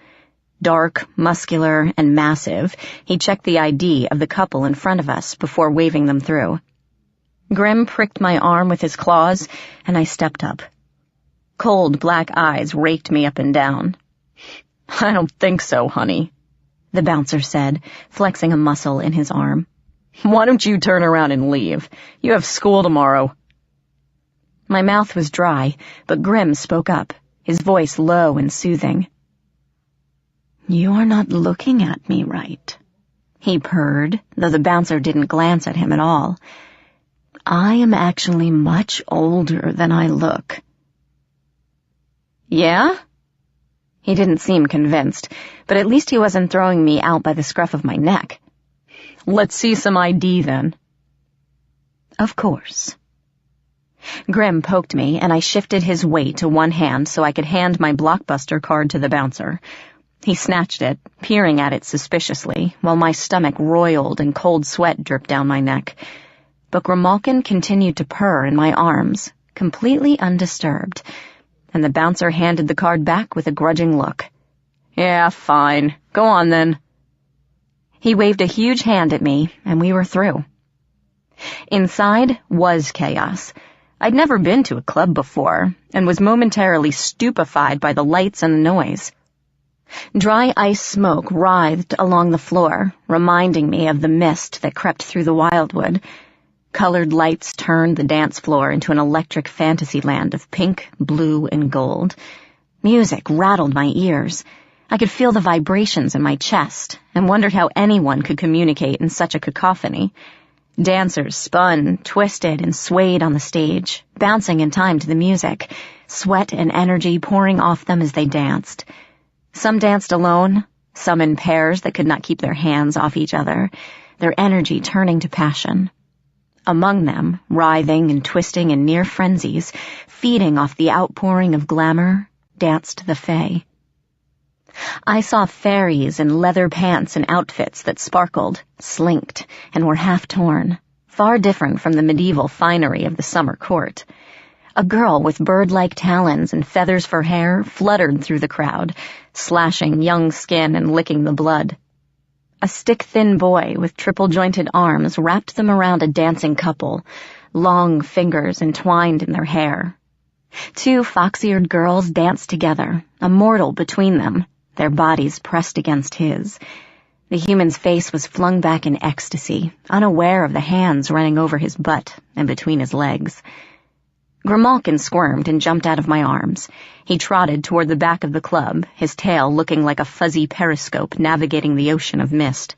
Speaker 1: Dark, muscular, and massive, he checked the ID of the couple in front of us before waving them through. Grim pricked my arm with his claws, and I stepped up. Cold black eyes raked me up and down. "I don't think so, honey," the bouncer said, flexing a muscle in his arm. "Why don't you turn around and leave? You have school tomorrow." My mouth was dry, but Grim spoke up, his voice low and soothing. "You're not looking at me right," he purred, though the bouncer didn't glance at him at all. "I am actually much older than I look." "Yeah?" He didn't seem convinced, but at least he wasn't throwing me out by the scruff of my neck. "Let's see some ID, then." "Of course." Grim poked me, and I shifted his weight to one hand so I could hand my Blockbuster card to the bouncer. He snatched it, peering at it suspiciously, while my stomach roiled and cold sweat dripped down my neck. But Grimalkin continued to purr in my arms, completely undisturbed, and the bouncer handed the card back with a grudging look. "Yeah, fine. Go on, then." He waved a huge hand at me, and we were through. Inside was chaos. I'd never been to a club before, and was momentarily stupefied by the lights and the noise. Dry ice smoke writhed along the floor, reminding me of the mist that crept through the wildwood. Colored lights turned the dance floor into an electric fantasy land of pink, blue, and gold. Music rattled my ears. I could feel the vibrations in my chest, and wondered how anyone could communicate in such a cacophony. Dancers spun, twisted, and swayed on the stage, bouncing in time to the music, sweat and energy pouring off them as they danced. Some danced alone, some in pairs that could not keep their hands off each other, their energy turning to passion. Among them, writhing and twisting in near frenzies, feeding off the outpouring of glamour, danced the Fae. I saw fairies in leather pants and outfits that sparkled, slinked, and were half torn, far different from the medieval finery of the summer court. A girl with bird-like talons and feathers for hair fluttered through the crowd, slashing young skin and licking the blood. A stick-thin boy with triple-jointed arms wrapped them around a dancing couple, long fingers entwined in their hair. 2 fox-eared girls danced together, a mortal between them, their bodies pressed against his. The human's face was flung back in ecstasy, unaware of the hands running over his butt and between his legs. Grimalkin squirmed and jumped out of my arms. He trotted toward the back of the club, his tail looking like a fuzzy periscope navigating the ocean of mist.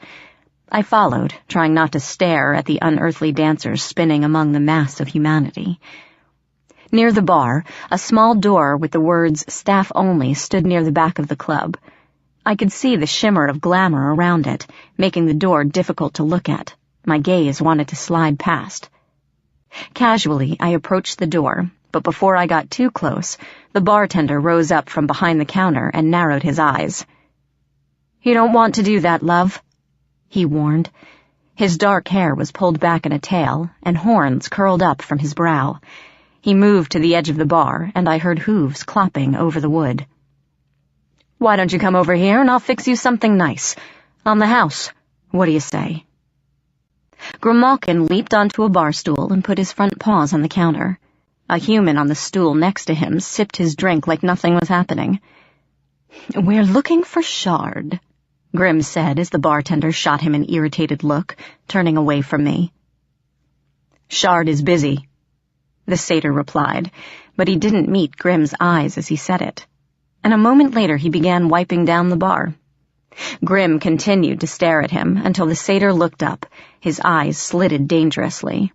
Speaker 1: I followed, trying not to stare at the unearthly dancers spinning among the mass of humanity. Near the bar, a small door with the words "Staff Only" stood near the back of the club. I could see the shimmer of glamour around it, making the door difficult to look at. My gaze wanted to slide past. Casually, I approached the door, but before I got too close, the bartender rose up from behind the counter and narrowed his eyes. "You don't want to do that, love," he warned. His dark hair was pulled back in a tail, and horns curled up from his brow. He moved to the edge of the bar, and I heard hooves clopping over the wood. "Why don't you come over here and I'll fix you something nice? On the house. What do you say?" Grimalkin leaped onto a bar stool and put his front paws on the counter. A human on the stool next to him sipped his drink like nothing was happening. "We're looking for Shard," Grim said as the bartender shot him an irritated look, turning away from me. "Shard is busy," the satyr replied, but he didn't meet Grim's eyes as he said it. And a moment later he began wiping down the bar. Grim continued to stare at him until the satyr looked up, his eyes slitted dangerously.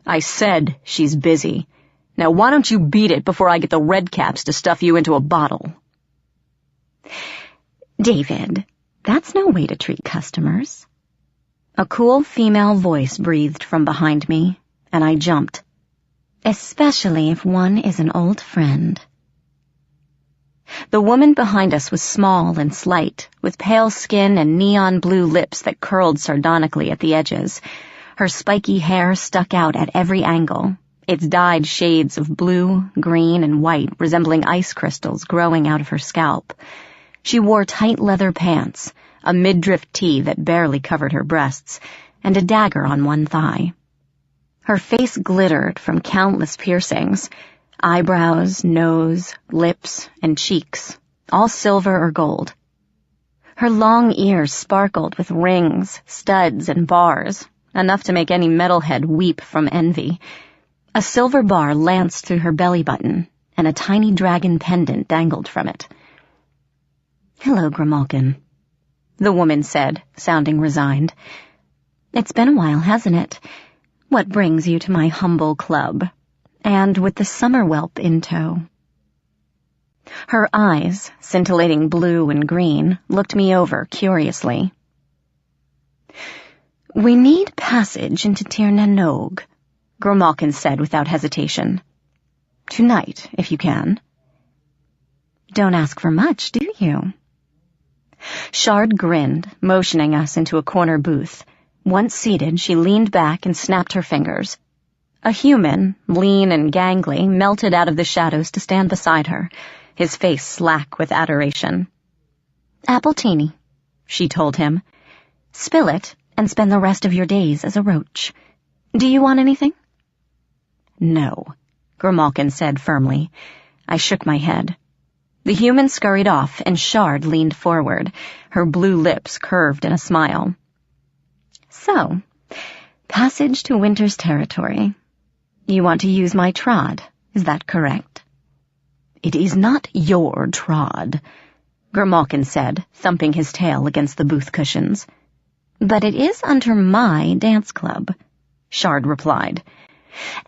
Speaker 1: "I said she's busy. Now why don't you beat it before I get the redcaps to stuff you into a bottle?"
Speaker 2: "David, that's no way to treat customers." A cool female voice breathed from behind me, and I jumped. "Especially if one is an old friend." The woman behind us was small and slight, with pale skin and neon blue lips that curled sardonically at the edges. Her spiky hair stuck out at every angle, its dyed shades of blue, green, and white resembling ice crystals growing out of her scalp. She wore tight leather pants, a midriff tee that barely covered her breasts, and a dagger on one thigh. Her face glittered from countless piercings, eyebrows, nose, lips, and cheeks, all silver or gold. Her long ears sparkled with rings, studs, and bars, enough to make any metalhead weep from envy. A silver bar lanced through her belly button, and a tiny dragon pendant dangled from it. "Hello, Grimalkin," the woman said, sounding resigned. "It's been a while, hasn't it? What brings you to my humble club? And with the summer whelp in tow." Her eyes, scintillating blue and green, looked me over curiously. "We need passage into Tir Nanog," Grimalkin said without hesitation. "Tonight, if you can." "Don't ask for much, do you?" Shard grinned, motioning us into a corner booth. Once seated, she leaned back and snapped her fingers. A human, lean and gangly, melted out of the shadows to stand beside her, his face slack with adoration. "Appletini," she told him. "Spill it and spend the rest of your days as a roach. Do you want anything?" "No," Grimalkin said firmly. I shook my head. The human scurried off, and Shard leaned forward, her blue lips curved in a smile. "So, passage to Winter's territory. You want to use my trod, is that correct?" "It is not your trod," Grimalkin said, thumping his tail against the booth cushions. "But it is under my dance club," Shard replied.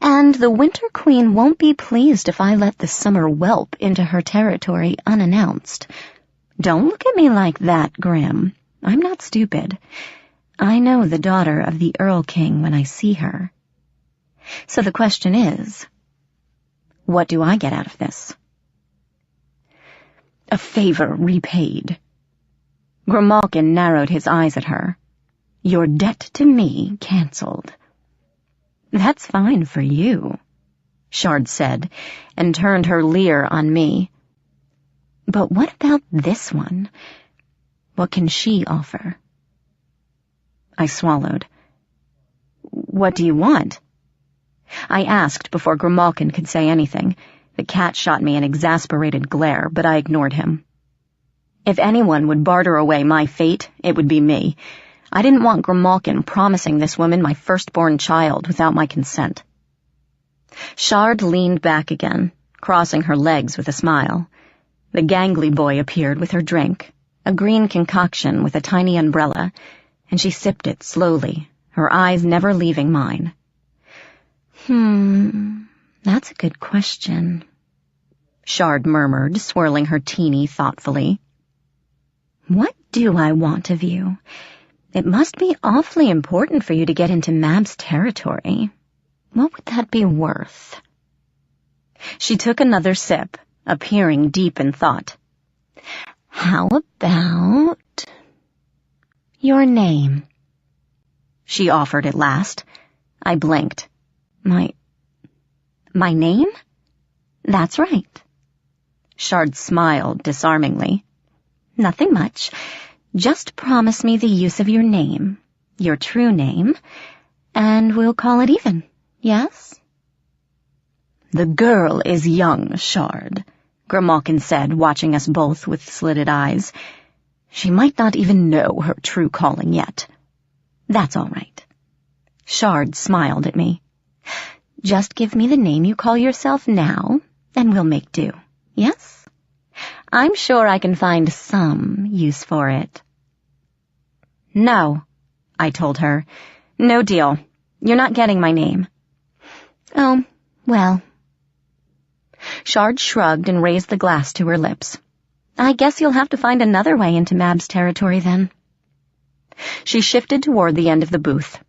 Speaker 2: "And the Winter Queen won't be pleased if I let the summer whelp into her territory unannounced. Don't look at me like that, Grim. I'm not stupid. I know the daughter of the Earl King when I see her,
Speaker 1: So the question is, what do I get out of this?
Speaker 3: A favor repaid.
Speaker 1: Grimalkin narrowed his eyes at her.
Speaker 3: Your debt to me canceled.
Speaker 1: That's fine for you, Shard said, and turned her leer on me.
Speaker 3: But what about this one? What can she offer?
Speaker 1: I swallowed. What do you want? I asked before Grimalkin could say anything. The cat shot me an exasperated glare, but I ignored him. If anyone would barter away my fate, it would be me. I didn't want Grimalkin promising this woman my firstborn child without my consent. Shard leaned back again, crossing her legs with a smile. The gangly boy appeared with her drink, a green concoction with a tiny umbrella, and she sipped it slowly, her eyes never leaving mine.
Speaker 3: That's a good question,
Speaker 1: Shard murmured, swirling her teeny thoughtfully.
Speaker 3: What do I want of you? It must be awfully important for you to get into Mab's territory. What would that be worth?
Speaker 1: She took another sip, appearing deep in thought.
Speaker 3: How about your name?
Speaker 1: She offered at last. I blinked.
Speaker 3: My name?
Speaker 1: That's right. Shard smiled disarmingly.
Speaker 3: Nothing much. Just promise me the use of your name, your true name, and we'll call it even, yes?
Speaker 1: The girl is young, Shard, Grimalkin said, watching us both with slitted eyes. She might not even know her true calling yet.
Speaker 3: That's all right.
Speaker 1: Shard smiled at me.
Speaker 3: Just give me the name you call yourself now, and we'll make do, yes? I'm sure I can find some use for it.
Speaker 1: No, I told her. No deal. You're not getting my name.
Speaker 3: Oh, well.
Speaker 1: Shard shrugged and raised the glass to her lips.
Speaker 3: I guess you'll have to find another way into Mab's territory then.
Speaker 1: She shifted toward the end of the booth.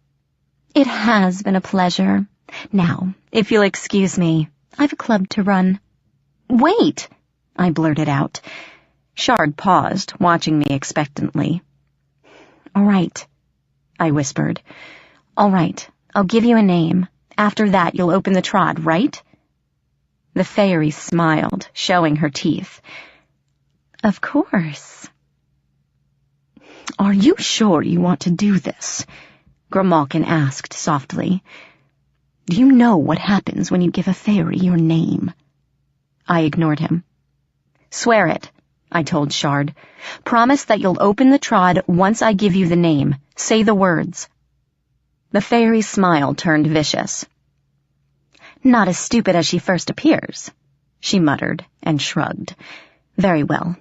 Speaker 3: It has been a pleasure. Now, if you'll excuse me, I've a club to run.
Speaker 1: Wait, I blurted out. Shard paused, watching me expectantly.
Speaker 3: All right, I whispered.
Speaker 1: All right, I'll give you a name. After that, you'll open the trod, right? The fairy smiled, showing her teeth.
Speaker 3: Of course.
Speaker 1: Are you sure you want to do this? Grimalkin asked softly. Do you know what happens when you give a fairy your name? I ignored him. Swear it, I told Shard. Promise that you'll open the trod once I give you the name. Say the words. The fairy's smile turned vicious.
Speaker 3: Not as stupid as she first appears, she muttered and shrugged.
Speaker 1: Very well.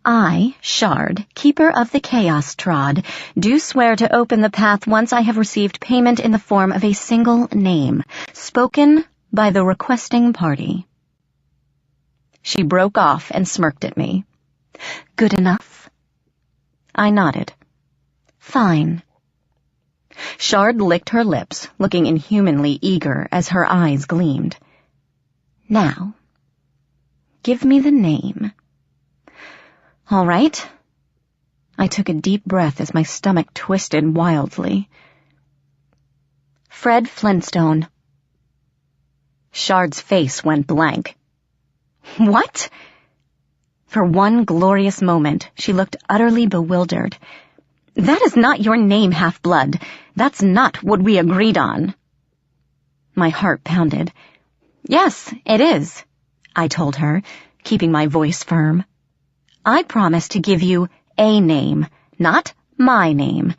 Speaker 3: I, Shard, keeper of the Chaos Trod, do swear to open the path once I have received payment in the form of a single name, spoken by the requesting party.
Speaker 1: She broke off and smirked at me.
Speaker 3: Good enough?
Speaker 1: I nodded.
Speaker 3: Fine.
Speaker 1: Shard licked her lips, looking inhumanly eager as her eyes gleamed.
Speaker 3: Now, give me the name.
Speaker 1: All right. I took a deep breath as my stomach twisted wildly.
Speaker 3: Fred Flintstone.
Speaker 1: Shard's face went blank.
Speaker 3: What?
Speaker 1: For one glorious moment, she looked utterly bewildered.
Speaker 3: That is not your name, Half-Blood. That's not what we agreed on.
Speaker 1: My heart pounded.
Speaker 3: Yes, it is,
Speaker 1: I told her, keeping my voice firm.
Speaker 3: I promise to give you a name, not my name.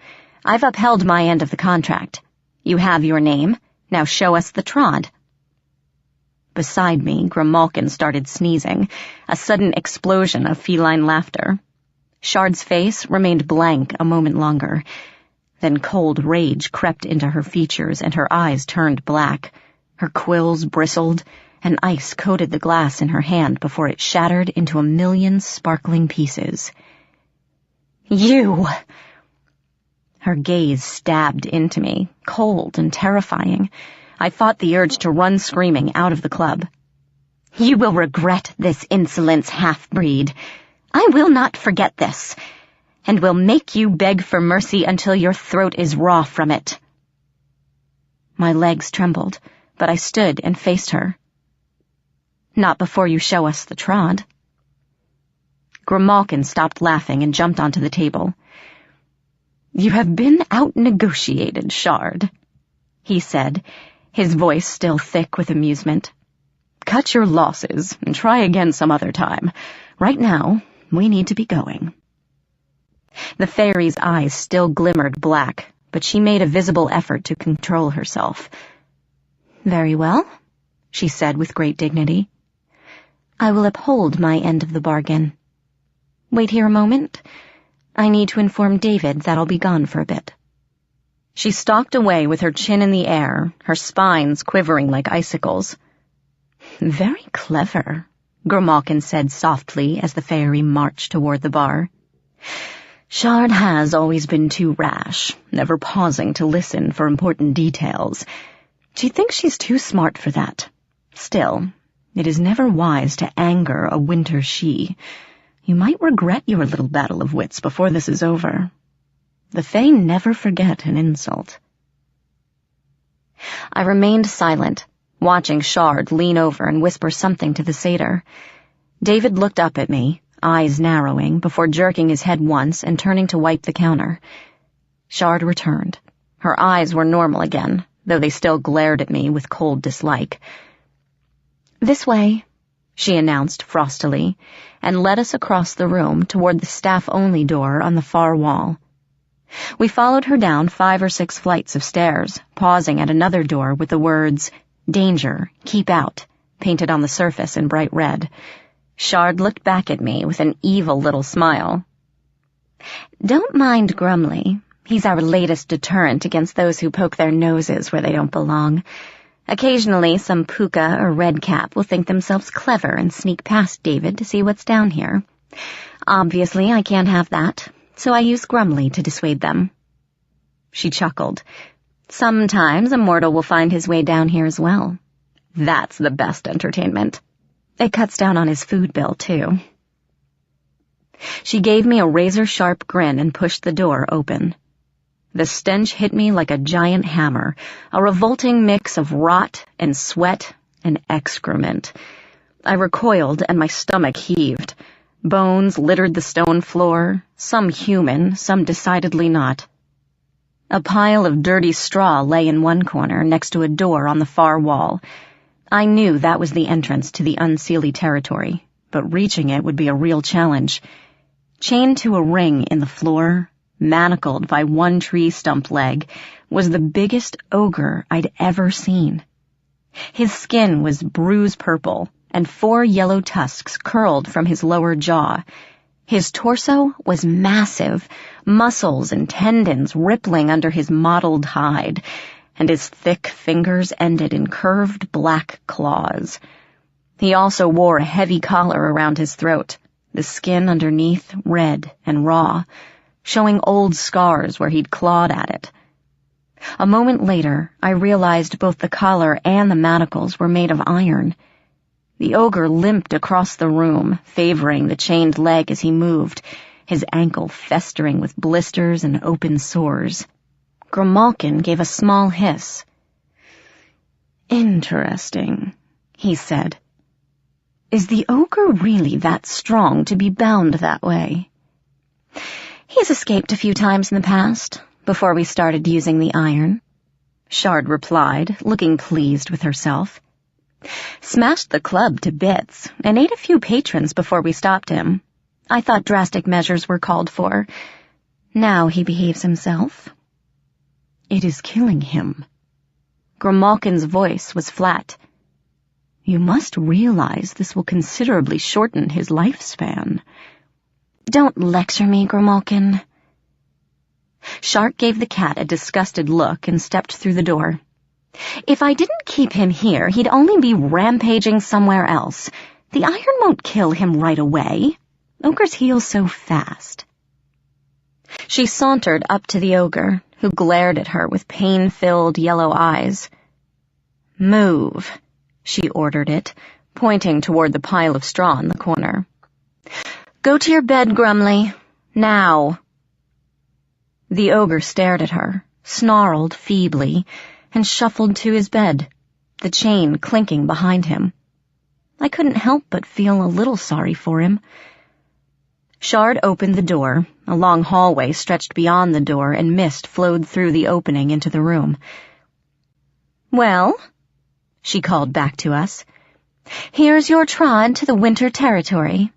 Speaker 3: I've upheld my end of the contract. You have your name. Now show us the trod.
Speaker 1: Beside me, Grimalkin started sneezing, a sudden explosion of feline laughter. Shard's face remained blank a moment longer. Then cold rage crept into her features and her eyes turned black. Her quills bristled, and ice coated the glass in her hand before it shattered into a million sparkling pieces.
Speaker 3: You!
Speaker 1: Her gaze stabbed into me, cold and terrifying. I fought the urge to run screaming out of the club.
Speaker 2: You will regret this insolence, half-breed. I will not forget this, and will make you beg for mercy until your throat is raw from it.
Speaker 1: My legs trembled, but I stood and faced her. Not before you show us the trod. Grimalkin stopped laughing and jumped onto the table. You have been out-negotiated, Shard, he said, his voice still thick with amusement. Cut your losses and try again some other time. Right now, we need to be going. The fairy's eyes still glimmered black, but she made a visible effort to control herself. Very well, she said with great dignity. I will uphold my end of the bargain. Wait here a moment. I need to inform David that I'll be gone for a bit. She stalked away with her chin in the air, her spines quivering like icicles. Very clever, Grimalkin said softly as the fairy marched toward the bar. Shard has always been too rash, never pausing to listen for important details. She thinks she's too smart for that. Still, it is never wise to anger a winter she. You might regret your little battle of wits before this is over. The Fae never forget an insult. I remained silent, watching Shard lean over and whisper something to the satyr. David looked up at me, eyes narrowing, before jerking his head once and turning to wipe the counter. Shard returned. Her eyes were normal again, though they still glared at me with cold dislike. This way, she announced frostily, and led us across the room toward the staff-only door on the far wall. We followed her down 5 or 6 flights of stairs, pausing at another door with the words, Danger, keep out, painted on the surface in bright red. Shard looked back at me with an evil little smile. Don't mind Grumly. He's our latest deterrent against those who poke their noses where they don't belong. Occasionally, some puka or redcap will think themselves clever and sneak past David to see what's down here. Obviously, I can't have that, so I use Grumly to dissuade them. She chuckled. Sometimes a mortal will find his way down here as well. That's the best entertainment. It cuts down on his food bill, too. She gave me a razor-sharp grin and pushed the door open. The stench hit me like a giant hammer, a revolting mix of rot and sweat and excrement. I recoiled and my stomach heaved. Bones littered the stone floor, some human, some decidedly not. A pile of dirty straw lay in one corner next to a door on the far wall. I knew that was the entrance to the unseelie territory, but reaching it would be a real challenge. Chained to a ring in the floor, manacled by one tree stump leg, was the biggest ogre I'd ever seen. His skin was bruise purple, and 4 yellow tusks curled from his lower jaw. His torso was massive, muscles and tendons rippling under his mottled hide, and his thick fingers ended in curved black claws. He also wore a heavy collar around his throat, the skin underneath red and raw, showing old scars where he'd clawed at it. A moment later, I realized both the collar and the manacles were made of iron. The ogre limped across the room, favoring the chained leg as he moved, his ankle festering with blisters and open sores. Grimalkin gave a small hiss. Interesting, he said. Is the ogre really that strong to be bound that way? He's escaped a few times in the past, before we started using the iron, Shard replied, looking pleased with herself. Smashed the club to bits, and ate a few patrons before we stopped him. I thought drastic measures were called for. Now he behaves himself. It is killing him. Grimalkin's voice was flat. You must realize this will considerably shorten his lifespan. Don't lecture me, Grimalkin. Shark gave the cat a disgusted look and stepped through the door. If I didn't keep him here, he'd only be rampaging somewhere else. The iron won't kill him right away. Ogres heal so fast. She sauntered up to the ogre, who glared at her with pain-filled yellow eyes. Move, she ordered it, pointing toward the pile of straw in the corner. Go to your bed, Grumly. Now. The ogre stared at her, snarled feebly, and shuffled to his bed, the chain clinking behind him. I couldn't help but feel a little sorry for him. Shard opened the door. A long hallway stretched beyond the door, and mist flowed through the opening into the room. Well, she called back to us, here's your trod to the winter territory.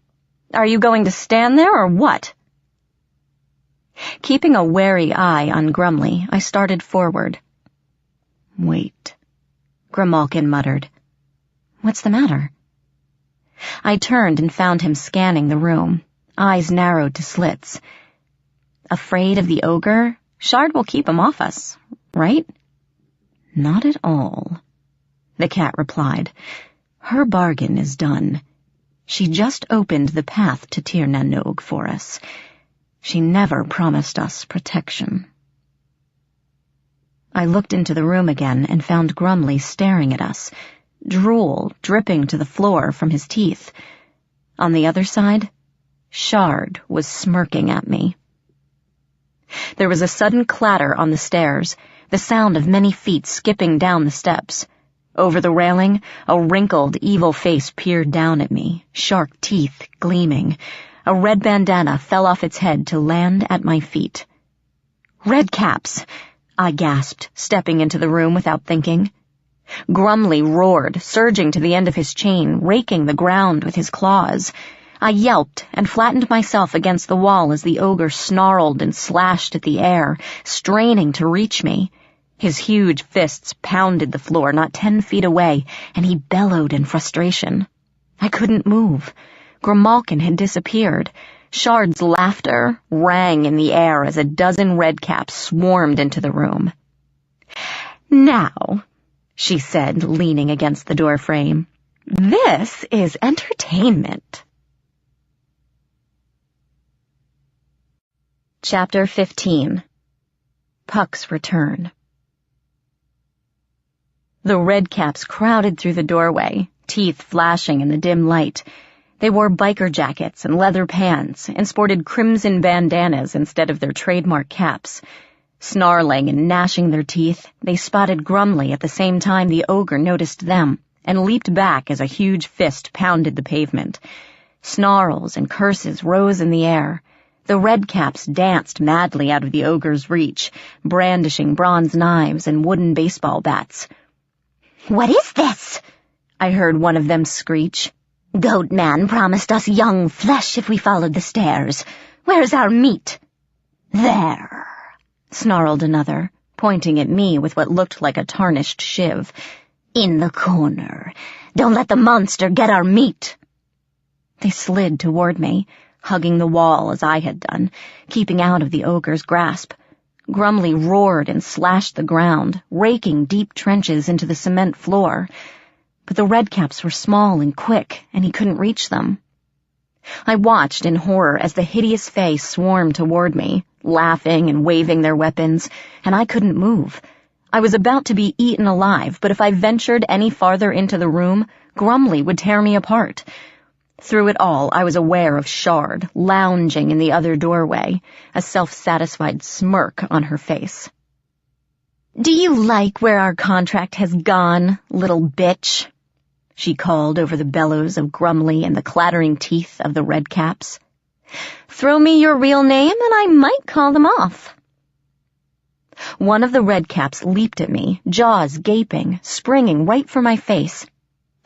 Speaker 1: Are you going to stand there or what? Keeping a wary eye on Grumly, I started forward. Wait, Grimalkin muttered. What's the matter? I turned and found him scanning the room, eyes narrowed to slits. Afraid of the ogre? Shard will keep him off us, right? Not at all, the cat replied. Her bargain is done. She just opened the path to Tir na Nog for us. She never promised us protection. I looked into the room again and found Grumly staring at us, drool dripping to the floor from his teeth. On the other side, Shard was smirking at me. There was a sudden clatter on the stairs, the sound of many feet skipping down the steps. Over the railing, a wrinkled, evil face peered down at me, shark teeth gleaming. A red bandana fell off its head to land at my feet. Redcaps! I gasped, stepping into the room without thinking. Grumly roared, surging to the end of his chain, raking the ground with his claws. I yelped and flattened myself against the wall as the ogre snarled and slashed at the air, straining to reach me. His huge fists pounded the floor not 10 feet away, and he bellowed in frustration. I couldn't move. Grimalkin had disappeared. Shard's laughter rang in the air as a dozen redcaps swarmed into the room. Now, she said, leaning against the doorframe, this is entertainment. Chapter 15. Puck's Return. The redcaps crowded through the doorway, teeth flashing in the dim light. They wore biker jackets and leather pants and sported crimson bandanas instead of their trademark caps. Snarling and gnashing their teeth, they spotted Grumly at the same time the ogre noticed them and leaped back as a huge fist pounded the pavement. Snarls and curses rose in the air. The redcaps danced madly out of the ogre's reach, brandishing bronze knives and wooden baseball bats. "What is this?" I heard one of them screech. "Goatman promised us young flesh if we followed the stairs. Where's our meat?" "There," snarled another, pointing at me with what looked like a tarnished shiv. "In the corner. Don't let the monster get our meat." They slid toward me, hugging the wall as I had done, keeping out of the ogre's grasp. Grumly roared and slashed the ground, raking deep trenches into the cement floor. But the redcaps were small and quick, and he couldn't reach them. I watched in horror as the hideous face swarmed toward me, laughing and waving their weapons, and I couldn't move. I was about to be eaten alive, but if I ventured any farther into the room, Grumly would tear me apart. Through it all, I was aware of Shard, lounging in the other doorway, a self-satisfied smirk on her face. "Do you like where our contract has gone, little bitch?" she called over the bellows of Grumly and the clattering teeth of the redcaps. "Throw me your real name and I might call them off." One of the redcaps leaped at me, jaws gaping, springing right for my face.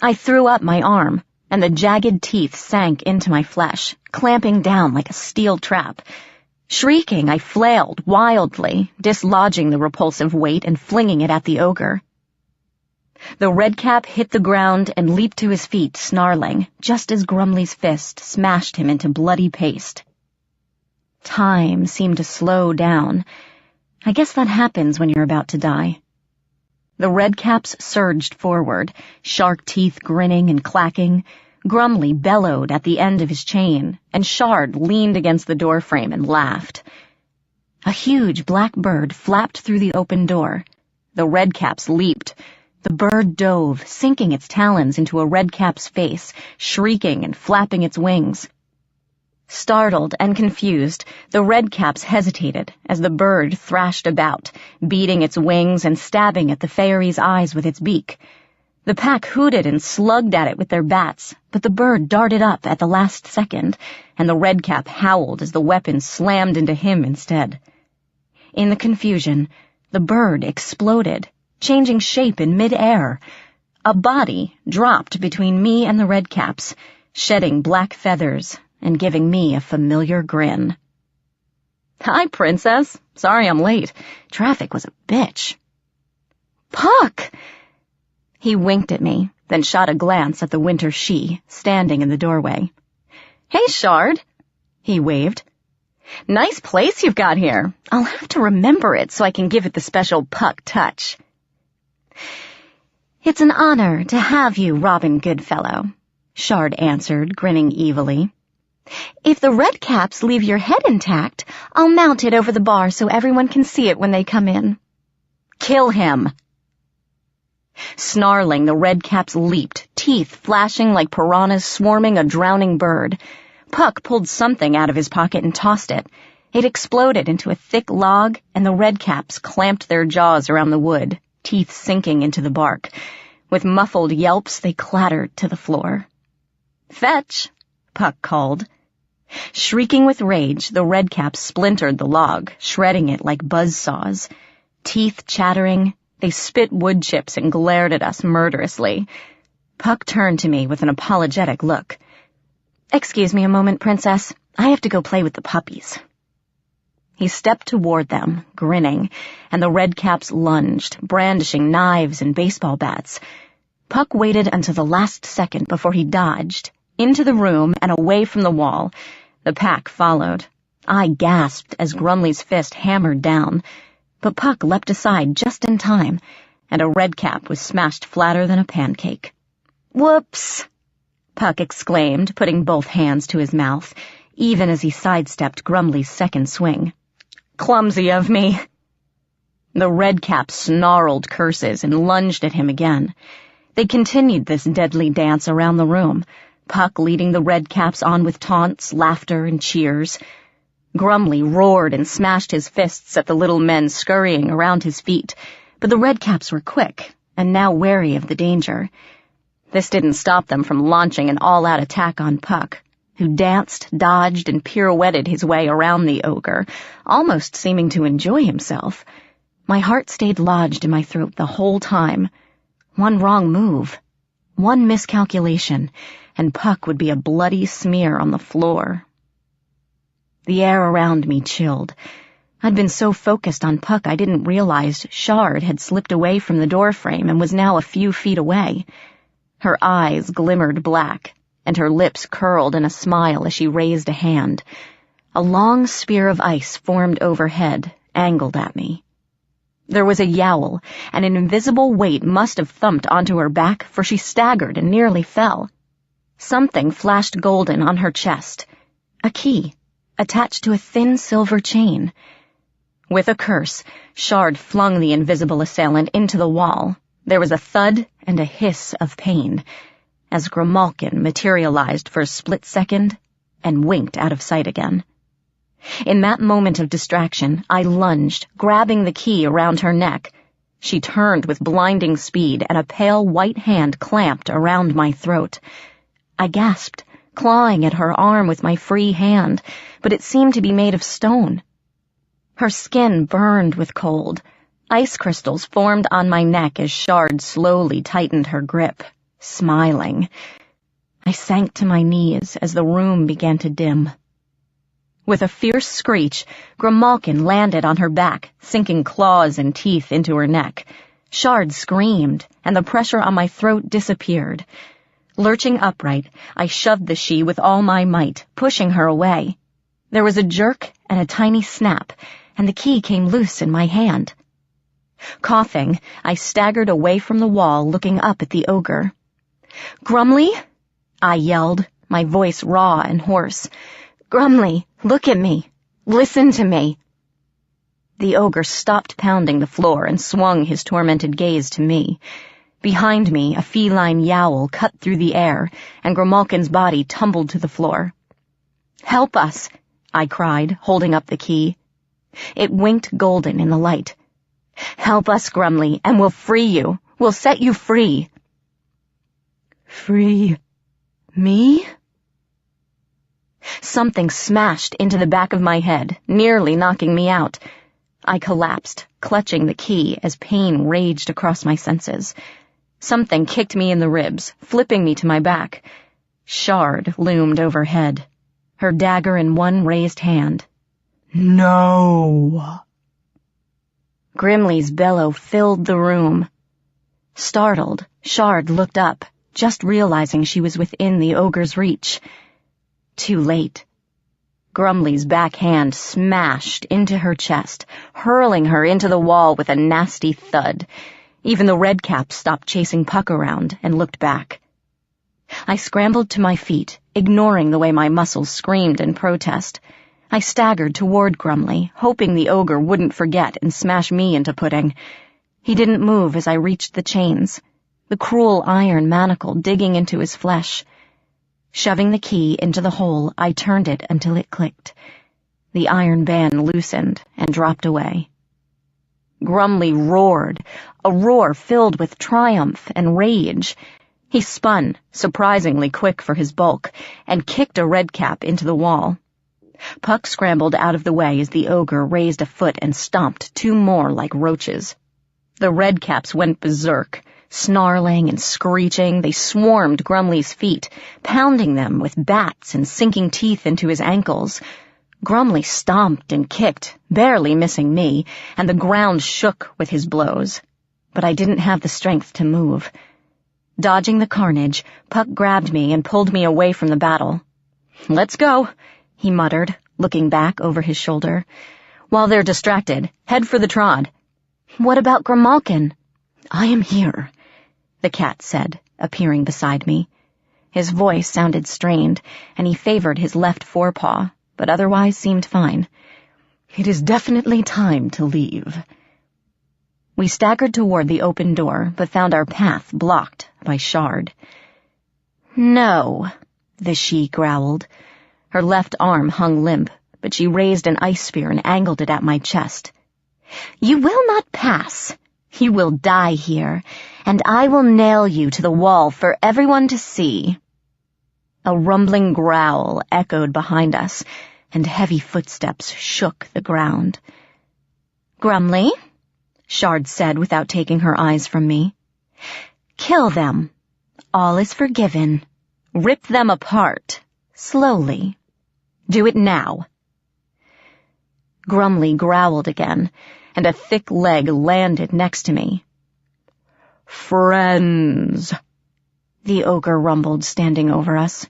Speaker 1: I threw up my arm, and the jagged teeth sank into my flesh, clamping down like a steel trap. Shrieking, I flailed wildly, dislodging the repulsive weight and flinging it at the ogre. The redcap hit the ground and leaped to his feet, snarling, just as Grumly's fist smashed him into bloody paste. Time seemed to slow down. I guess that happens when you're about to die. The redcaps surged forward, shark teeth grinning and clacking. Grumly bellowed at the end of his chain, and Shard leaned against the doorframe and laughed. A huge black bird flapped through the open door. The redcaps leaped. The bird dove, sinking its talons into a redcap's face, shrieking and flapping its wings. Startled and confused, the redcaps hesitated as the bird thrashed about, beating its wings and stabbing at the fairy's eyes with its beak. The pack hooted and slugged at it with their bats, but the bird darted up at the last second, and the redcap howled as the weapon slammed into him instead. In the confusion, the bird exploded, changing shape in mid-air. A body dropped between me and the redcaps, shedding black feathers and giving me a familiar grin. "Hi, Princess. Sorry I'm late. Traffic was a bitch." "Puck!" He winked at me, then shot a glance at the winter she standing in the doorway. "Hey, Shard," he waved. "Nice place you've got here. I'll have to remember it so I can give it the special Puck touch."
Speaker 2: "It's an honor to have you, Robin Goodfellow," Shard answered, grinning evilly. "If the redcaps leave your head intact, I'll mount it over the bar so everyone can see it when they come in."
Speaker 1: "Kill him!" Snarling, the redcaps leaped, teeth flashing like piranhas swarming a drowning bird. Puck pulled something out of his pocket and tossed it. It exploded into a thick log, and the redcaps clamped their jaws around the wood, teeth sinking into the bark. With muffled yelps, they clattered to the floor. "Fetch!" Puck called. Shrieking with rage, the redcaps splintered the log, shredding it like buzzsaws. Teeth chattering, they spit wood chips and glared at us murderously. Puck turned to me with an apologetic look. "Excuse me a moment, Princess. I have to go play with the puppies." He stepped toward them, grinning, and the redcaps lunged, brandishing knives and baseball bats. Puck waited until the last second before he dodged, into the room and away from the wall. The pack followed. I gasped as Grumley's fist hammered down, but Puck leapt aside just in time, and a redcap was smashed flatter than a pancake. "Whoops!" Puck exclaimed, putting both hands to his mouth, even as he sidestepped Grumley's second swing. "Clumsy of me." The redcaps snarled curses and lunged at him again. They continued this deadly dance around the room, Puck leading the redcaps on with taunts, laughter, and cheers. Grumley roared and smashed his fists at the little men scurrying around his feet, but the redcaps were quick and now wary of the danger. This didn't stop them from launching an all-out attack on Puck, who danced, dodged, and pirouetted his way around the ogre, almost seeming to enjoy himself. My heart stayed lodged in my throat the whole time. One wrong move, one miscalculation, and Puck would be a bloody smear on the floor. The air around me chilled. I'd been so focused on Puck I didn't realize Shard had slipped away from the doorframe and was now a few feet away. Her eyes glimmered black, and her lips curled in a smile as she raised a hand. A long spear of ice formed overhead, angled at me. There was a yowl, and an invisible weight must have thumped onto her back, for she staggered and nearly fell. Something flashed golden on her chest. A key, attached to a thin silver chain. With a curse, Shard flung the invisible assailant into the wall. There was a thud and a hiss of pain, as Grimalkin materialized for a split second and winked out of sight again. In that moment of distraction, I lunged, grabbing the key around her neck. She turned with blinding speed, and a pale white hand clamped around my throat. I gasped, clawing at her arm with my free hand, but it seemed to be made of stone. Her skin burned with cold. Ice crystals formed on my neck as Shard slowly tightened her grip, smiling. I sank to my knees as the room began to dim. With a fierce screech, Grimalkin landed on her back, sinking claws and teeth into her neck. Shard screamed, and the pressure on my throat disappeared. Lurching upright, I shoved the she with all my might, pushing her away. There was a jerk and a tiny snap, and the key came loose in my hand. Coughing, I staggered away from the wall, looking up at the ogre. "Grumley?" I yelled, my voice raw and hoarse. "Grumley, look at me. Listen to me." The ogre stopped pounding the floor and swung his tormented gaze to me. Behind me, a feline yowl cut through the air, and Grimalkin's body tumbled to the floor. "Help us!" I cried, holding up the key. It winked golden in the light. "Help us, Grumly, and we'll free you. We'll set you free." "Free me?" Something smashed into the back of my head, nearly knocking me out. I collapsed, clutching the key as pain raged across my senses. Something kicked me in the ribs, flipping me to my back. Shard loomed overhead, her dagger in one raised hand. "No!" Grimly's bellow filled the room. Startled, Shard looked up, just realizing she was within the ogre's reach. Too late. Grumly's back hand smashed into her chest, hurling her into the wall with a nasty thud. Even the redcaps stopped chasing Puck around and looked back. I scrambled to my feet, ignoring the way my muscles screamed in protest. I staggered toward Grumly, hoping the ogre wouldn't forget and smash me into pudding. He didn't move as I reached the chains, the cruel iron manacle digging into his flesh. Shoving the key into the hole, I turned it until it clicked. The iron band loosened and dropped away. Grumly roared, a roar filled with triumph and rage. He spun, surprisingly quick for his bulk, and kicked a redcap into the wall. Puck scrambled out of the way as the ogre raised a foot and stomped two more like roaches. The redcaps went berserk. Snarling and screeching, they swarmed Grumly's feet, pounding them with bats and sinking teeth into his ankles. Grumly stomped and kicked, barely missing me, and the ground shook with his blows. But I didn't have the strength to move. Dodging the carnage, Puck grabbed me and pulled me away from the battle. "Let's go," he muttered, looking back over his shoulder. "While they're distracted, head for the trod." "What about Grimalkin?" "I am here," the cat said, appearing beside me. His voice sounded strained, and he favored his left forepaw, but otherwise seemed fine. "It is definitely time to leave." We staggered toward the open door, but found our path blocked by Shard. "No," the she growled. Her left arm hung limp, but she raised an ice spear and angled it at my chest. "You will not pass. You will die here, and I will nail you to the wall for everyone to see." A rumbling growl echoed behind us, and heavy footsteps shook the ground. "Grumly," Shard said without taking her eyes from me. "Kill them. All is forgiven. Rip them apart. Slowly. Do it now." Grumly growled again, and a thick leg landed next to me. "Friends," the ogre rumbled, standing over us.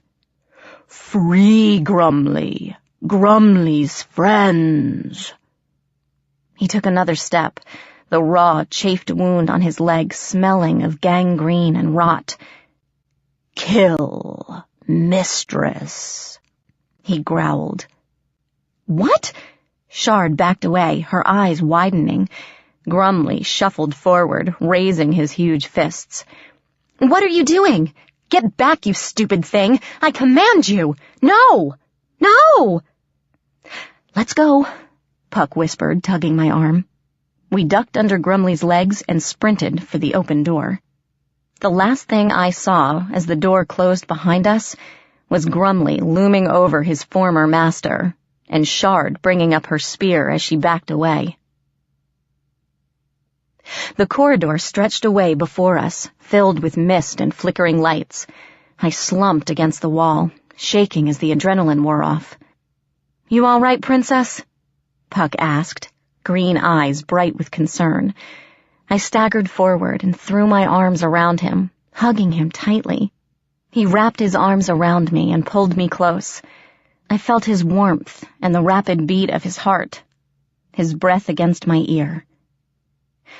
Speaker 1: "Free Grumly. Grumly's friends." He took another step, the raw, chafed wound on his leg smelling of gangrene and rot. "Kill Mistress," he growled. "What?" Shard backed away, her eyes widening. Grumly shuffled forward, raising his huge fists. "What are you doing? Get back, you stupid thing! I command you! No! No!" "Let's go," Puck whispered, tugging my arm. We ducked under Grumly's legs and sprinted for the open door. The last thing I saw as the door closed behind us was Grumly looming over his former master, and Shard bringing up her spear as she backed away. The corridor stretched away before us, filled with mist and flickering lights. I slumped against the wall, shaking as the adrenaline wore off. "You all right, Princess?" Puck asked, green eyes bright with concern. I staggered forward and threw my arms around him, hugging him tightly. He wrapped his arms around me and pulled me close. I felt his warmth and the rapid beat of his heart, his breath against my ear.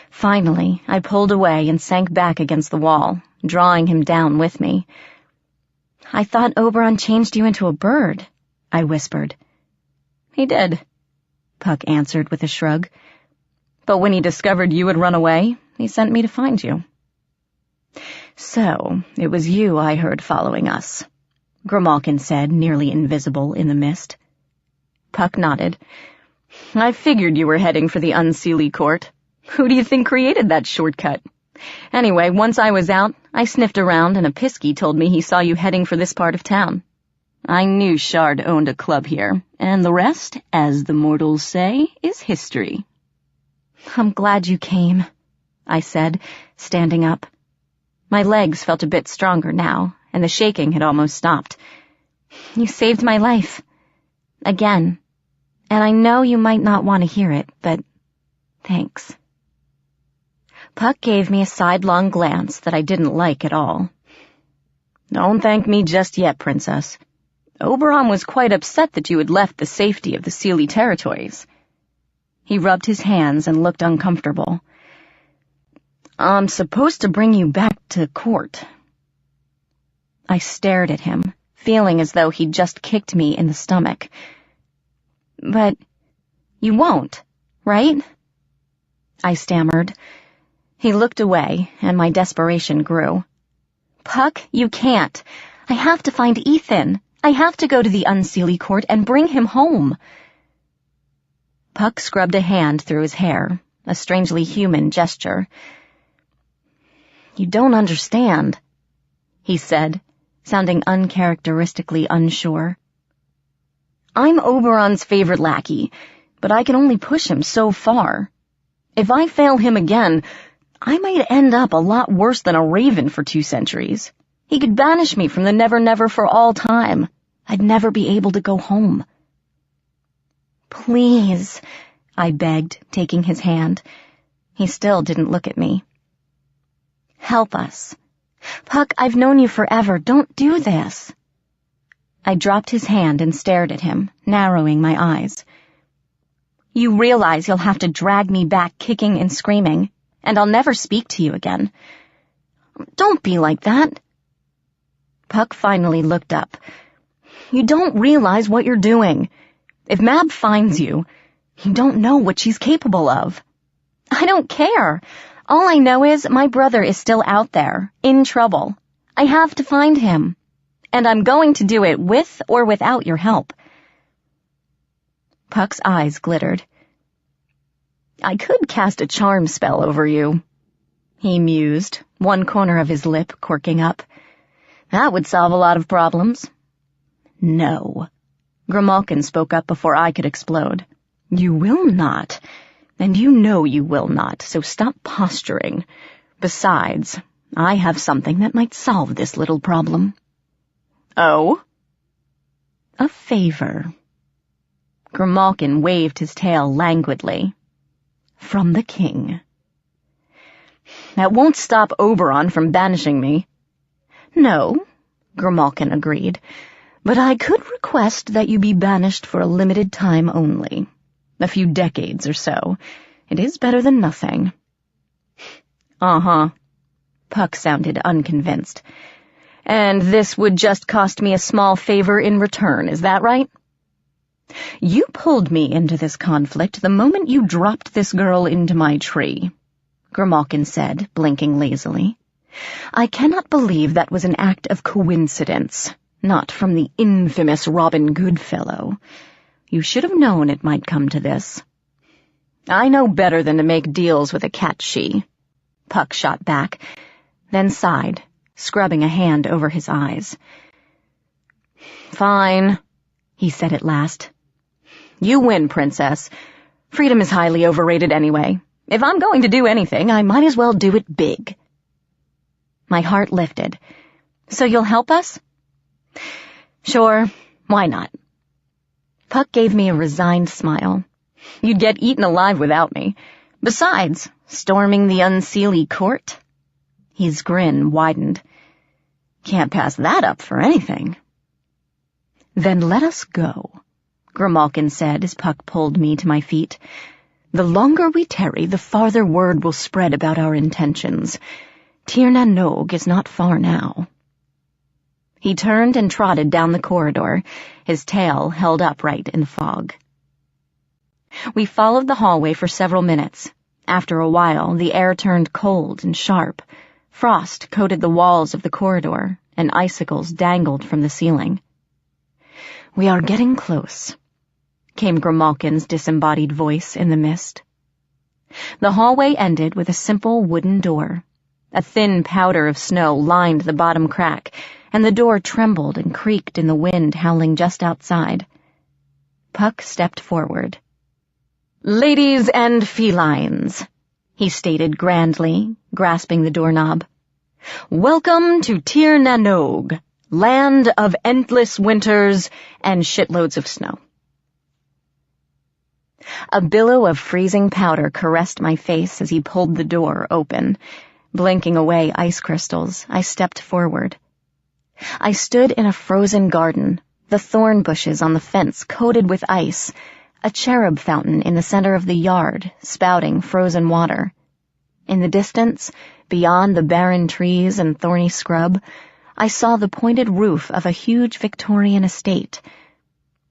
Speaker 1: Finally, I pulled away and sank back against the wall, drawing him down with me. "I thought Oberon changed you into a bird," I whispered. "He did," Puck answered with a shrug. "But when he discovered you had run away, he sent me to find you." "So, it was you I heard following us," Grimalkin said, nearly invisible in the mist. Puck nodded. "I figured you were heading for the Unseelie Court. Who do you think created that shortcut? Anyway, once I was out, I sniffed around and a Pisky told me he saw you heading for this part of town. I knew Shard owned a club here, and the rest, as the mortals say, is history." "I'm glad you came," I said, standing up. My legs felt a bit stronger now, and the shaking had almost stopped. "You saved my life. Again. And I know you might not want to hear it, but thanks." Puck gave me a sidelong glance that I didn't like at all. "Don't thank me just yet, Princess. Oberon was quite upset that you had left the safety of the Seelie territories." He rubbed his hands and looked uncomfortable. "I'm supposed to bring you back to court." I stared at him, feeling as though he'd just kicked me in the stomach. "But you won't, right?" I stammered. He looked away, and my desperation grew. "Puck, you can't. I have to find Ethan. I have to go to the Unseelie Court and bring him home." Puck scrubbed a hand through his hair, a strangely human gesture. "You don't understand," he said, sounding uncharacteristically unsure. "I'm Oberon's favorite lackey, but I can only push him so far. If I fail him again, I might end up a lot worse than a raven for 2 centuries. He could banish me from the Never-Never for all time. I'd never be able to go home." "Please," I begged, taking his hand. He still didn't look at me. "Help us. Puck, I've known you forever. Don't do this." I dropped his hand and stared at him, narrowing my eyes. "You realize you'll have to drag me back kicking and screaming, and I'll never speak to you again." "Don't be like that." Puck finally looked up. "You don't realize what you're doing. If Mab finds you, you don't know what she's capable of." "I don't care. All I know is my brother is still out there, in trouble. I have to find him. And I'm going to do it with or without your help." Puck's eyes glittered. "I could cast a charm spell over you," he mused, one corner of his lip quirking up. "That would solve a lot of problems." "No." Grimalkin spoke up before I could explode. "You will not. And you know you will not, so stop posturing. Besides, I have something that might solve this little problem." "Oh?" "A favor." Grimalkin waved his tail languidly. "From the king." "That won't stop Oberon from banishing me." "No," Grimalkin agreed, "but I could request that you be banished for a limited time only. A few decades or so. It is better than nothing." "Uh-huh." Puck sounded unconvinced. "And this would just cost me a small favor in return, is that right?" "You pulled me into this conflict the moment you dropped this girl into my tree," Grimalkin said, blinking lazily. "I cannot believe that was an act of coincidence, not from the infamous Robin Goodfellow. You should have known it might come to this." "I know better than to make deals with a cat-she," Puck shot back, then sighed, scrubbing a hand over his eyes. "Fine," he said at last. "You win, Princess. Freedom is highly overrated anyway. If I'm going to do anything, I might as well do it big." My heart lifted. "So you'll help us?" "Sure, why not?" Puck gave me a resigned smile. "You'd get eaten alive without me. Besides, storming the Unseelie Court?" His grin widened. "Can't pass that up for anything." "Then let us go," Grimalkin said as Puck pulled me to my feet. "The longer we tarry, the farther word will spread about our intentions. Tir na Nog is not far now." He turned and trotted down the corridor, his tail held upright in the fog. We followed the hallway for several minutes. After a while, the air turned cold and sharp. Frost coated the walls of the corridor, and icicles dangled from the ceiling. "We are getting close," came Grimalkin's disembodied voice in the mist. The hallway ended with a simple wooden door. A thin powder of snow lined the bottom crack, and the door trembled and creaked in the wind howling just outside. Puck stepped forward. "Ladies and felines," he stated grandly, grasping the doorknob. "Welcome to Tir Nanog, land of endless winters and shitloads of snow." A billow of freezing powder caressed my face as he pulled the door open. Blinking away ice crystals, I stepped forward. I stood in a frozen garden, the thorn bushes on the fence coated with ice, a cherub fountain in the center of the yard, spouting frozen water. In the distance, beyond the barren trees and thorny scrub, I saw the pointed roof of a huge Victorian estate.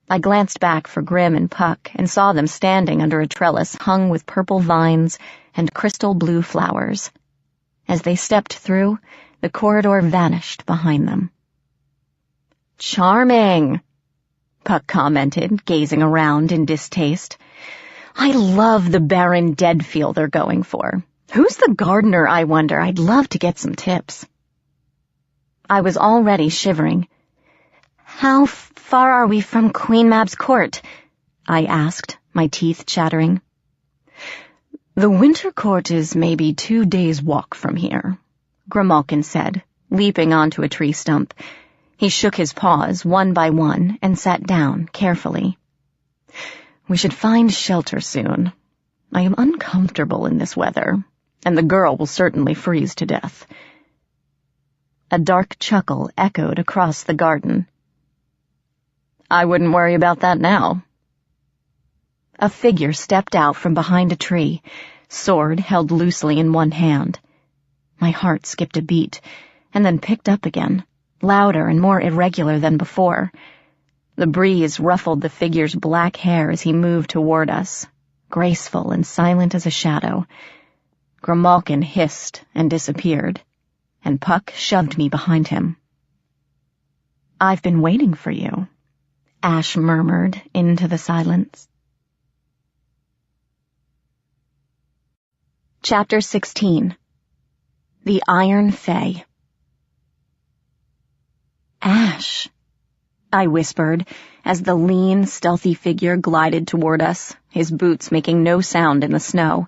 Speaker 1: I glanced back for Grim and Puck and saw them standing under a trellis hung with purple vines and crystal blue flowers. As they stepped through, the corridor vanished behind them. "Charming," Puck commented, gazing around in distaste. "I love the barren dead feel they're going for. Who's the gardener, I wonder? I'd love to get some tips." I was already shivering. "How far are we from Queen Mab's court?" I asked, my teeth chattering. "The winter court is maybe 2 days' walk from here," Grimalkin said, leaping onto a tree stump. He shook his paws one by one and sat down carefully. "We should find shelter soon. I am uncomfortable in this weather, and the girl will certainly freeze to death." A dark chuckle echoed across the garden. "I wouldn't worry about that now." A figure stepped out from behind a tree, sword held loosely in one hand. My heart skipped a beat, and then picked up again, louder and more irregular than before. The breeze ruffled the figure's black hair as he moved toward us, graceful and silent as a shadow. Grimalkin hissed and disappeared, and Puck shoved me behind him. "I've been waiting for you," Ash murmured into the silence. Chapter 16. The Iron Fae. "Ash," I whispered as the lean, stealthy figure glided toward us, his boots making no sound in the snow.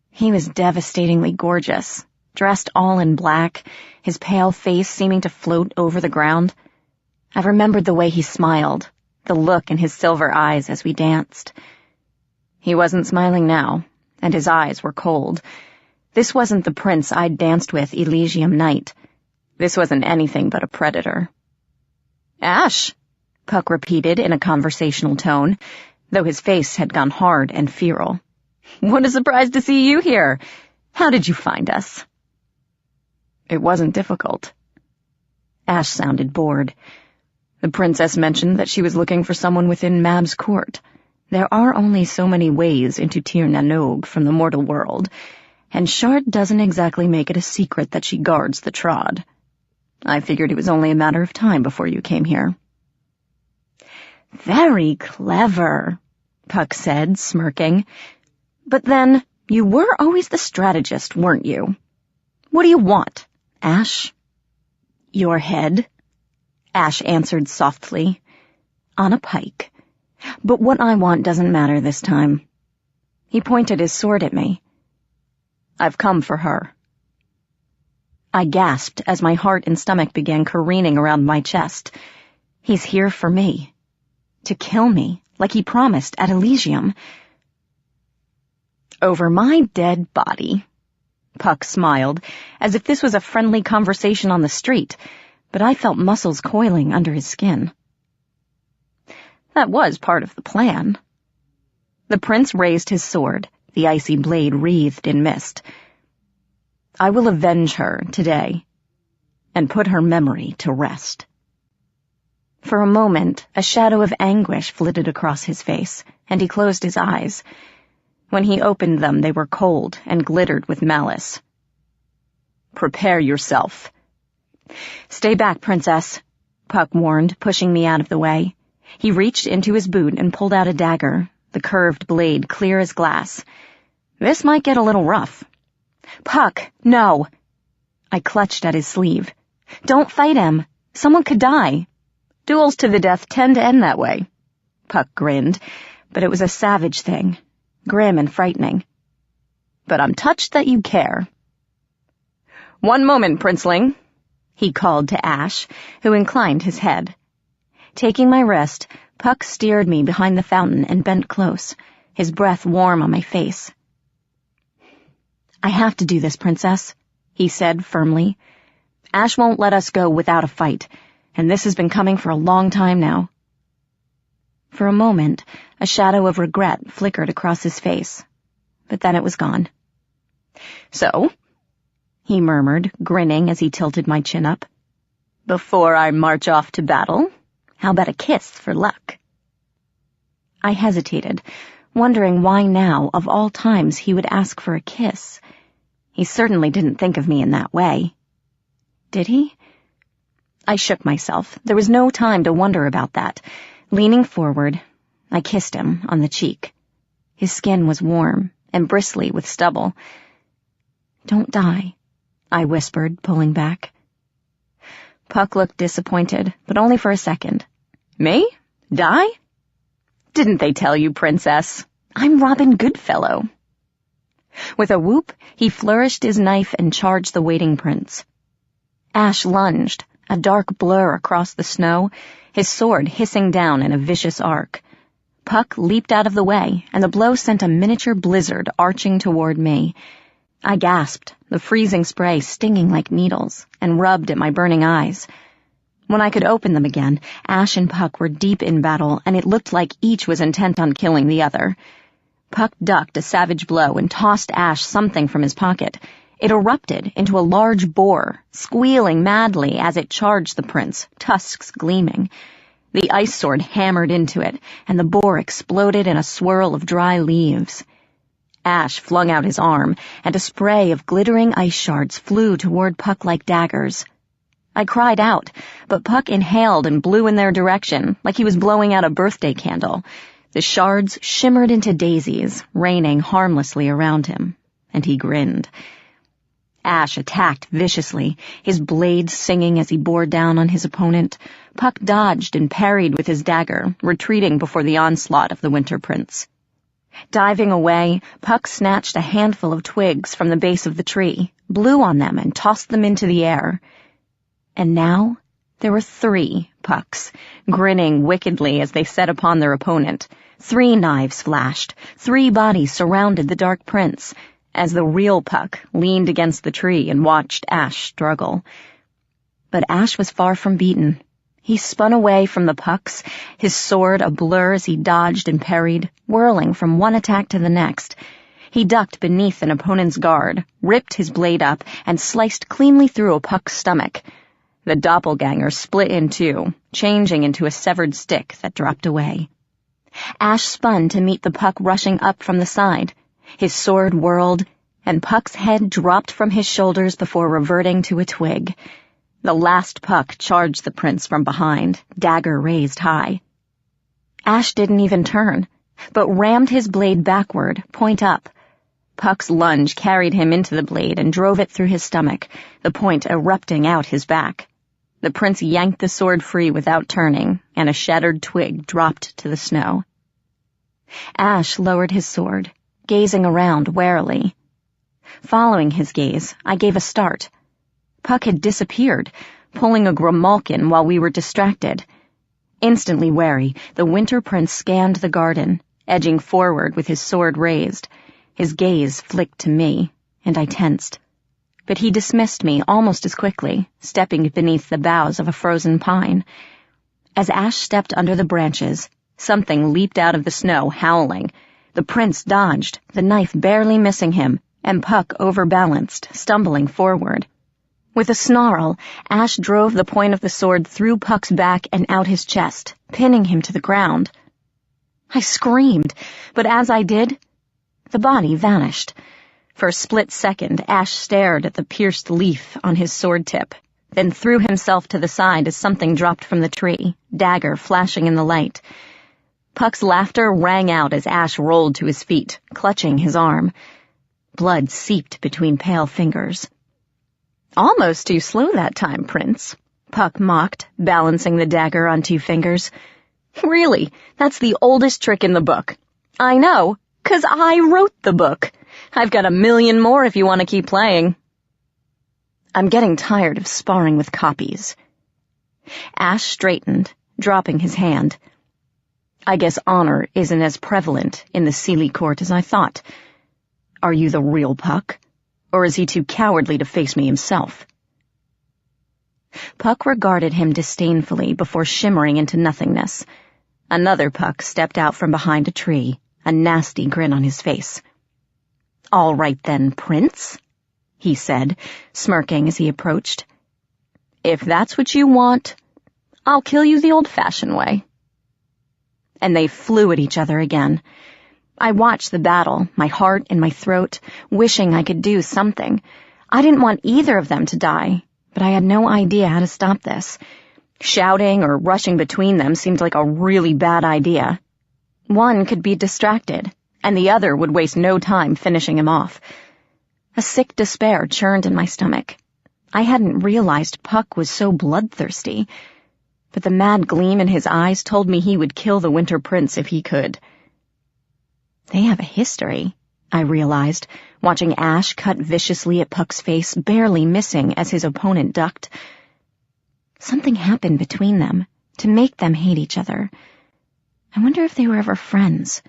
Speaker 1: He was devastatingly gorgeous, dressed all in black, his pale face seeming to float over the ground. I remembered the way he smiled, the look in his silver eyes as we danced. He wasn't smiling now, and his eyes were cold. This wasn't the prince I'd danced with Elysium night. This wasn't anything but a predator. "Ash," Puck repeated in a conversational tone, though his face had gone hard and feral. "What a surprise to see you here. How did you find us?" "It wasn't difficult." Ash sounded bored. "The princess mentioned that she was looking for someone within Mab's court. There are only so many ways into Tir Nanog from the mortal world, and Shard doesn't exactly make it a secret that she guards the Trod. I figured it was only a matter of time before you came here." "Very clever," Puck said, smirking. "But then, you were always the strategist, weren't you? What do you want, Ash?" "Your head," Ash answered softly, "on a pike. But what I want doesn't matter this time." He pointed his sword at me. "I've come for her." I gasped as my heart and stomach began careening around my chest. He's here for me. To kill me, like he promised at Elysium. "Over my dead body." Puck smiled, as if this was a friendly conversation on the street, but I felt muscles coiling under his skin. That was part of the plan. The prince raised his sword, the icy blade wreathed in mist. "I will avenge her today, and put her memory to rest." For a moment, a shadow of anguish flitted across his face, and he closed his eyes. When he opened them, they were cold and glittered with malice.
Speaker 3: Prepare yourself.
Speaker 1: Stay back, Princess, Puck warned, pushing me out of the way. He reached into his boot and pulled out a dagger, the curved blade clear as glass. This might get a little rough. Puck, no! I clutched at his sleeve. Don't fight him. Someone could die. Duels to the death tend to end that way. Puck grinned, but it was a savage thing, grim and frightening. But I'm touched that you care. One moment, Princeling, he called to Ash, who inclined his head. Taking my wrist, Puck steered me behind the fountain and bent close, his breath warm on my face. I have to do this, Princess, he said firmly. Ash won't let us go without a fight, and this has been coming for a long time now. For a moment, a shadow of regret flickered across his face, but then it was gone. So, he murmured, grinning as he tilted my chin up, before I march off to battle, how about a kiss for luck? I hesitated, wondering why now, of all times, he would ask for a kiss. He certainly didn't think of me in that way. Did he? I shook myself. There was no time to wonder about that. Leaning forward, I kissed him on the cheek. His skin was warm and bristly with stubble. Don't die, I whispered, pulling back. Puck looked disappointed, but only for a second. Me? Die? Didn't they tell you, Princess? I'm Robin Goodfellow. With a whoop, he flourished his knife and charged the waiting prince. Ash lunged, a dark blur across the snow, his sword hissing down in a vicious arc. Puck leaped out of the way, and the blow sent a miniature blizzard arching toward me. I gasped, the freezing spray stinging like needles, and rubbed at my burning eyes. When I could open them again, Ash and Puck were deep in battle, and it looked like each was intent on killing the other. Puck ducked a savage blow and tossed Ash something from his pocket. It erupted into a large boar, squealing madly as it charged the prince, tusks gleaming. The ice sword hammered into it, and the boar exploded in a swirl of dry leaves. Ash flung out his arm, and a spray of glittering ice shards flew toward Puck like daggers. I cried out, but Puck inhaled and blew in their direction, like he was blowing out a birthday candle. The shards shimmered into daisies, raining harmlessly around him, and he grinned. Ash attacked viciously, his blades singing as he bore down on his opponent. Puck dodged and parried with his dagger, retreating before the onslaught of the Winter Prince. Diving away, Puck snatched a handful of twigs from the base of the tree, blew on them, and tossed them into the air. And now there were 3 Pucks, grinning wickedly as they set upon their opponent. 3 knives flashed, 3 bodies surrounded the Dark Prince, as the real Puck leaned against the tree and watched Ash struggle. But Ash was far from beaten. He spun away from the Pucks, his sword a blur as he dodged and parried, whirling from one attack to the next. He ducked beneath an opponent's guard, ripped his blade up, and sliced cleanly through a Puck's stomach. The doppelganger split in 2, changing into a severed stick that dropped away. Ash spun to meet the Puck rushing up from the side. His sword whirled, and Puck's head dropped from his shoulders before reverting to a twig. The last Puck charged the prince from behind, dagger raised high. Ash didn't even turn, but rammed his blade backward, point up. Puck's lunge carried him into the blade and drove it through his stomach, the point erupting out his back. The prince yanked the sword free without turning, and a shattered twig dropped to the snow. Ash lowered his sword, gazing around warily. Following his gaze, I gave a start. Puck had disappeared, pulling a grimalkin while we were distracted. Instantly wary, the Winter Prince scanned the garden, edging forward with his sword raised. His gaze flicked to me, and I tensed. But he dismissed me almost as quickly, stepping beneath the boughs of a frozen pine. As Ash stepped under the branches, something leaped out of the snow, howling. The prince dodged, the knife barely missing him, and Puck overbalanced, stumbling forward. With a snarl, Ash drove the point of the sword through Puck's back and out his chest, pinning him to the ground. I screamed, but as I did, the body vanished. For a split second, Ash stared at the pierced leaf on his sword tip, then threw himself to the side as something dropped from the tree, dagger flashing in the light. Puck's laughter rang out as Ash rolled to his feet, clutching his arm. Blood seeped between pale fingers. "Almost too slow that time, Prince," Puck mocked, balancing the dagger on 2 fingers. "Really, that's the oldest trick in the book. I know, 'cause I wrote the book. I've got 1,000,000 more if you want to keep playing." "I'm getting tired of sparring with copies." Ash straightened, dropping his hand. "I guess honor isn't as prevalent in the Seelie court as I thought. Are you the real Puck, or is he too cowardly to face me himself?" Puck regarded him disdainfully before shimmering into nothingness. Another Puck stepped out from behind a tree, a nasty grin on his face. "All right then, Prince," he said, smirking as he approached. "If that's what you want, I'll kill you the old-fashioned way." And they flew at each other again. I watched the battle, my heart in my throat, wishing I could do something. I didn't want either of them to die, but I had no idea how to stop this. Shouting or rushing between them seemed like a really bad idea. One could be distracted, and the other would waste no time finishing him off. A sick despair churned in my stomach. I hadn't realized Puck was so bloodthirsty, but the mad gleam in his eyes told me he would kill the Winter Prince if he could. They have a history, I realized, watching Ash cut viciously at Puck's face, barely missing as his opponent ducked. Something happened between them to make them hate each other. I wonder if they were ever friends.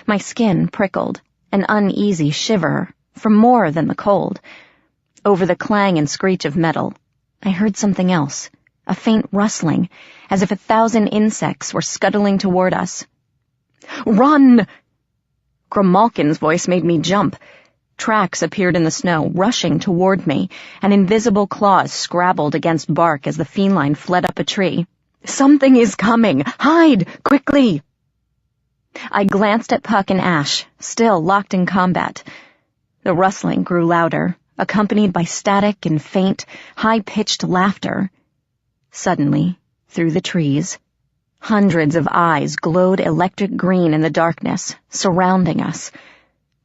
Speaker 1: My skin prickled, an uneasy shiver, from more than the cold. Over the clang and screech of metal, I heard something else, a faint rustling, as if 1,000 insects were scuttling toward us. "Run!" Grimalkin's voice made me jump. Tracks appeared in the snow, rushing toward me, and invisible claws scrabbled against bark as the feline fled up a tree. "Something is coming! Hide! Quickly!" I glanced at Puck and Ash, still locked in combat. The rustling grew louder, accompanied by static and faint, high-pitched laughter. Suddenly, through the trees, hundreds of eyes glowed electric green in the darkness, surrounding us.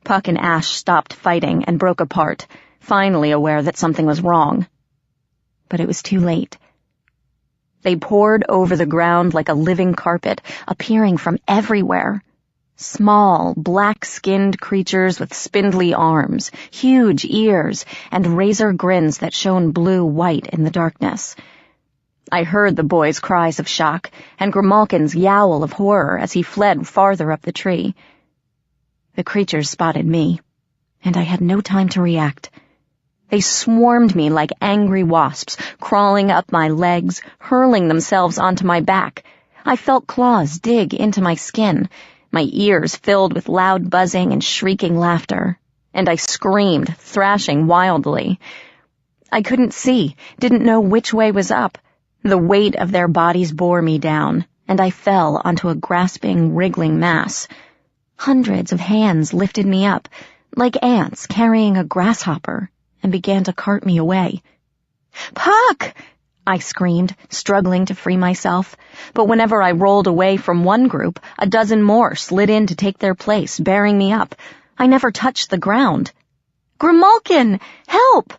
Speaker 1: Puck and Ash stopped fighting and broke apart, finally aware that something was wrong. But it was too late. They poured over the ground like a living carpet, appearing from everywhere. Small, black-skinned creatures with spindly arms, huge ears, and razor grins that shone blue-white in the darkness. I heard the boy's cries of shock and Grimalkin's yowl of horror as he fled farther up the tree. The creatures spotted me, and I had no time to react. They swarmed me like angry wasps, crawling up my legs, hurling themselves onto my back. I felt claws dig into my skin, my ears filled with loud buzzing and shrieking laughter, and I screamed, thrashing wildly. I couldn't see, didn't know which way was up. The weight of their bodies bore me down, and I fell onto a grasping, wriggling mass. Hundreds of hands lifted me up, like ants carrying a grasshopper, and began to cart me away. "Puck!" I screamed, struggling to free myself, but whenever I rolled away from one group, a dozen more slid in to take their place, bearing me up. I never touched the ground. "Grimalkin! Help!"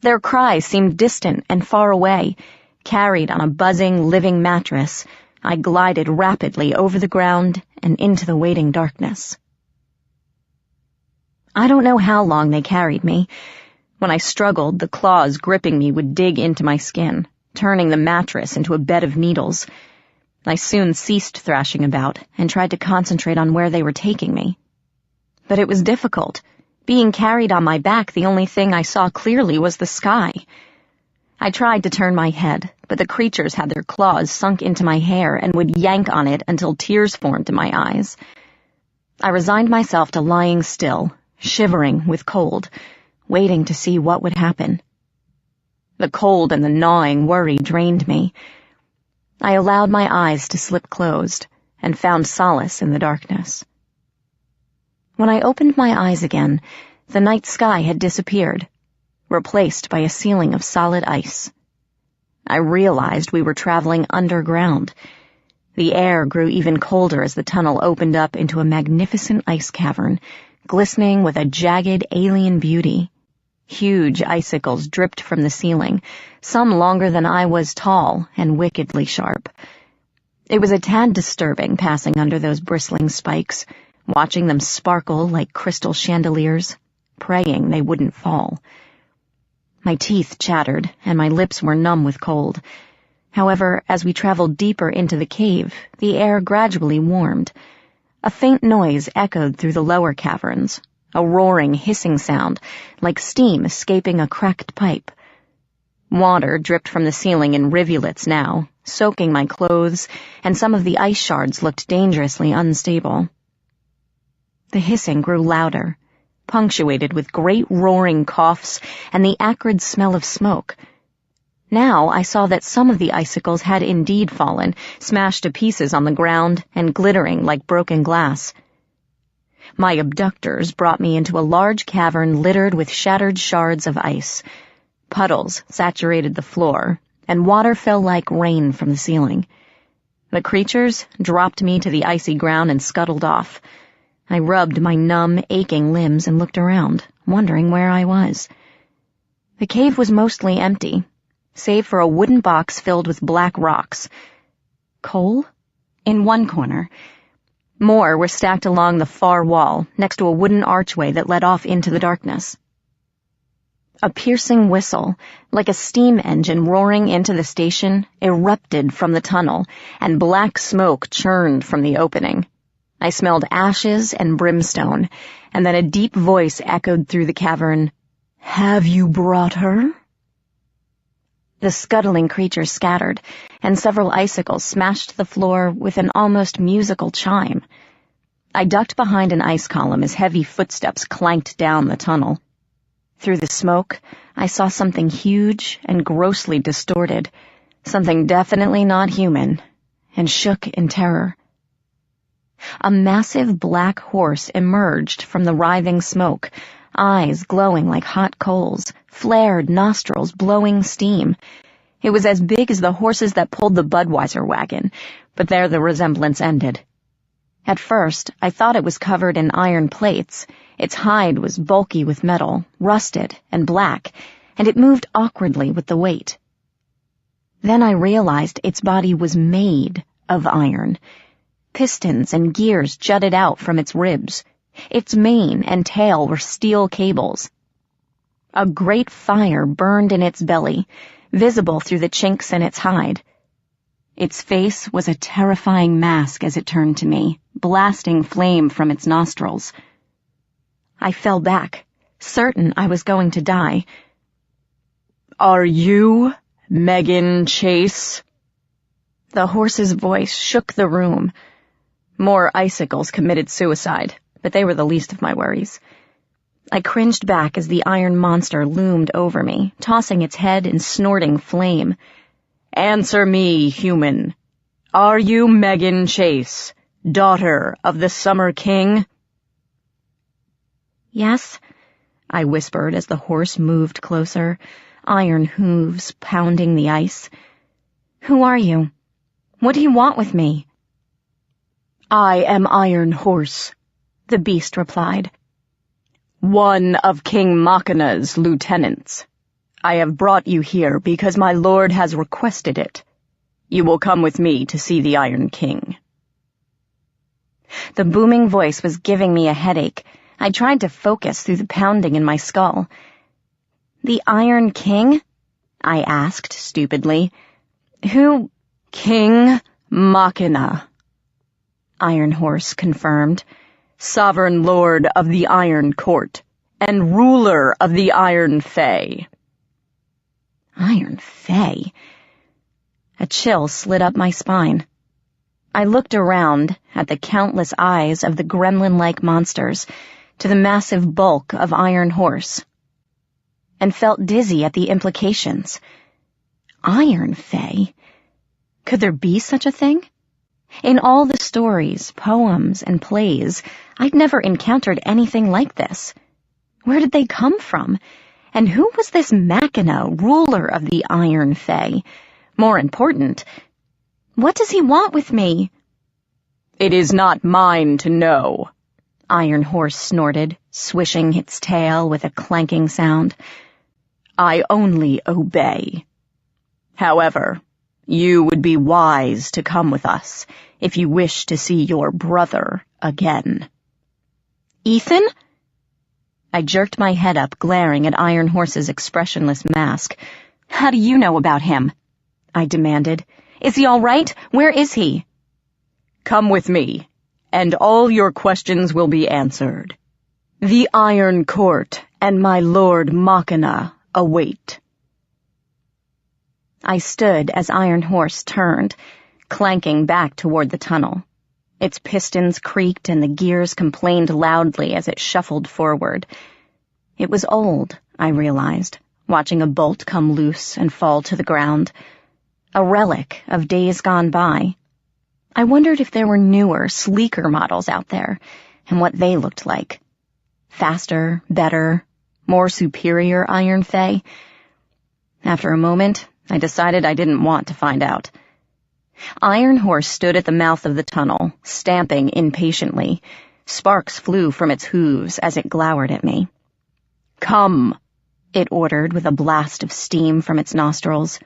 Speaker 1: Their cries seemed distant and far away. Carried on a buzzing, living mattress, I glided rapidly over the ground and into the waiting darkness. I don't know how long they carried me. When I struggled, the claws gripping me would dig into my skin, turning the mattress into a bed of needles. I soon ceased thrashing about and tried to concentrate on where they were taking me. But it was difficult. Being carried on my back, the only thing I saw clearly was the sky. I tried to turn my head, but the creatures had their claws sunk into my hair and would yank on it until tears formed in my eyes. I resigned myself to lying still, shivering with cold, waiting to see what would happen. The cold and the gnawing worry drained me. I allowed my eyes to slip closed and found solace in the darkness. When I opened my eyes again, the night sky had disappeared, replaced by a ceiling of solid ice. I realized we were traveling underground. The air grew even colder as the tunnel opened up into a magnificent ice cavern, glistening with a jagged alien beauty. Huge icicles dripped from the ceiling, some longer than I was tall and wickedly sharp. It was a tad disturbing passing under those bristling spikes, watching them sparkle like crystal chandeliers, praying they wouldn't fall. My teeth chattered, and my lips were numb with cold. However, as we traveled deeper into the cave, the air gradually warmed. A faint noise echoed through the lower caverns, a roaring, hissing sound, like steam escaping a cracked pipe. Water dripped from the ceiling in rivulets now, soaking my clothes, and some of the ice shards looked dangerously unstable. The hissing grew louder, punctuated with great roaring coughs and the acrid smell of smoke. Now I saw that some of the icicles had indeed fallen, smashed to pieces on the ground and glittering like broken glass. My abductors brought me into a large cavern littered with shattered shards of ice. Puddles saturated the floor, and water fell like rain from the ceiling. The creatures dropped me to the icy ground and scuttled off. I rubbed my numb, aching limbs and looked around, wondering where I was. The cave was mostly empty, save for a wooden box filled with black rocks. Coal? In one corner. More were stacked along the far wall, next to a wooden archway that led off into the darkness. A piercing whistle, like a steam engine roaring into the station, erupted from the tunnel, and black smoke churned from the opening. I smelled ashes and brimstone, and then a deep voice echoed through the cavern, "Have you brought her?" The scuttling creatures scattered, and several icicles smashed the floor with an almost musical chime. I ducked behind an ice column as heavy footsteps clanked down the tunnel. Through the smoke, I saw something huge and grossly distorted, something definitely not human, and shook in terror. A massive black horse emerged from the writhing smoke, eyes glowing like hot coals, flared nostrils blowing steam. It was as big as the horses that pulled the Budweiser wagon, but there the resemblance ended. At first, I thought it was covered in iron plates. Its hide was bulky with metal, rusted and black, and it moved awkwardly with the weight. Then I realized its body was made of iron. Pistons and gears jutted out from its ribs. Its mane and tail were steel cables. A great fire burned in its belly, visible through the chinks in its hide. Its face was a terrifying mask as it turned to me, blasting flame from its nostrils. I fell back, certain I was going to die. "Are you Megan Chase?" The horse's voice shook the room. More icicles committed suicide, but they were the least of my worries. I cringed back as the iron monster loomed over me, tossing its head and snorting flame. "Answer me, human. Are you Megan Chase, daughter of the Summer King?" "Yes," I whispered as the horse moved closer, iron hooves pounding the ice. "Who are you? What do you want with me?"
Speaker 3: "I am Iron Horse," the beast replied. "One of King Machina's lieutenants. I have brought you here because my lord has requested it. You will come with me to see the Iron King." The booming voice was giving me a headache. I tried to focus through the pounding in my skull. "The Iron King?" I asked stupidly. "Who—" "King Machina," Iron Horse confirmed. "Sovereign lord of the Iron Court, and ruler of the Iron Fae."
Speaker 1: Iron Fae? A chill slid up my spine. I looked around at the countless eyes of the gremlin-like monsters, to the massive bulk of Iron Horse, and felt dizzy at the implications. Iron Fae? Could there be such a thing? In all the stories, poems, and plays, I'd never encountered anything like this. Where did they come from? And who was this Machina, ruler of the Iron Fae? More important, what does he want with me?
Speaker 3: It is not mine to know,
Speaker 1: Iron Horse snorted, swishing its tail with a clanking sound.
Speaker 3: I only obey. However, you would be wise to come with us if you wish to see your brother again.
Speaker 1: Ethan? I jerked my head up, glaring at Iron Horse's expressionless mask. How do you know about him? I demanded. Is he all right? Where is he?
Speaker 3: Come with me, and all your questions will be answered. The Iron Court and my Lord Machina await.
Speaker 1: I stood as Iron Horse turned, clanking back toward the tunnel. Its pistons creaked and the gears complained loudly as it shuffled forward. It was old, I realized, watching a bolt come loose and fall to the ground. A relic of days gone by. I wondered if there were newer, sleeker models out there, and what they looked like. Faster, better, more superior Iron Fae. After a moment, I decided I didn't want to find out. Iron Horse stood at the mouth of the tunnel, stamping impatiently. Sparks flew from its hooves as it glowered at me.
Speaker 3: Come,
Speaker 1: it ordered with a blast of steam from its nostrils.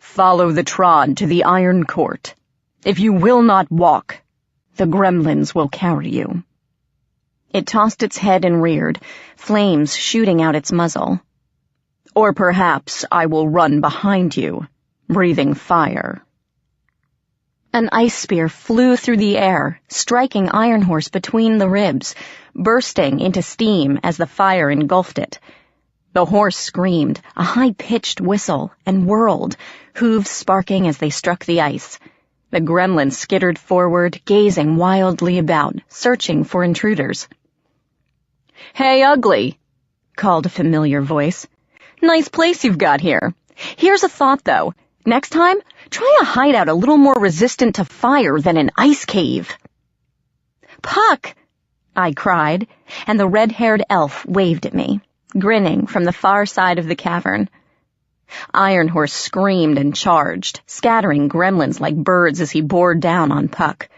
Speaker 3: Follow the Trod to the Iron Court. If you will not walk, the gremlins will carry you.
Speaker 1: It tossed its head and reared, flames shooting out its muzzle.
Speaker 3: Or perhaps I will run behind you, breathing fire.
Speaker 1: An ice spear flew through the air, striking Iron Horse between the ribs, bursting into steam as the fire engulfed it. The horse screamed, a high-pitched whistle, and whirled, hooves sparking as they struck the ice. The gremlin skittered forward, gazing wildly about, searching for intruders.
Speaker 3: Hey, Ugly,
Speaker 1: called a familiar voice.
Speaker 3: Nice place you've got here. Here's a thought, though. Next time, try a hideout a little more resistant to fire than an ice cave.
Speaker 1: Puck! I cried, and the red-haired elf waved at me, grinning from the far side of the cavern. Iron Horse screamed and charged, scattering gremlins like birds as he bore down on Puck.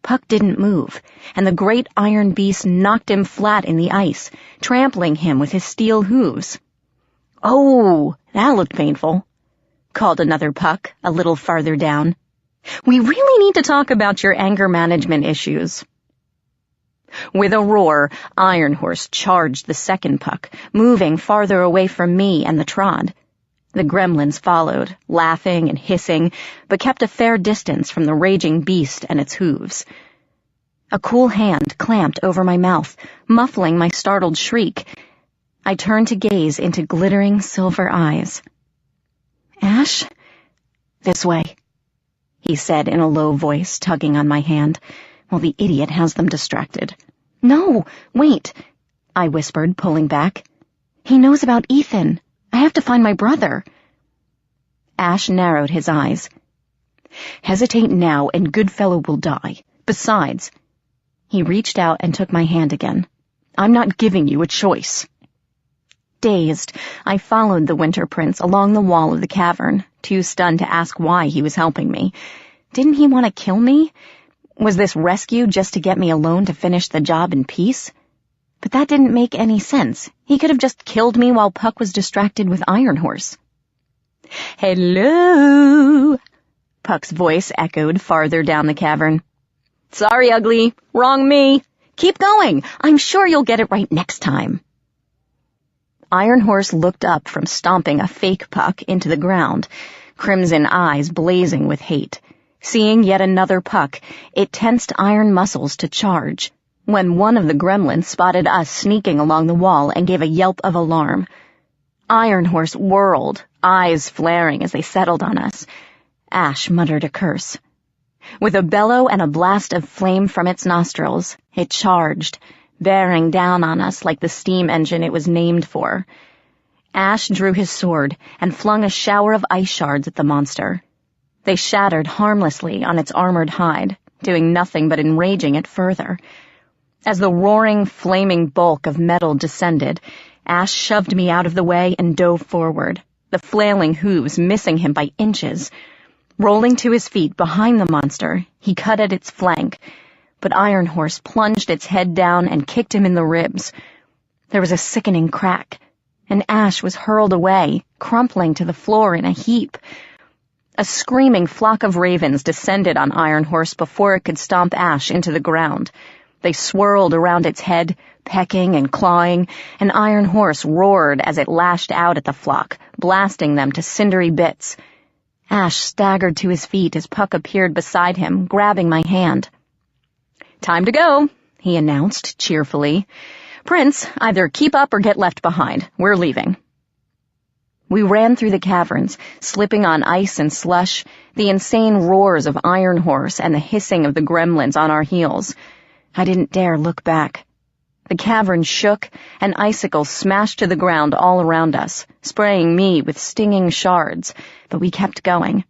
Speaker 1: Puck didn't move, and the great iron beast knocked him flat in the ice, trampling him with his steel hooves.
Speaker 3: Oh, that looked painful,
Speaker 1: called another Puck a little farther down. We really need to talk about your anger management issues. With a roar, Iron Horse charged the second Puck, moving farther away from me and the Trod. The gremlins followed, laughing and hissing, but kept a fair distance from the raging beast and its hooves. A cool hand clamped over my mouth, muffling my startled shriek. I turned to gaze into glittering silver eyes. Ash?
Speaker 3: This way,
Speaker 1: he said in a low voice, tugging on my hand, while the idiot has them distracted.
Speaker 2: No, wait, I whispered, pulling back. He knows about Ethan. I have to find my brother.
Speaker 1: Ash narrowed his eyes.
Speaker 3: Hesitate now and Goodfellow will die. Besides,
Speaker 1: he reached out and took my hand again.
Speaker 3: I'm not giving you a choice.
Speaker 1: Dazed, I followed the Winter Prince along the wall of the cavern, too stunned to ask why he was helping me. Didn't he want to kill me? Was this rescue just to get me alone to finish the job in peace? But that didn't make any sense. He could have just killed me while Puck was distracted with Iron Horse.
Speaker 3: Hello, Puck's voice echoed farther down the cavern. Sorry, Ugly. Wrong me. Keep going. I'm sure you'll get it right next time.
Speaker 1: Iron Horse looked up from stomping a fake Puck into the ground, crimson eyes blazing with hate. Seeing yet another Puck, it tensed iron muscles to charge, when one of the gremlins spotted us sneaking along the wall and gave a yelp of alarm. Iron Horse whirled, eyes flaring as they settled on us. Ash muttered a curse. With a bellow and a blast of flame from its nostrils, it charged, bearing down on us like the steam engine it was named for. Ash drew his sword and flung a shower of ice shards at the monster. They shattered harmlessly on its armored hide, doing nothing but enraging it further. As the roaring, flaming bulk of metal descended, Ash shoved me out of the way and dove forward, the flailing hooves missing him by inches. Rolling to his feet behind the monster, he cut at its flank, but Iron Horse plunged its head down and kicked him in the ribs. There was a sickening crack, and Ash was hurled away, crumpling to the floor in a heap. A screaming flock of ravens descended on Iron Horse before it could stomp Ash into the ground. They swirled around its head, pecking and clawing, and Iron Horse roared as it lashed out at the flock, blasting them to cindery bits. Ash staggered to his feet as Puck appeared beside him, grabbing my hand. "Time to go," he announced cheerfully. "Prince, either keep up or get left behind. We're leaving." We ran through the caverns, slipping on ice and slush, the insane roars of Iron Horse and the hissing of the gremlins on our heels. I didn't dare look back. The cavern shook, and icicles smashed to the ground all around us, spraying me with stinging shards, but we kept going.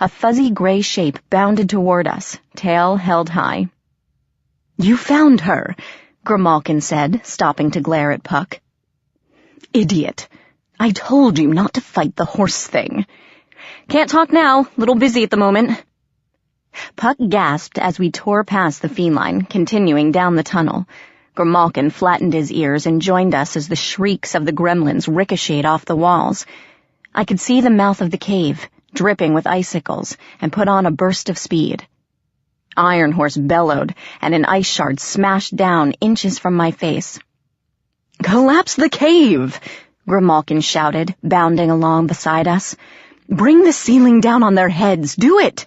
Speaker 1: A fuzzy gray shape bounded toward us, tail held high. "You found her," Grimalkin said, stopping to glare at Puck. "Idiot. I told you not to fight the horse thing." "Can't talk now. Little busy at the moment." Puck gasped as we tore past the feline, continuing down the tunnel. Grimalkin flattened his ears and joined us as the shrieks of the gremlins ricocheted off the walls. I could see the mouth of the cave, dripping with icicles, and put on a burst of speed. Iron Horse bellowed, and an ice shard smashed down inches from my face. "Collapse the cave!" Grimalkin shouted, bounding along beside us. "Bring the ceiling down on their heads! Do it!"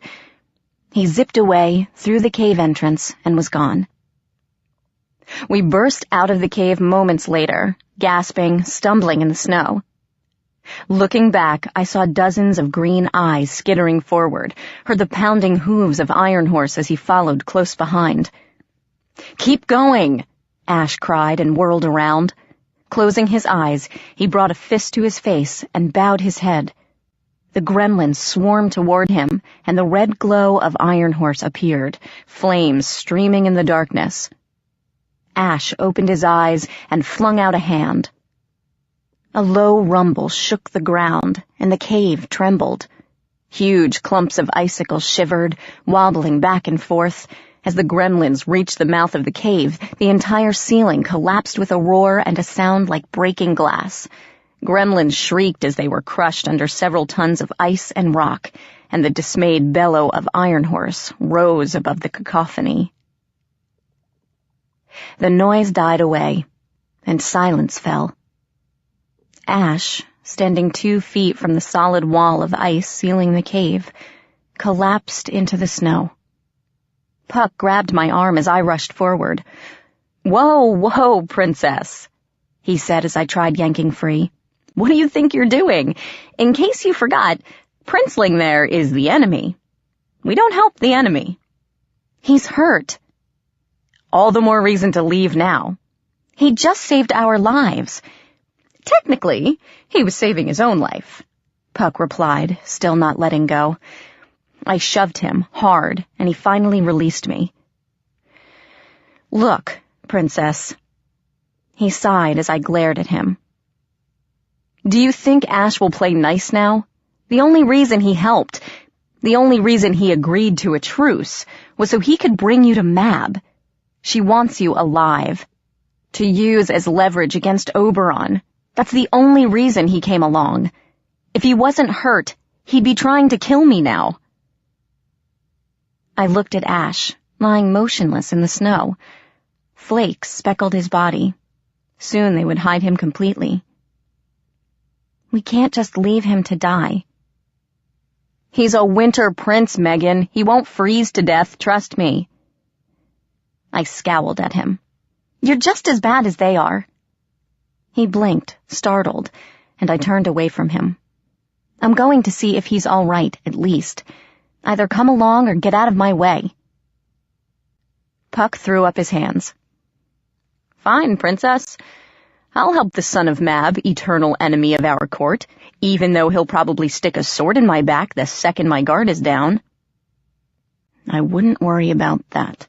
Speaker 1: He zipped away, through the cave entrance, and was gone. We burst out of the cave moments later, gasping, stumbling in the snow. Looking back, I saw dozens of green eyes skittering forward, heard the pounding hooves of Iron Horse as he followed close behind. "Keep going!" Ash cried and whirled around. Closing his eyes, he brought a fist to his face and bowed his head. The gremlins swarmed toward him, and the red glow of Iron Horse appeared, flames streaming in the darkness. Ash opened his eyes and flung out a hand. A low rumble shook the ground, and the cave trembled. Huge clumps of icicles shivered, wobbling back and forth. As the gremlins reached the mouth of the cave, the entire ceiling collapsed with a roar and a sound like breaking glass. Gremlins shrieked as they were crushed under several tons of ice and rock, and the dismayed bellow of Iron Horse rose above the cacophony. The noise died away, and silence fell. Ash, standing 2 feet from the solid wall of ice sealing the cave, collapsed into the snow. Puck grabbed my arm as I rushed forward. Whoa, Princess," he said as I tried yanking free. "What do you think you're doing? In case you forgot, Princeling there is the enemy. We don't help the enemy." "He's hurt." "All the more reason to leave now." "He just saved our lives." "Technically, he was saving his own life," Puck replied, still not letting go. I shoved him hard, and he finally released me. "Look, Princess." He sighed as I glared at him. "Do you think Ash will play nice now? The only reason he helped, the only reason he agreed to a truce, was so he could bring you to Mab. She wants you alive, to use as leverage against Oberon. That's the only reason he came along. If he wasn't hurt, he'd be trying to kill me now." I looked at Ash, lying motionless in the snow. Flakes speckled his body. Soon they would hide him completely. "We can't just leave him to die." "He's a winter prince, Megan. He won't freeze to death, trust me." I scowled at him. "You're just as bad as they are." He blinked, startled, and I turned away from him. "I'm going to see if he's all right, at least. Either come along or get out of my way." Puck threw up his hands. "Fine, Princess. I'll help the son of Mab, eternal enemy of our court, even though he'll probably stick a sword in my back the second my guard is down."
Speaker 2: "I wouldn't worry about that,"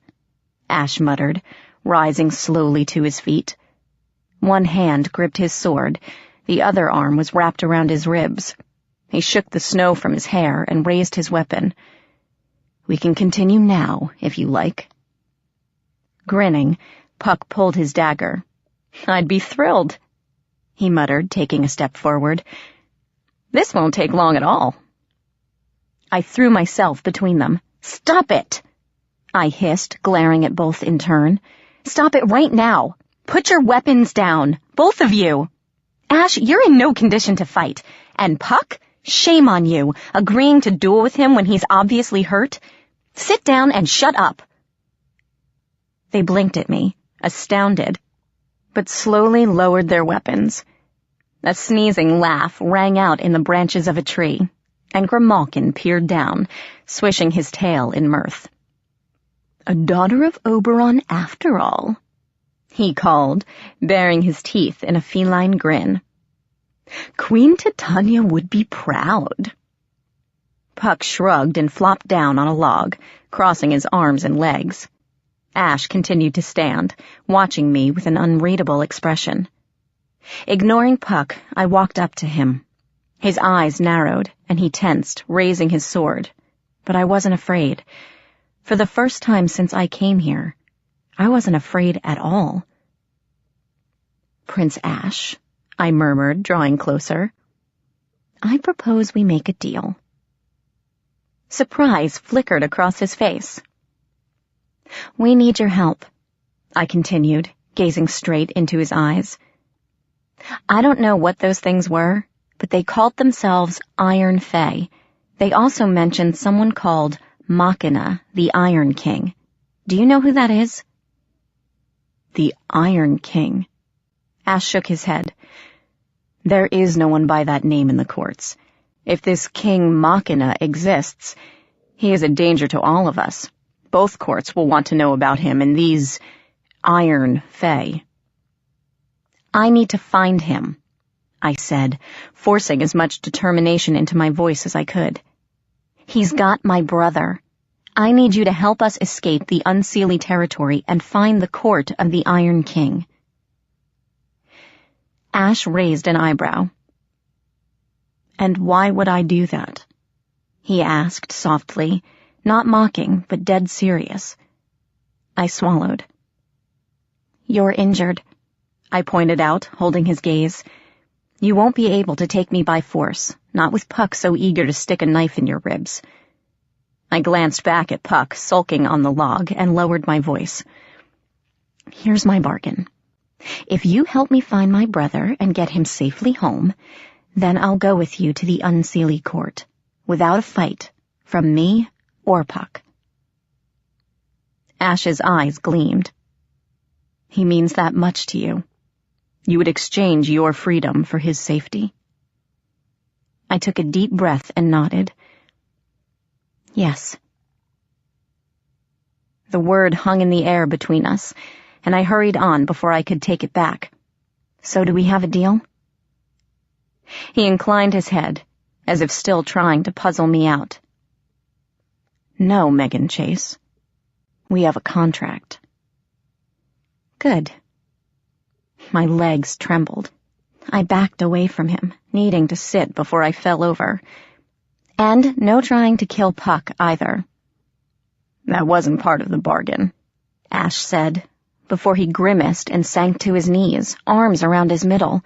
Speaker 2: Ash muttered, rising slowly to his feet. One hand gripped his sword, the other arm was wrapped around his ribs. He shook the snow from his hair and raised his weapon. "We can continue now, if you like." Grinning, Puck pulled his dagger.
Speaker 1: "I'd be thrilled," he muttered, taking a step forward. "This won't take long at all." I threw myself between them. "Stop it!" I hissed, glaring at both in turn. "Stop it right now! Put your weapons down, both of you! Ash, you're in no condition to fight. And Puck, shame on you, agreeing to duel with him when he's obviously hurt. Sit down and shut up." They blinked at me, astounded, but slowly lowered their weapons. A sneezing laugh rang out in the branches of a tree, and Grimalkin peered down, swishing his tail in mirth.
Speaker 2: "A daughter of Oberon after all,"
Speaker 1: he called, baring his teeth in a feline grin.
Speaker 2: "Queen Titania would be proud."
Speaker 1: Puck shrugged and flopped down on a log, crossing his arms and legs. Ash continued to stand, watching me with an unreadable expression. Ignoring Puck, I walked up to him. His eyes narrowed, and he tensed, raising his sword. But I wasn't afraid. For the first time since I came here, I wasn't afraid at all.
Speaker 2: "Prince Ash," I murmured, drawing closer, "I propose we make a deal."
Speaker 1: Surprise flickered across his face.
Speaker 2: "We need your help," I continued, gazing straight into his eyes.
Speaker 1: "I don't know what those things were, but they called themselves Iron Fae. They also mentioned someone called Machina, the Iron King. Do you know who that is?"
Speaker 2: "The Iron King?"
Speaker 1: Ash shook his head.
Speaker 2: "There is no one by that name in the courts. If this King Machina exists, he is a danger to all of us. Both courts will want to know about him and these Iron Fae."
Speaker 1: "I need to find him," I said, forcing as much determination into my voice as I could. "He's got my brother. I need you to help us escape the Unseelie territory and find the court of the Iron King." Ash raised an eyebrow.
Speaker 2: "And why would I do that?" he asked softly, not mocking, but dead serious. I swallowed.
Speaker 1: "You're injured," I pointed out, holding his gaze. "You won't be able to take me by force, not with Puck so eager to stick a knife in your ribs." I glanced back at Puck, sulking on the log, and lowered my voice.
Speaker 2: "Here's my bargain. If you help me find my brother and get him safely home, then I'll go with you to the Unseelie court, without a fight, from me or Puck."
Speaker 1: Ash's eyes gleamed.
Speaker 2: "He means that much to you. You would exchange your freedom for his safety?"
Speaker 1: I took a deep breath and nodded.
Speaker 2: "Yes."
Speaker 1: The word hung in the air between us, and I hurried on before I could take it back. "So do we have a deal?" He inclined his head, as if still trying to puzzle me out.
Speaker 2: "No, Megan Chase. We have a contract."
Speaker 1: "Good." My legs trembled. I backed away from him, needing to sit before I fell over. And no trying to kill Puck either.
Speaker 2: "That wasn't part of the bargain,"
Speaker 1: Ash said, before he grimaced and sank to his knees, arms around his middle.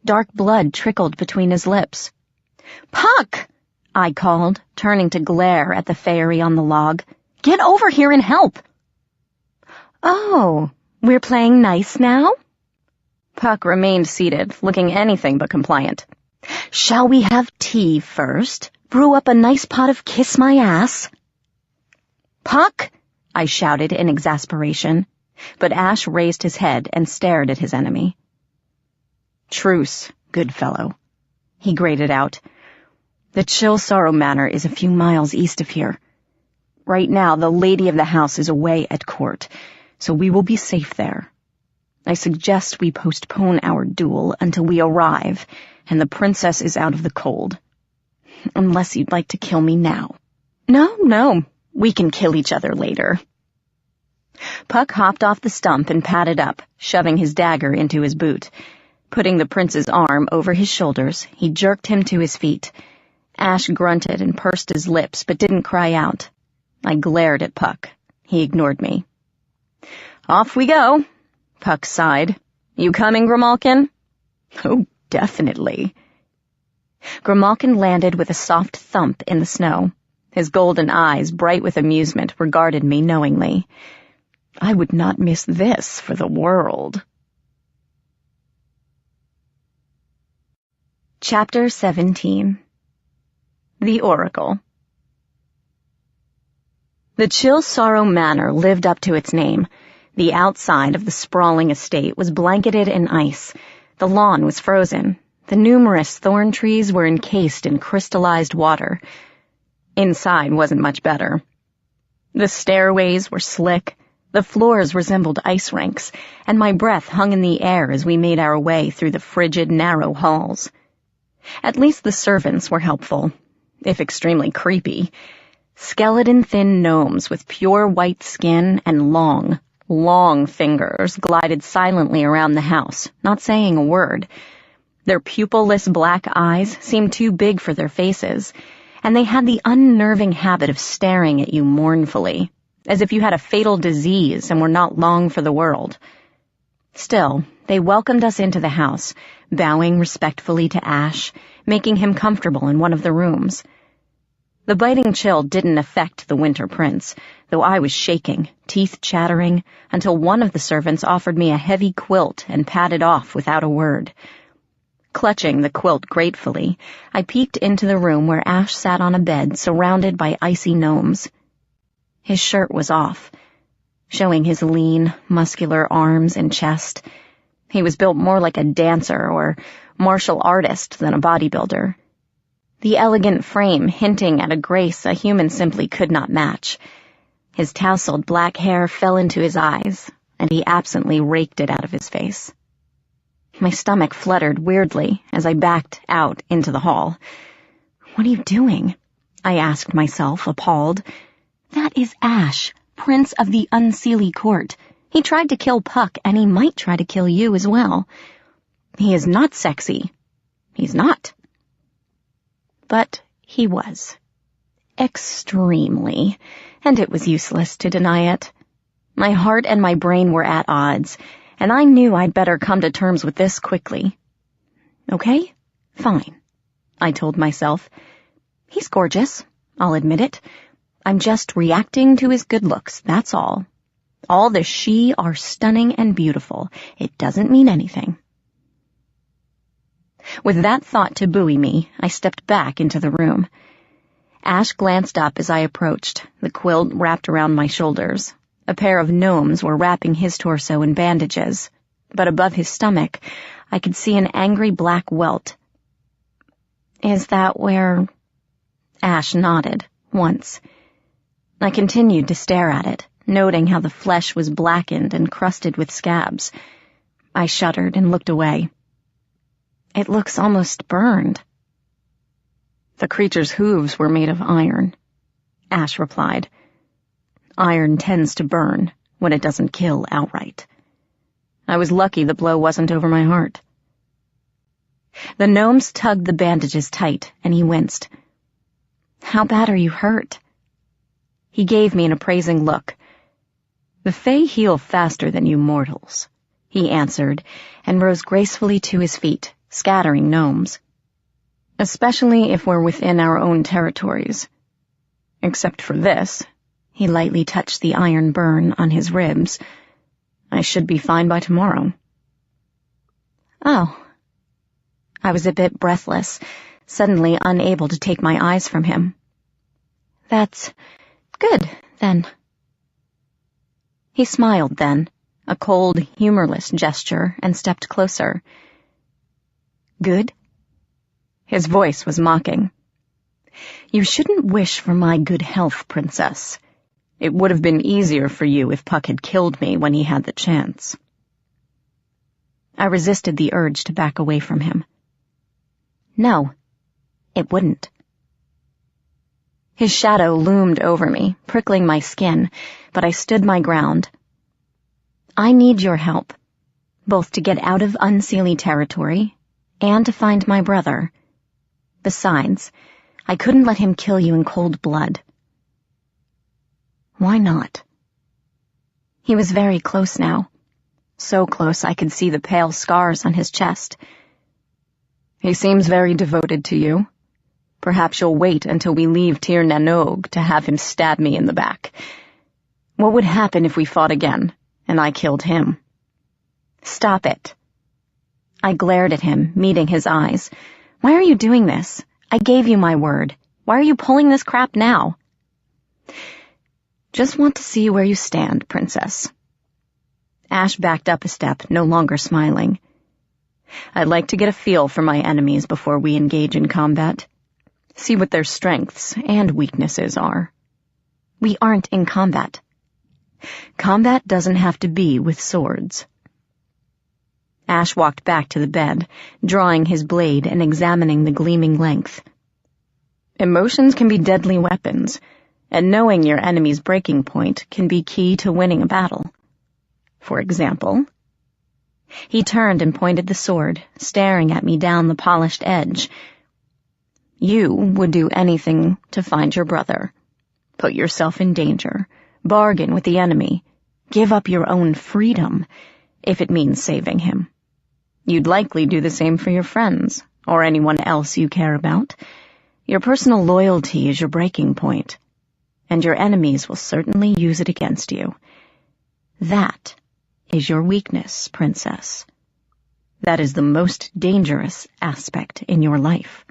Speaker 1: Dark blood trickled between his lips. "Puck!" I called, turning to glare at the fairy on the log. "Get over here and help!" "Oh, we're playing nice now?" Puck remained seated, looking anything but compliant. "Shall we have tea first? Brew up a nice pot of kiss my ass?" "Puck!" I shouted in exasperation, but Ash raised his head and stared at his enemy.
Speaker 2: "Truce, good fellow," he grated out. "The Chill Sorrow Manor is a few miles east of here. Right now, the lady of the house is away at court, so we will be safe there.
Speaker 1: I suggest we postpone our duel until we arrive and the princess is out of the cold. Unless you'd like to kill me now. No, we can kill each other later. Puck hopped off the stump and padded up, shoving his dagger into his boot. Putting the prince's arm over his shoulders, he jerked him to his feet. Ash grunted and pursed his lips, but didn't cry out. I glared at Puck. He ignored me. Off we go, Puck sighed. You coming, Grimalkin? Oh, definitely. Grimalkin landed with a soft thump in the snow. His golden eyes, bright with amusement, regarded me knowingly. I would not miss this for the world. Chapter 17. The Oracle. The Chill Sorrow Manor lived up to its name. The outside of the sprawling estate was blanketed in ice. The lawn was frozen. The numerous thorn trees were encased in crystallized water. Inside wasn't much better. The stairways were slick, the floors resembled ice rinks, and my breath hung in the air as we made our way through the frigid, narrow halls. At least the servants were helpful, if extremely creepy. Skeleton-thin gnomes with pure white skin and long fingers glided silently around the house, not saying a word. Their pupil-less black eyes seemed too big for their faces, and they had the unnerving habit of staring at you mournfully, as if you had a fatal disease and were not long for the world. Still, they welcomed us into the house, bowing respectfully to Ash, making him comfortable in one of the rooms. The biting chill didn't affect the Winter Prince, though I was shaking, teeth chattering, until one of the servants offered me a heavy quilt and padded off without a word. Clutching the quilt gratefully, I peeked into the room where Ash sat on a bed surrounded by icy gnomes. His shirt was off, showing his lean, muscular arms and chest. He was built more like a dancer or martial artist than a bodybuilder. The elegant frame hinting at a grace a human simply could not match. His tousled black hair fell into his eyes, and he absently raked it out of his face. My stomach fluttered weirdly as I backed out into the hall. What are you doing? I asked myself, appalled. That is Ash, Prince of the Unseelie Court. He tried to kill Puck, and he might try to kill you as well. He is not sexy. He's not. But he was. Extremely. And it was useless to deny it. My heart and my brain were at odds, and I knew I'd better come to terms with this quickly. Okay? Fine, I told myself. He's gorgeous, I'll admit it. I'm just reacting to his good looks, that's all. All the she are stunning and beautiful. It doesn't mean anything. With that thought to buoy me, I stepped back into the room. Ash glanced up as I approached, the quilt wrapped around my shoulders. A pair of gnomes were wrapping his torso in bandages, but above his stomach, I could see an angry black welt. Is that where... Ash nodded, once. I continued to stare at it, noting how the flesh was blackened and crusted with scabs. I shuddered and looked away. It looks almost burned. The creature's hooves were made of iron, Ash replied. Iron tends to burn when it doesn't kill outright. I was lucky the blow wasn't over my heart. The gnomes tugged the bandages tight, and he winced. How bad are you hurt? He gave me an appraising look. The Fae heal faster than you mortals, he answered, and rose gracefully to his feet, scattering gnomes. Especially if we're within our own territories. Except for this. He lightly touched the iron burn on his ribs. I should be fine by tomorrow. Oh. I was a bit breathless, suddenly unable to take my eyes from him. That's good, then. He smiled then, a cold, humorless gesture, and stepped closer. Good? His voice was mocking. You shouldn't wish for my good health, Princess. It would have been easier for you if Puck had killed me when he had the chance. I resisted the urge to back away from him. No, it wouldn't. His shadow loomed over me, prickling my skin, but I stood my ground. I need your help, both to get out of Unseelie territory and to find my brother. Besides, I couldn't let him kill you in cold blood. Why not? He was very close now. So close I could see the pale scars on his chest. He seems very devoted to you. Perhaps you'll wait until we leave Tir Nanog to have him stab me in the back. What would happen if we fought again, and I killed him? Stop it. I glared at him, meeting his eyes. Why are you doing this? I gave you my word. Why are you pulling this crap now? Just want to see where you stand, Princess. Ash backed up a step, no longer smiling. I'd like to get a feel for my enemies before we engage in combat. See what their strengths and weaknesses are. We aren't in combat. Combat doesn't have to be with swords. Ash walked back to the bed, drawing his blade and examining the gleaming length. Emotions can be deadly weapons, and knowing your enemy's breaking point can be key to winning a battle. For example, he turned and pointed the sword, staring at me down the polished edge. You would do anything to find your brother. Put yourself in danger. Bargain with the enemy. Give up your own freedom, if it means saving him. You'd likely do the same for your friends, or anyone else you care about. Your personal loyalty is your breaking point, and your enemies will certainly use it against you. That is your weakness, Princess. That is the most dangerous aspect in your life.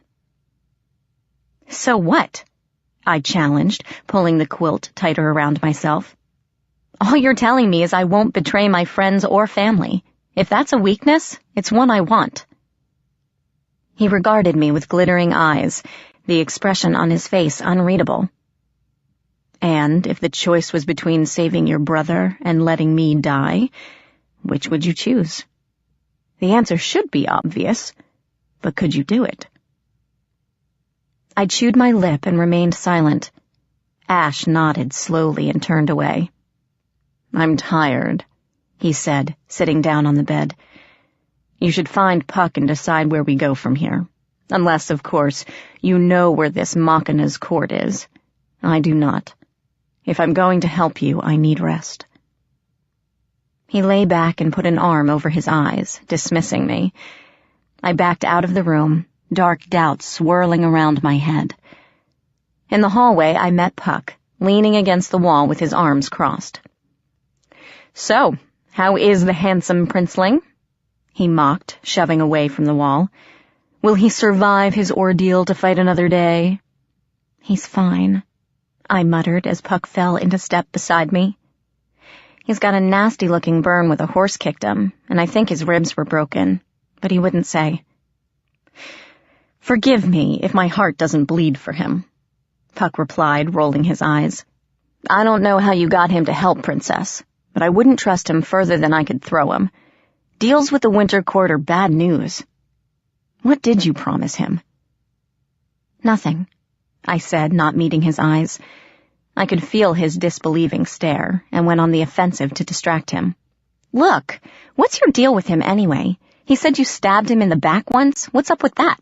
Speaker 1: So what? I challenged, pulling the quilt tighter around myself. All you're telling me is I won't betray my friends or family. If that's a weakness, it's one I want. He regarded me with glittering eyes, the expression on his face unreadable. And if the choice was between saving your brother and letting me die, which would you choose? The answer should be obvious, but could you do it? I chewed my lip and remained silent. Ash nodded slowly and turned away. I'm tired, he said, sitting down on the bed. You should find Puck and decide where we go from here. Unless, of course, you know where this Machina's court is. I do not. If I'm going to help you, I need rest. He lay back and put an arm over his eyes, dismissing me. I backed out of the room, dark doubts swirling around my head. In the hallway, I met Puck, leaning against the wall with his arms crossed. So, how is the handsome princeling? He mocked, shoving away from the wall. Will he survive his ordeal to fight another day? He's fine, I muttered as Puck fell into step beside me. He's got a nasty-looking burn where a horse kicked him, and I think his ribs were broken, but he wouldn't say. Forgive me if my heart doesn't bleed for him, Puck replied, rolling his eyes. I don't know how you got him to help, Princess, but I wouldn't trust him further than I could throw him. Deals with the Winter Court are bad news. What did you promise him? Nothing, I said, not meeting his eyes. I could feel his disbelieving stare, and went on the offensive to distract him. Look, what's your deal with him anyway? He said you stabbed him in the back once. What's up with that?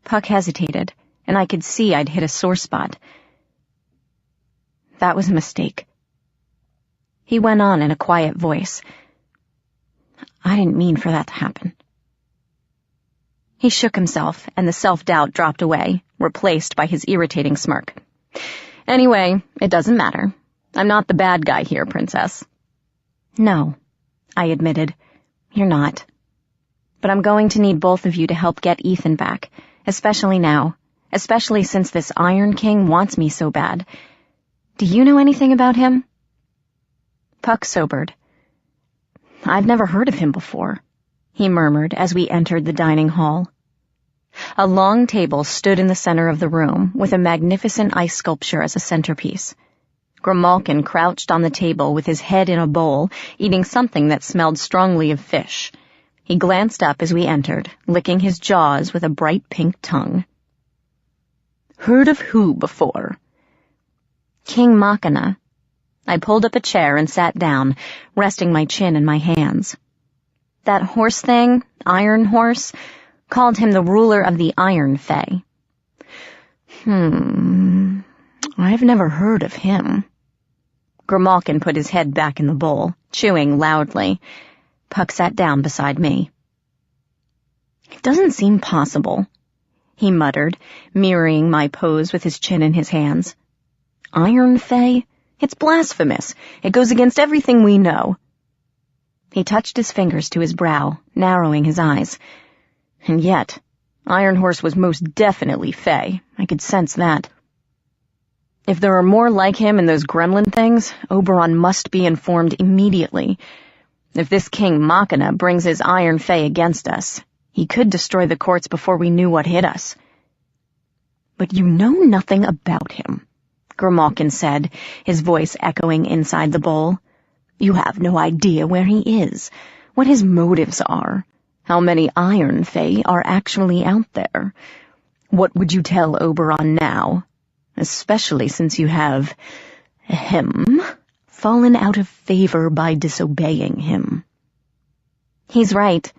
Speaker 1: Puck hesitated, and I could see I'd hit a sore spot. That was a mistake. He went on in a quiet voice. I didn't mean for that to happen. He shook himself, and the self-doubt dropped away, replaced by his irritating smirk. Anyway, it doesn't matter. I'm not the bad guy here, Princess. No, I admitted. You're not. But I'm going to need both of you to help get Ethan back, especially now, especially since this Iron King wants me so bad. Do you know anything about him? Puck sobered. I've never heard of him before, he murmured as we entered the dining hall. A long table stood in the center of the room, with a magnificent ice sculpture as a centerpiece. Grimalkin crouched on the table with his head in a bowl, eating something that smelled strongly of fish. He glanced up as we entered, licking his jaws with a bright pink tongue.
Speaker 3: Heard of who before?
Speaker 1: King Machina. I pulled up a chair and sat down, resting my chin in my hands. That horse thing, Iron Horse, called him the ruler of the Iron Fae.
Speaker 3: I've never heard of him.
Speaker 1: Grimalkin put his head back in the bowl, chewing loudly. Puck sat down beside me.
Speaker 3: It doesn't seem possible, he muttered, mirroring my pose with his chin in his hands. Iron Fae? It's blasphemous. It goes against everything we know. He touched his fingers to his brow, narrowing his eyes. And yet, Iron Horse was most definitely Fae. I could sense that. If there are more like him in those gremlin things, Oberon must be informed immediately. If this King Machina brings his Iron Fae against us, he could destroy the courts before we knew what hit us. But you know nothing about him, Grimalkin said, his voice echoing inside the bowl. You have no idea where he is, what his motives are, how many Iron Fae are actually out there. What would you tell Oberon now, especially since you have fallen out of favor by disobeying him?
Speaker 1: He's right,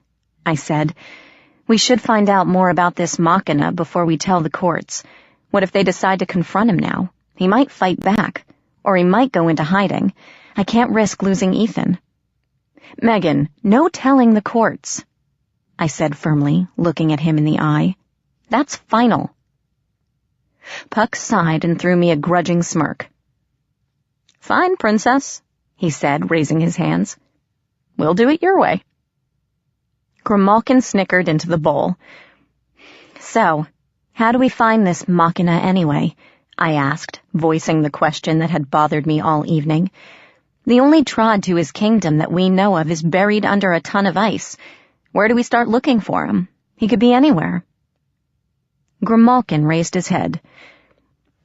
Speaker 1: I said. We should find out more about this Machina before we tell the courts. What if they decide to confront him now? He might fight back, or he might go into hiding. I can't risk losing Ethan.
Speaker 3: Megan, no telling the courts, I said firmly, looking at him in the eye. That's final. Puck sighed and threw me a grudging smirk. Fine, princess, he said, raising his hands. We'll do it your way. Grimalkin snickered into the bowl. So, how do we find this Machina anyway? I asked, voicing the question that had bothered me all evening. The only trod to his kingdom that we know of is buried under a ton of ice. Where do we start looking for him? He could be anywhere. Grimalkin raised his head.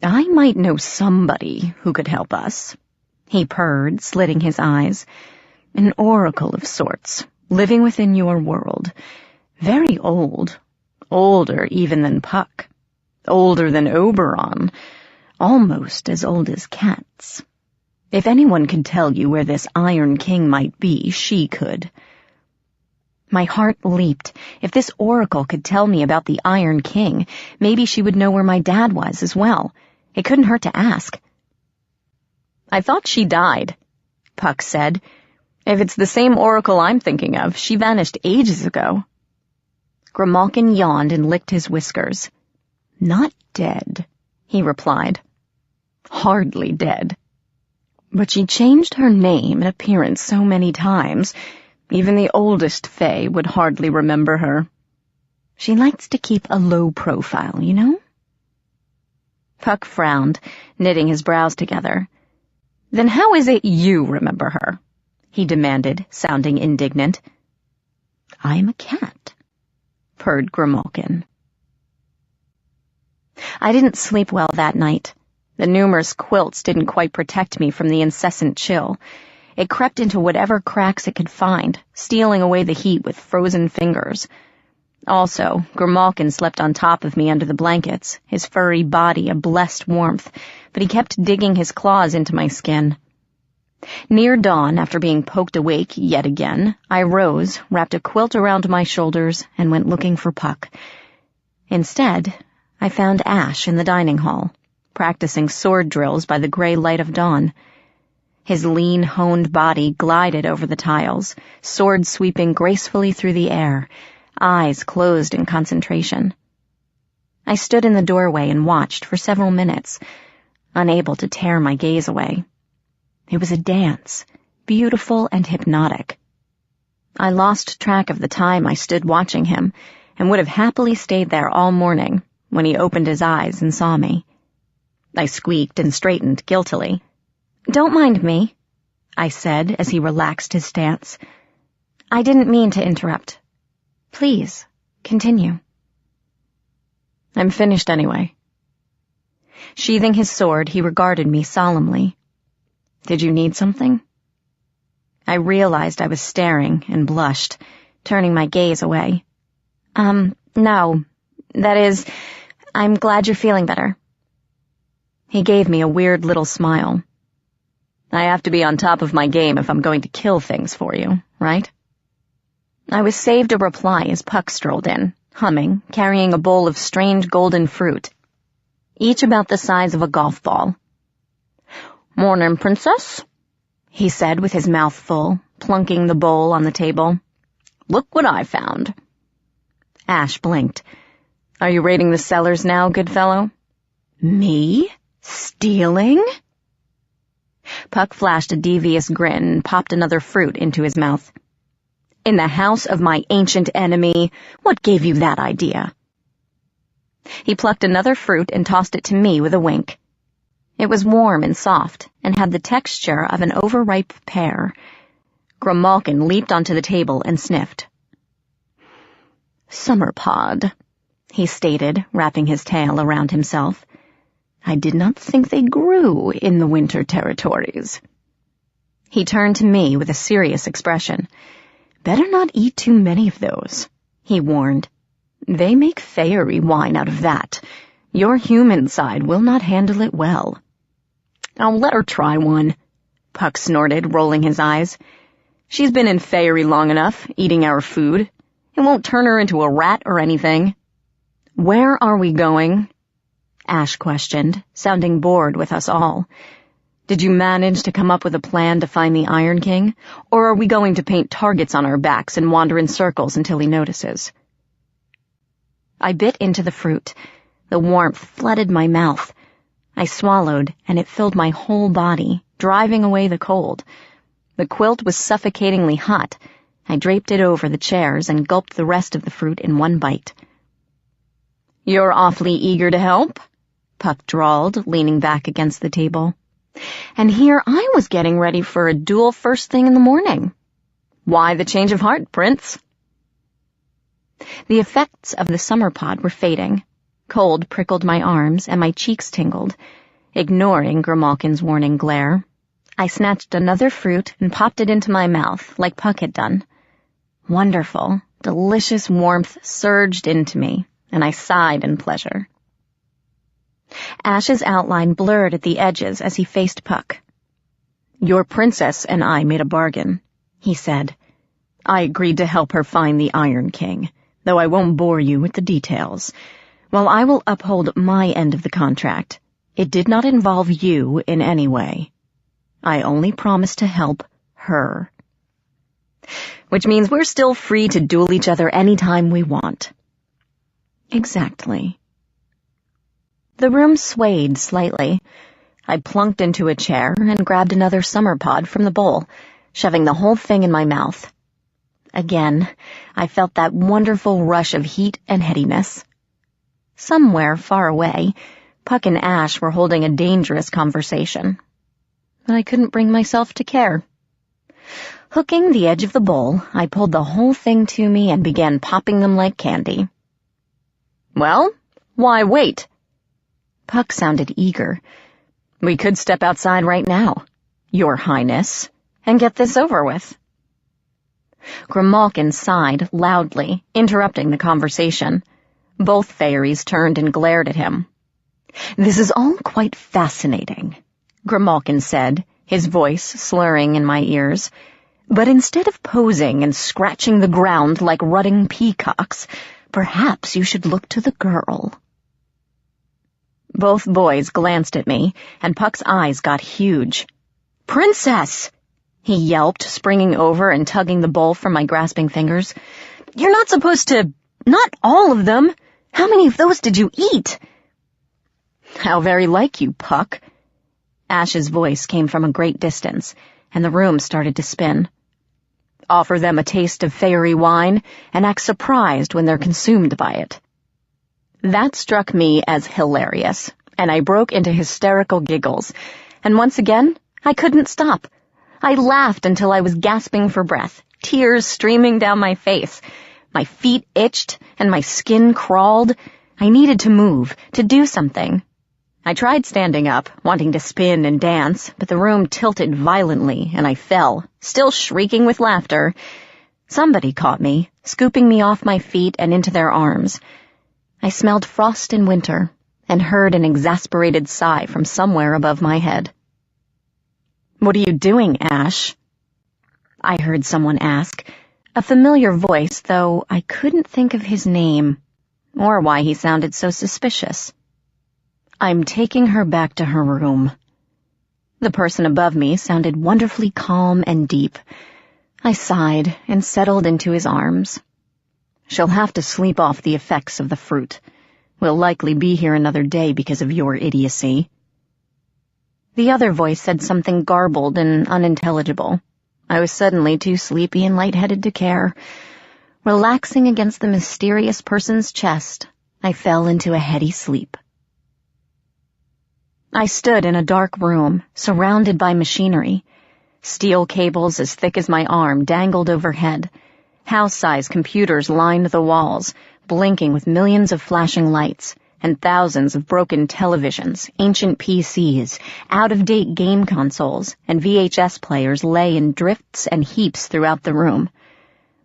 Speaker 3: I might know somebody who could help us, he purred, slitting his eyes. An oracle of sorts, living within your world. Very old. Older even than Puck. Older than Oberon. Almost as old as cats. If anyone could tell you where this Iron King might be, she could. My heart leaped. If this oracle could tell me about the Iron King, maybe she would know where my dad was as well. It couldn't hurt to ask. I thought she died, Puck said. If it's the same oracle I'm thinking of, she vanished ages ago. Grimalkin yawned and licked his whiskers. Not dead, he replied. Hardly dead. But she changed her name and appearance so many times, even the oldest Fae would hardly remember her. She likes to keep a low profile, you know? Puck frowned, knitting his brows together. Then how is it you remember her? He demanded, sounding indignant. I'm a cat, purred Grimalkin. I didn't sleep well that night. The numerous quilts didn't quite protect me from the incessant chill. It crept into whatever cracks it could find, stealing away the heat with frozen fingers. Also, Grimalkin slept on top of me under the blankets, his furry body a blessed warmth, but he kept digging his claws into my skin. Near dawn, after being poked awake yet again, I rose, wrapped a quilt around my shoulders, and went looking for Puck. Instead, I found Ash in the dining hall, practicing sword drills by the gray light of dawn. His lean, honed body glided over the tiles, sword sweeping gracefully through the air, eyes closed in concentration. I stood in the doorway and watched for several minutes, unable to tear my gaze away. It was a dance, beautiful and hypnotic. I lost track of the time I stood watching him, and would have happily stayed there all morning when he opened his eyes and saw me. I squeaked and straightened guiltily. Don't mind me, I said as he relaxed his stance. I didn't mean to interrupt. Please, continue. I'm finished anyway. Sheathing his sword, he regarded me solemnly.
Speaker 1: Did you need something? I realized I was staring and blushed, turning my gaze away. No. That is, I'm glad you're feeling better. He gave me a weird little smile. I have to be on top of my game if I'm going to kill things for you, right? I was saved a reply as Puck strolled in, humming, carrying a bowl of strange golden fruit, each about the size of a golf ball. "Morning, Princess," he said with his mouth full, plunking the bowl on the table. "Look what I found." Ash blinked. "Are you raiding the cellars now, good fellow?" "Me? Stealing?" Puck flashed a devious grin and popped another fruit into his mouth. "In the house of my ancient enemy, what gave you that idea?" He plucked another fruit and tossed it to me with a wink. It was warm and soft and had the texture of an overripe pear. Grimalkin leaped onto the table and sniffed. "Summer pod," he stated, wrapping his tail around himself. "I did not think they grew in the winter territories." He turned to me with a serious expression. "Better not eat too many of those," he warned. "They make fairy wine out of that. Your human side will not handle it well." "I'll let her try one," Puck snorted, rolling his eyes. "She's been in fairy long enough, eating our food. It won't turn her into a rat or anything." "Where are we going?" Ash questioned, sounding bored with us all. "Did you manage to come up with a plan to find the Iron King, or are we going to paint targets on our backs and wander in circles until he notices?" I bit into the fruit. The warmth flooded my mouth. I swallowed, and it filled my whole body, driving away the cold. The quilt was suffocatingly hot. I draped it over the chairs and gulped the rest of the fruit in one bite. "You're awfully eager to help," Puck drawled, leaning back against the table. "And here I was getting ready for a duel first thing in the morning. Why the change of heart, Prince?" The effects of the summer pod were fading. Cold prickled my arms and my cheeks tingled. Ignoring Grimalkin's warning glare, I snatched another fruit and popped it into my mouth like Puck had done. Wonderful, delicious warmth surged into me, and I sighed in pleasure. Ash's outline blurred at the edges as he faced Puck. "Your princess and I made a bargain," he said. "I agreed to help her find the Iron King, though I won't bore you with the details. While I will uphold my end of the contract, it did not involve you in any way. I only promised to help her. Which means we're still free to duel each other anytime we want." "Exactly." The room swayed slightly. I plunked into a chair and grabbed another summer pod from the bowl, shoving the whole thing in my mouth. Again, I felt that wonderful rush of heat and headiness. Somewhere far away, Puck and Ash were holding a dangerous conversation. But I couldn't bring myself to care. Hooking the edge of the bowl, I pulled the whole thing to me and began popping them like candy. "Well, why wait?" Puck sounded eager. "We could step outside right now, Your Highness, and get this over with." Grimalkin sighed loudly, interrupting the conversation. Both fairies turned and glared at him. "This is all quite fascinating," Grimalkin said, his voice slurring in my ears. "But instead of posing and scratching the ground like rutting peacocks, perhaps you should look to the girl." Both boys glanced at me, and Puck's eyes got huge. "Princess!" he yelped, springing over and tugging the bowl from my grasping fingers. "You're not supposed to— Not all of them! How many of those did you eat?" "How very like you, Puck." Ash's voice came from a great distance, and the room started to spin. "Offer them a taste of fairy wine, and act surprised when they're consumed by it." That struck me as hilarious, and I broke into hysterical giggles, and once again, I couldn't stop. I laughed until I was gasping for breath, tears streaming down my face. My feet itched, and my skin crawled. I needed to move, to do something. I tried standing up, wanting to spin and dance, but the room tilted violently and I fell, still shrieking with laughter. Somebody caught me, scooping me off my feet and into their arms. I smelled frost and winter and heard an exasperated sigh from somewhere above my head. "What are you doing, Ash?" I heard someone ask, a familiar voice, though I couldn't think of his name or why he sounded so suspicious. "I'm taking her back to her room." The person above me sounded wonderfully calm and deep. I sighed and settled into his arms. "She'll have to sleep off the effects of the fruit. We'll likely be here another day because of your idiocy." The other voice said something garbled and unintelligible. I was suddenly too sleepy and lightheaded to care. Relaxing against the mysterious person's chest, I fell into a heady sleep. I stood in a dark room, surrounded by machinery. Steel cables as thick as my arm dangled overhead. House-size computers lined the walls, blinking with millions of flashing lights, and thousands of broken televisions, ancient PCs, out-of-date game consoles, and VHS players lay in drifts and heaps throughout the room.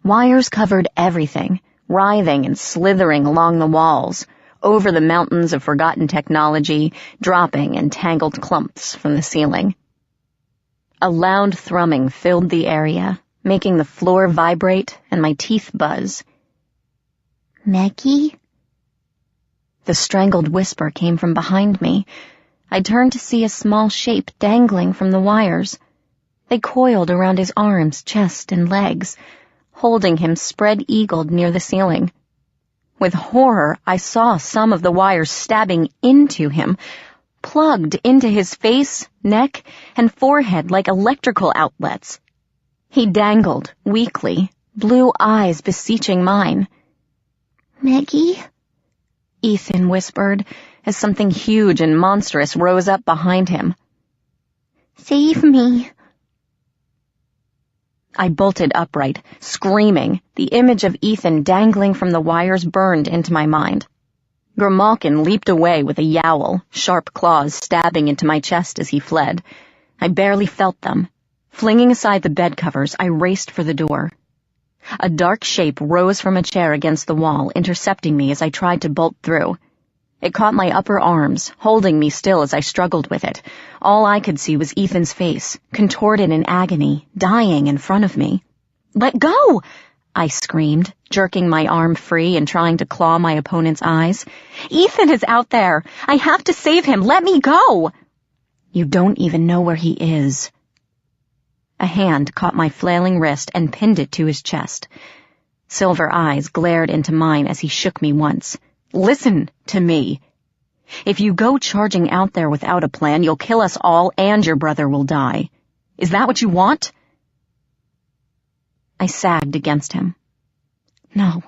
Speaker 1: Wires covered everything, writhing and slithering along the walls, over the mountains of forgotten technology, dropping in tangled clumps from the ceiling. A loud thrumming filled the area, making the floor vibrate and my teeth buzz.
Speaker 2: "Maggie?"
Speaker 1: The strangled whisper came from behind me. I turned to see a small shape dangling from the wires. They coiled around his arms, chest, and legs, holding him spread-eagled near the ceiling. With horror, I saw some of the wires stabbing into him, plugged into his face, neck, and forehead like electrical outlets. He dangled, weakly, blue eyes beseeching mine.
Speaker 2: "Maggie?"
Speaker 1: Ethan whispered, as something huge and monstrous rose up behind him.
Speaker 2: "Save me."
Speaker 1: I bolted upright, screaming. The image of Ethan dangling from the wires burned into my mind. Grimalkin leaped away with a yowl, sharp claws stabbing into my chest as he fled. I barely felt them. Flinging aside the bed covers, I raced for the door. A dark shape rose from a chair against the wall, intercepting me as I tried to bolt through. It caught my upper arms, holding me still as I struggled with it. All I could see was Ethan's face, contorted in agony, dying in front of me. "Let go!" I screamed, jerking my arm free and trying to claw my opponent's eyes. "Ethan is out there! I have to save him! Let me go!" "You don't even know where he is." A hand caught my flailing wrist and pinned it to his chest. Silver eyes glared into mine as he shook me once. "Listen to me. If you go charging out there without a plan, you'll kill us all and your brother will die. Is that what you want?" I sagged against him. "No,"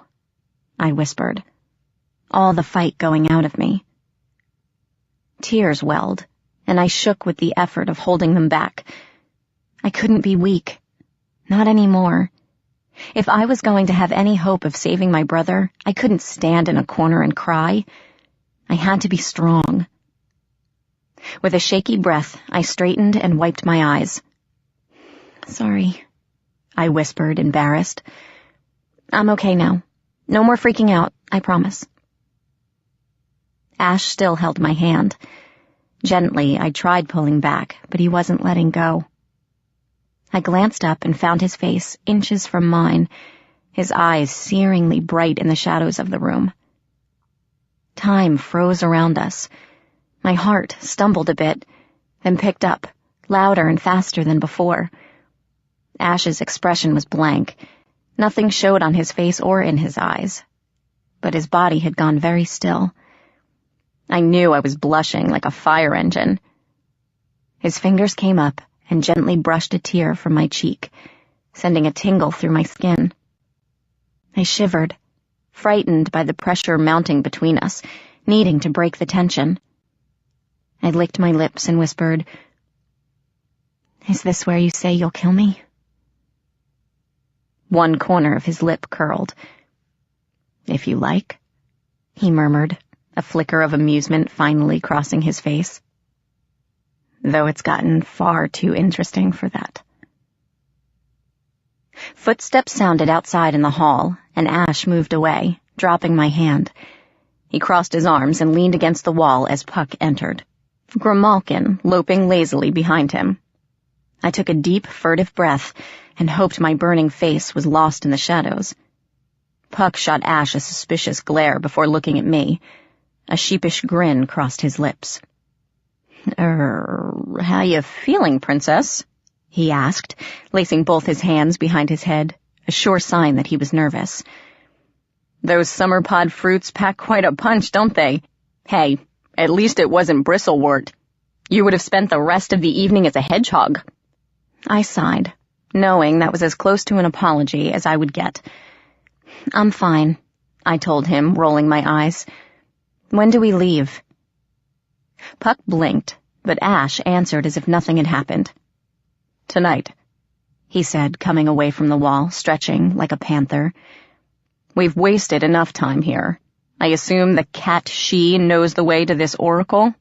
Speaker 1: I whispered, all the fight going out of me. Tears welled, and I shook with the effort of holding them back. I couldn't be weak. Not anymore. If I was going to have any hope of saving my brother, I couldn't stand in a corner and cry. I had to be strong. With a shaky breath, I straightened and wiped my eyes. "Sorry," I whispered, embarrassed. "I'm okay now. No more freaking out, I promise." Ash still held my hand. Gently, I tried pulling back, but he wasn't letting go. I glanced up and found his face inches from mine, his eyes searingly bright in the shadows of the room. Time froze around us. My heart stumbled a bit, then picked up, louder and faster than before. Ash's expression was blank. Nothing showed on his face or in his eyes. But his body had gone very still. I knew I was blushing like a fire engine. His fingers came up and gently brushed a tear from my cheek, sending a tingle through my skin. I shivered, frightened by the pressure mounting between us, needing to break the tension. I licked my lips and whispered, "Is this where you say you'll kill me?" One corner of his lip curled. "If you like," he murmured, a flicker of amusement finally crossing his face. Though it's gotten far too interesting for that. Footsteps sounded outside in the hall, and Ash moved away, dropping my hand. He crossed his arms and leaned against the wall as Puck entered, Grimalkin loping lazily behind him. I took a deep, furtive breath and hoped my burning face was lost in the shadows. Puck shot Ash a suspicious glare before looking at me. A sheepish grin crossed his lips. How you feeling, Princess?" he asked, lacing both his hands behind his head, a sure sign that he was nervous. "Those summer pod fruits pack quite a punch, don't they? Hey, at least it wasn't bristlewort. You would have spent the rest of the evening as a hedgehog." I sighed, knowing that was as close to an apology as I would get. "I'm fine," I told him, rolling my eyes. "When do we leave?" Puck blinked, but Ash answered as if nothing had happened. "Tonight," he said, coming away from the wall, stretching like a panther. "We've wasted enough time here. I assume the cat she knows the way to this oracle?"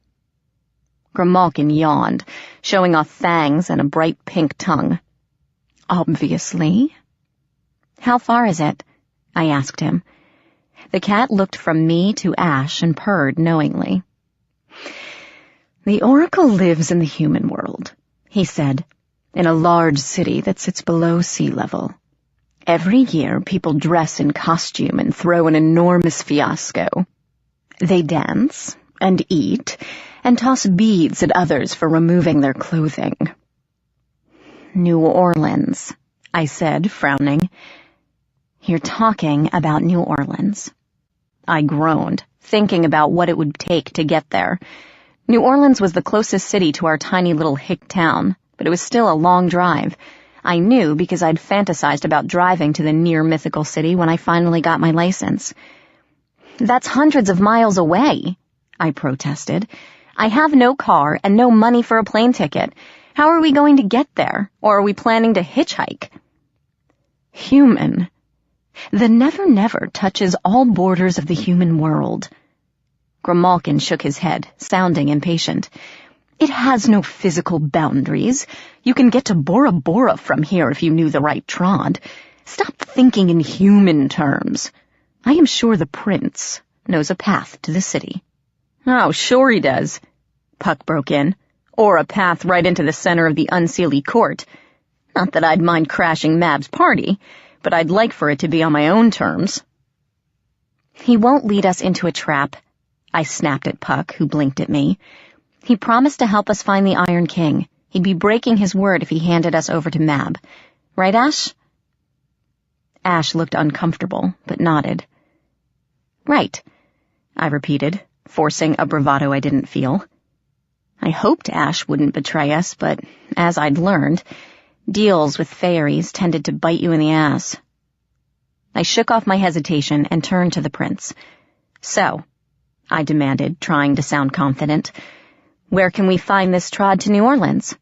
Speaker 1: Grimalkin yawned, showing off fangs and a bright pink tongue. "Obviously." "How far is it?" I asked him. The cat looked from me to Ash and purred knowingly. "The oracle lives in the human world," he said, "in a large city that sits below sea level. Every year people dress in costume and throw an enormous fiasco. They dance and eat and toss beads at others for removing their clothing." "New Orleans," I said, frowning. "You're talking about New Orleans." I groaned, thinking about what it would take to get there. New Orleans was the closest city to our tiny little hick town, but it was still a long drive. I knew because I'd fantasized about driving to the near-mythical city when I finally got my license. "That's hundreds of miles away," I protested. "I have no car and no money for a plane ticket. How are we going to get there? Or are we planning to hitchhike?" "Human. The never-never touches all borders of the human world." Grimalkin shook his head, sounding impatient. "It has no physical boundaries. You can get to Bora Bora from here if you knew the right trod. Stop thinking in human terms. I am sure the prince knows a path to the city." "Oh, sure he does," Puck broke in. "Or a path right into the center of the Unseelie Court. Not that I'd mind crashing Mab's party, but I'd like for it to be on my own terms." "He won't lead us into a trap," I snapped at Puck, who blinked at me. "He promised to help us find the Iron King. He'd be breaking his word if he handed us over to Mab. Right, Ash?" Ash looked uncomfortable, but nodded. "Right," I repeated, forcing a bravado I didn't feel. I hoped Ash wouldn't betray us, but as I'd learned, deals with fairies tended to bite you in the ass. I shook off my hesitation and turned to the prince. "So," I demanded, trying to sound confident, "where can we find this trod to New Orleans?"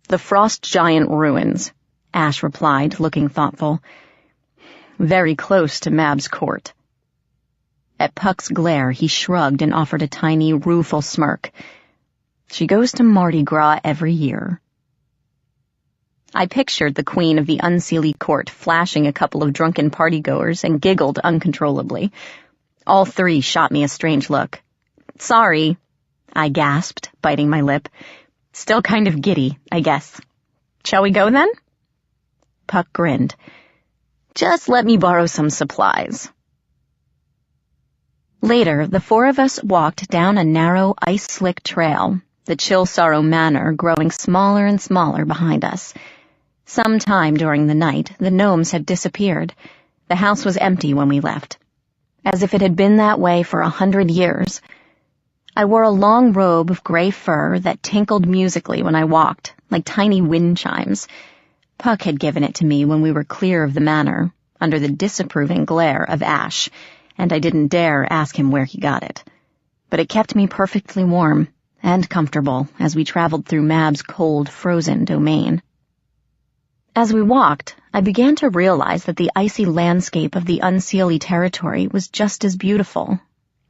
Speaker 1: "The Frost Giant Ruins," Ash replied, looking thoughtful. "Very close to Mab's court." At Puck's glare, he shrugged and offered a tiny, rueful smirk. "She goes to Mardi Gras every year." I pictured the queen of the Unseelie Court flashing a couple of drunken partygoers and giggled uncontrollably. All three shot me a strange look. "Sorry," I gasped, biting my lip. "Still kind of giddy, I guess. Shall we go then?" Puck grinned. "Just let me borrow some supplies." Later, the four of us walked down a narrow, ice-slick trail, the Chill Sorrow Manor growing smaller and smaller behind us. Sometime during the night, the gnomes had disappeared. The house was empty when we left, as if it had been that way for 100 years. I wore a long robe of gray fur that tinkled musically when I walked, like tiny wind chimes. Puck had given it to me when we were clear of the manor, under the disapproving glare of Ash, and I didn't dare ask him where he got it. But it kept me perfectly warm and comfortable as we traveled through Mab's cold, frozen domain. As we walked, I began to realize that the icy landscape of the Unseelie territory was just as beautiful,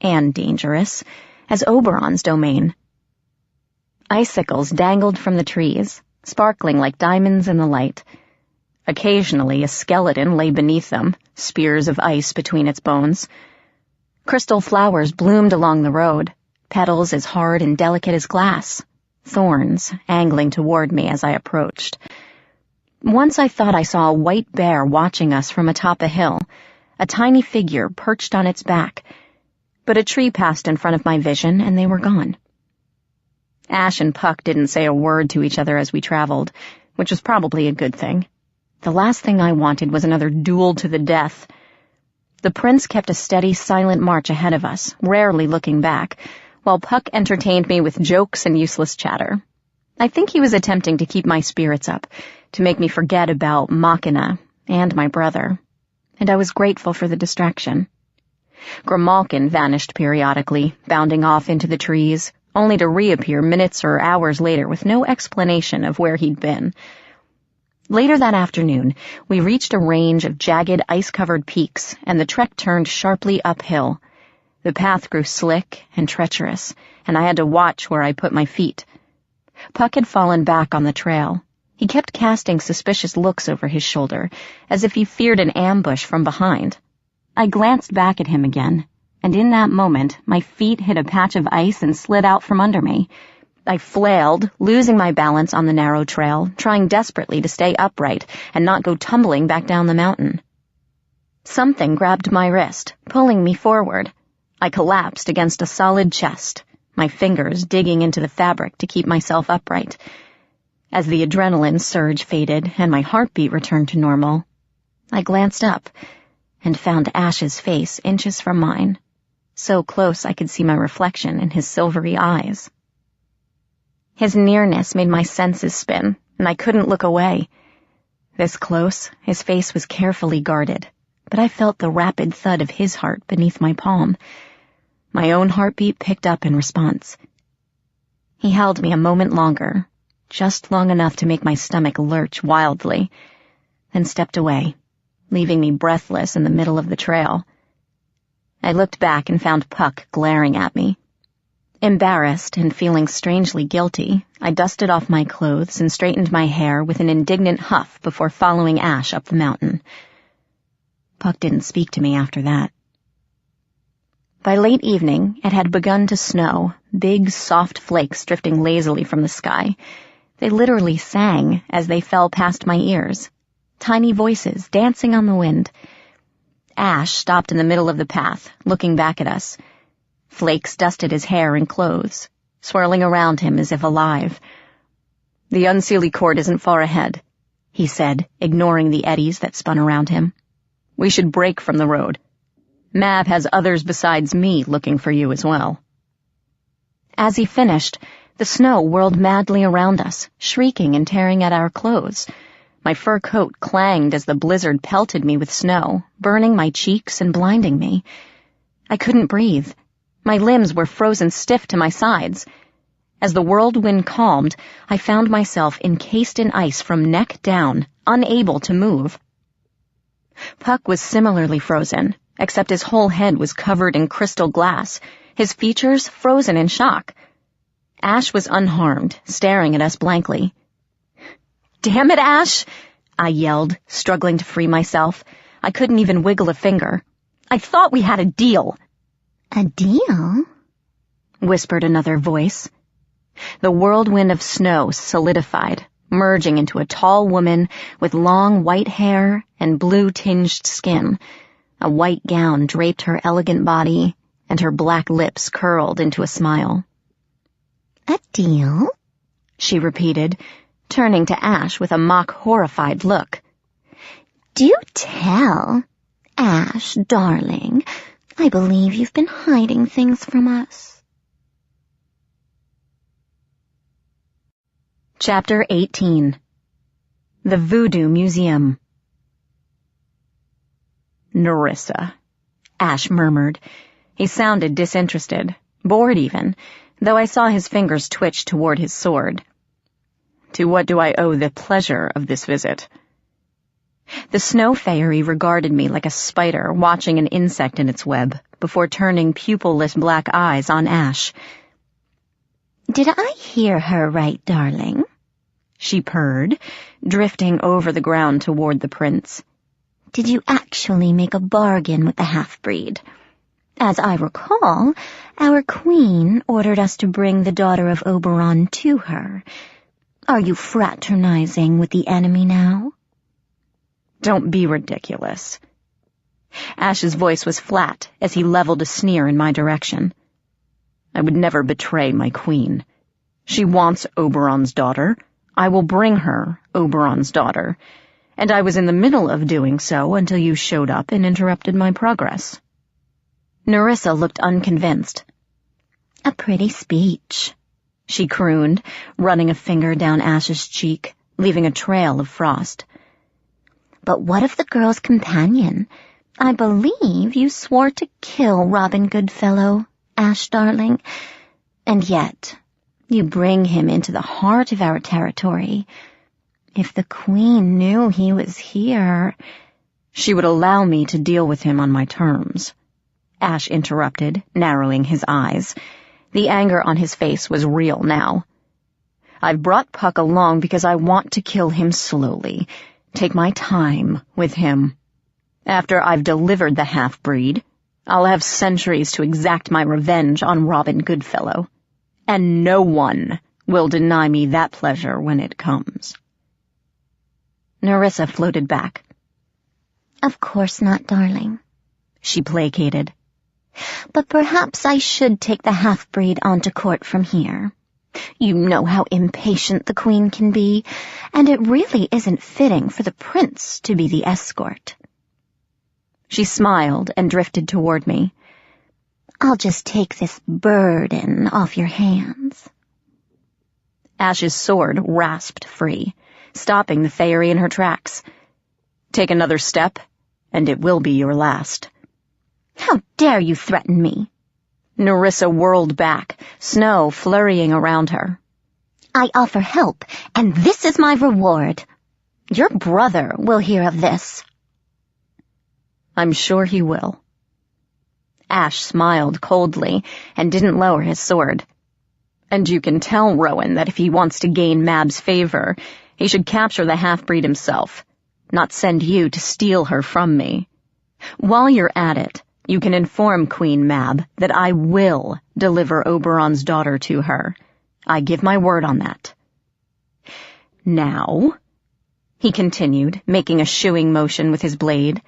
Speaker 1: and dangerous, as Oberon's domain. Icicles dangled from the trees, sparkling like diamonds in the light. Occasionally a skeleton lay beneath them, spears of ice between its bones. Crystal flowers bloomed along the road, petals as hard and delicate as glass, thorns angling toward me as I approached. Once I thought I saw a white bear watching us from atop a hill, a tiny figure perched on its back, but a tree passed in front of my vision and they were gone. Ash and Puck didn't say a word to each other as we traveled, which was probably a good thing. The last thing I wanted was another duel to the death. The prince kept a steady, silent march ahead of us, rarely looking back, while Puck entertained me with jokes and useless chatter. I think he was attempting to keep my spirits up, to make me forget about Machina and my brother, and I was grateful for the distraction. Grimalkin vanished periodically, bounding off into the trees, only to reappear minutes or hours later with no explanation of where he'd been. Later that afternoon, we reached a range of jagged, ice-covered peaks, and the trek turned sharply uphill. The path grew slick and treacherous, and I had to watch where I put my feet. Puck had fallen back on the trail. He kept casting suspicious looks over his shoulder, as if he feared an ambush from behind. I glanced back at him again, and in that moment, my feet hit a patch of ice and slid out from under me. I flailed, losing my balance on the narrow trail, trying desperately to stay upright and not go tumbling back down the mountain. Something grabbed my wrist, pulling me forward. I collapsed against a solid chest, my fingers digging into the fabric to keep myself upright. As the adrenaline surge faded and my heartbeat returned to normal, I glanced up and found Ash's face inches from mine, so close I could see my reflection in his silvery eyes. His nearness made my senses spin, and I couldn't look away. This close, his face was carefully guarded, but I felt the rapid thud of his heart beneath my palm. My own heartbeat picked up in response. He held me a moment longer, just long enough to make my stomach lurch wildly, then stepped away, leaving me breathless in the middle of the trail. I looked back and found Puck glaring at me. Embarrassed and feeling strangely guilty, I dusted off my clothes and straightened my hair with an indignant huff before following Ash up the mountain. Puck didn't speak to me after that. By late evening, it had begun to snow, big, soft flakes drifting lazily from the sky. They literally sang as they fell past my ears, tiny voices dancing on the wind. Ash stopped in the middle of the path, looking back at us. Flakes dusted his hair and clothes, swirling around him as if alive. "The Unseelie Court isn't far ahead," he said, ignoring the eddies that spun around him. "We should break from the road. Mab has others besides me looking for you as well." As he finished, the snow whirled madly around us, shrieking and tearing at our clothes. My fur coat clanged as the blizzard pelted me with snow, burning my cheeks and blinding me. I couldn't breathe. My limbs were frozen stiff to my sides. As the whirlwind calmed, I found myself encased in ice from neck down, unable to move. Puck was similarly frozen, except his whole head was covered in crystal glass, his features frozen in shock. Ash was unharmed, staring at us blankly. "Damn it, Ash!" I yelled, struggling to free myself. I couldn't even wiggle a finger. "I thought we had a deal."
Speaker 2: "A deal?" whispered another voice. The whirlwind of snow solidified, merging into a tall woman with long white hair and blue-tinged skin. A white gown draped her elegant body, and her black lips curled into a smile.
Speaker 8: "A deal?"
Speaker 2: she repeated, turning to Ash with a mock-horrified look.
Speaker 8: "Do tell. Ash, darling, I believe you've been hiding things from us."
Speaker 2: Chapter 18. The Voodoo Museum.
Speaker 1: "Nerissa," Ash murmured. He sounded disinterested, bored even, though I saw his fingers twitch toward his sword. "To what do I owe the pleasure of this visit?" The snow fairy regarded me like a spider watching an insect in its web, before turning pupilless black eyes on Ash.
Speaker 8: Did I hear her right, darling?
Speaker 1: She purred, drifting over the ground toward the prince.
Speaker 8: Did you actually make a bargain with the half-breed? As I recall, our queen ordered us to bring the daughter of Oberon to her. Are you fraternizing with the enemy now?
Speaker 1: Don't be ridiculous. Ash's voice was flat as he leveled a sneer in my direction. I would never betray my queen. She wants Oberon's daughter. I will bring her Oberon's daughter. And I was in the middle of doing so until you showed up and interrupted my progress.
Speaker 2: Nerissa looked unconvinced.
Speaker 8: A pretty speech,
Speaker 2: she crooned, running a finger down Ash's cheek, leaving a trail of frost.
Speaker 8: But what of the girl's companion? I believe you swore to kill Robin Goodfellow, Ash darling, and yet you bring him into the heart of our territory. If the queen knew he was here...
Speaker 1: She would allow me to deal with him on my terms. Ash interrupted, narrowing his eyes. The anger on his face was real now. I've brought Puck along because I want to kill him slowly, take my time with him. After I've delivered the half-breed, I'll have centuries to exact my revenge on Robin Goodfellow, and no one will deny me that pleasure when it comes.
Speaker 2: Nerissa floated back.
Speaker 8: Of course not, darling,
Speaker 2: she placated.
Speaker 8: But perhaps I should take the half-breed onto court from here. You know how impatient the queen can be, and it really isn't fitting for the prince to be the escort.
Speaker 2: She smiled and drifted toward me.
Speaker 8: I'll just take this burden off your hands.
Speaker 2: Ash's sword rasped free, stopping the Fairy in her tracks.
Speaker 1: Take another step, and it will be your last.
Speaker 8: How dare you threaten me?
Speaker 1: Nerissa whirled back, snow flurrying around her.
Speaker 8: I offer help, and this is my reward. Your brother will hear of this.
Speaker 1: I'm sure he will. Ash smiled coldly and didn't lower his sword. And you can tell Rowan that if he wants to gain Mab's favor, he should capture the half-breed himself, not send you to steal her from me. While you're at it, you can inform Queen Mab that I will deliver Oberon's daughter to her. I give my word on that. Now, he continued, making a shooing motion with his blade,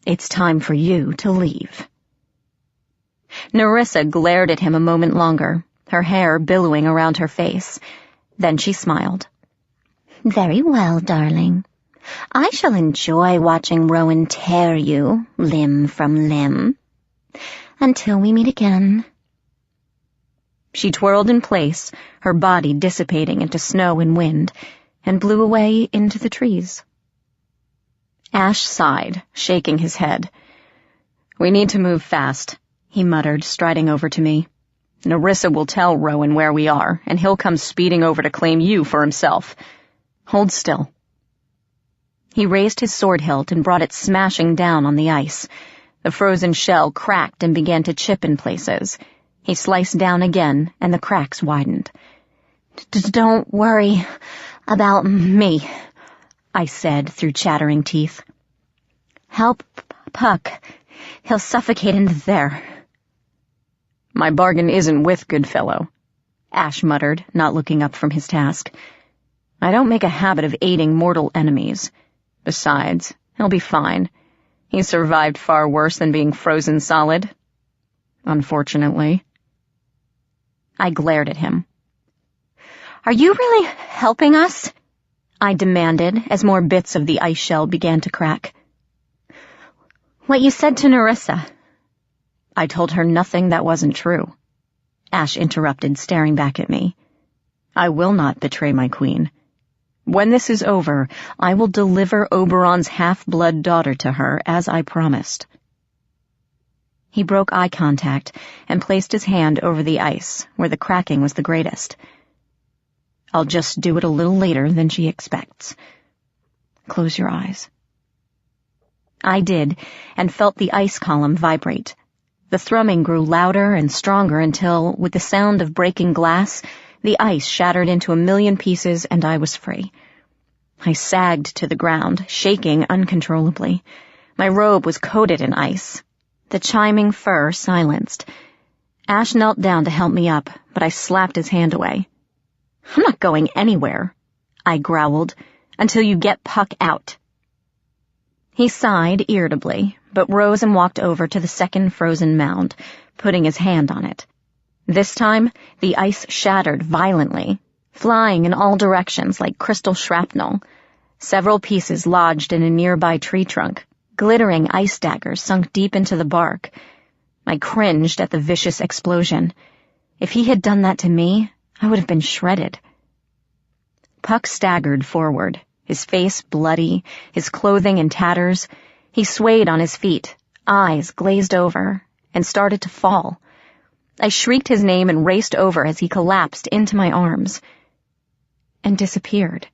Speaker 1: it's time for you to leave. Nerissa glared at him a moment longer, her hair billowing around her face. Then she smiled.
Speaker 8: Very well, darling. I shall enjoy watching Rowan tear you limb from limb. Until we meet again.
Speaker 1: She twirled in place, her body dissipating into snow and wind, and blew away into the trees. Ash sighed, shaking his head. We need to move fast, he muttered, striding over to me. Nerissa will tell Rowan where we are, and he'll come speeding over to claim you for himself. Hold still. He raised his sword hilt and brought it smashing down on the ice. The frozen shell cracked and began to chip in places. He sliced down again, and the cracks widened.
Speaker 8: Don't worry about me,
Speaker 1: I said through chattering teeth.
Speaker 8: Help Puck. He'll suffocate in there.
Speaker 1: My bargain isn't with Goodfellow, Ash muttered, not looking up from his task. I don't make a habit of aiding mortal enemies. Besides, he'll be fine. He's survived far worse than being frozen solid. Unfortunately. I glared at him.
Speaker 8: Are you really helping us?
Speaker 1: I demanded as more bits of the ice shell began to crack.
Speaker 8: What you said to Nerissa.
Speaker 1: I told her nothing that wasn't true. Ash interrupted, staring back at me. I will not betray my queen. When this is over, I will deliver Oberon's half-blood daughter to her, as I promised. He broke eye contact and placed his hand over the ice, where the cracking was the greatest. I'll just do it a little later than she expects. Close your eyes. I did, and felt the ice column vibrate. The thrumming grew louder and stronger until, with the sound of breaking glass, the ice shattered into a million pieces and I was free. I sagged to the ground, shaking uncontrollably. My robe was coated in ice. The chiming fur silenced. Ash knelt down to help me up, but I slapped his hand away. "I'm not going anywhere," I growled, "until you get Puck out." He sighed irritably, but rose and walked over to the second frozen mound, putting his hand on it. This time, the ice shattered violently, flying in all directions like crystal shrapnel. Several pieces lodged in a nearby tree trunk. Glittering ice daggers sunk deep into the bark. I cringed at the vicious explosion. If he had done that to me, I would have been shredded. Puck staggered forward, his face bloody, his clothing in tatters. He swayed on his feet, eyes glazed over, and started to fall. I shrieked his name and raced over as he collapsed into my arms and disappeared.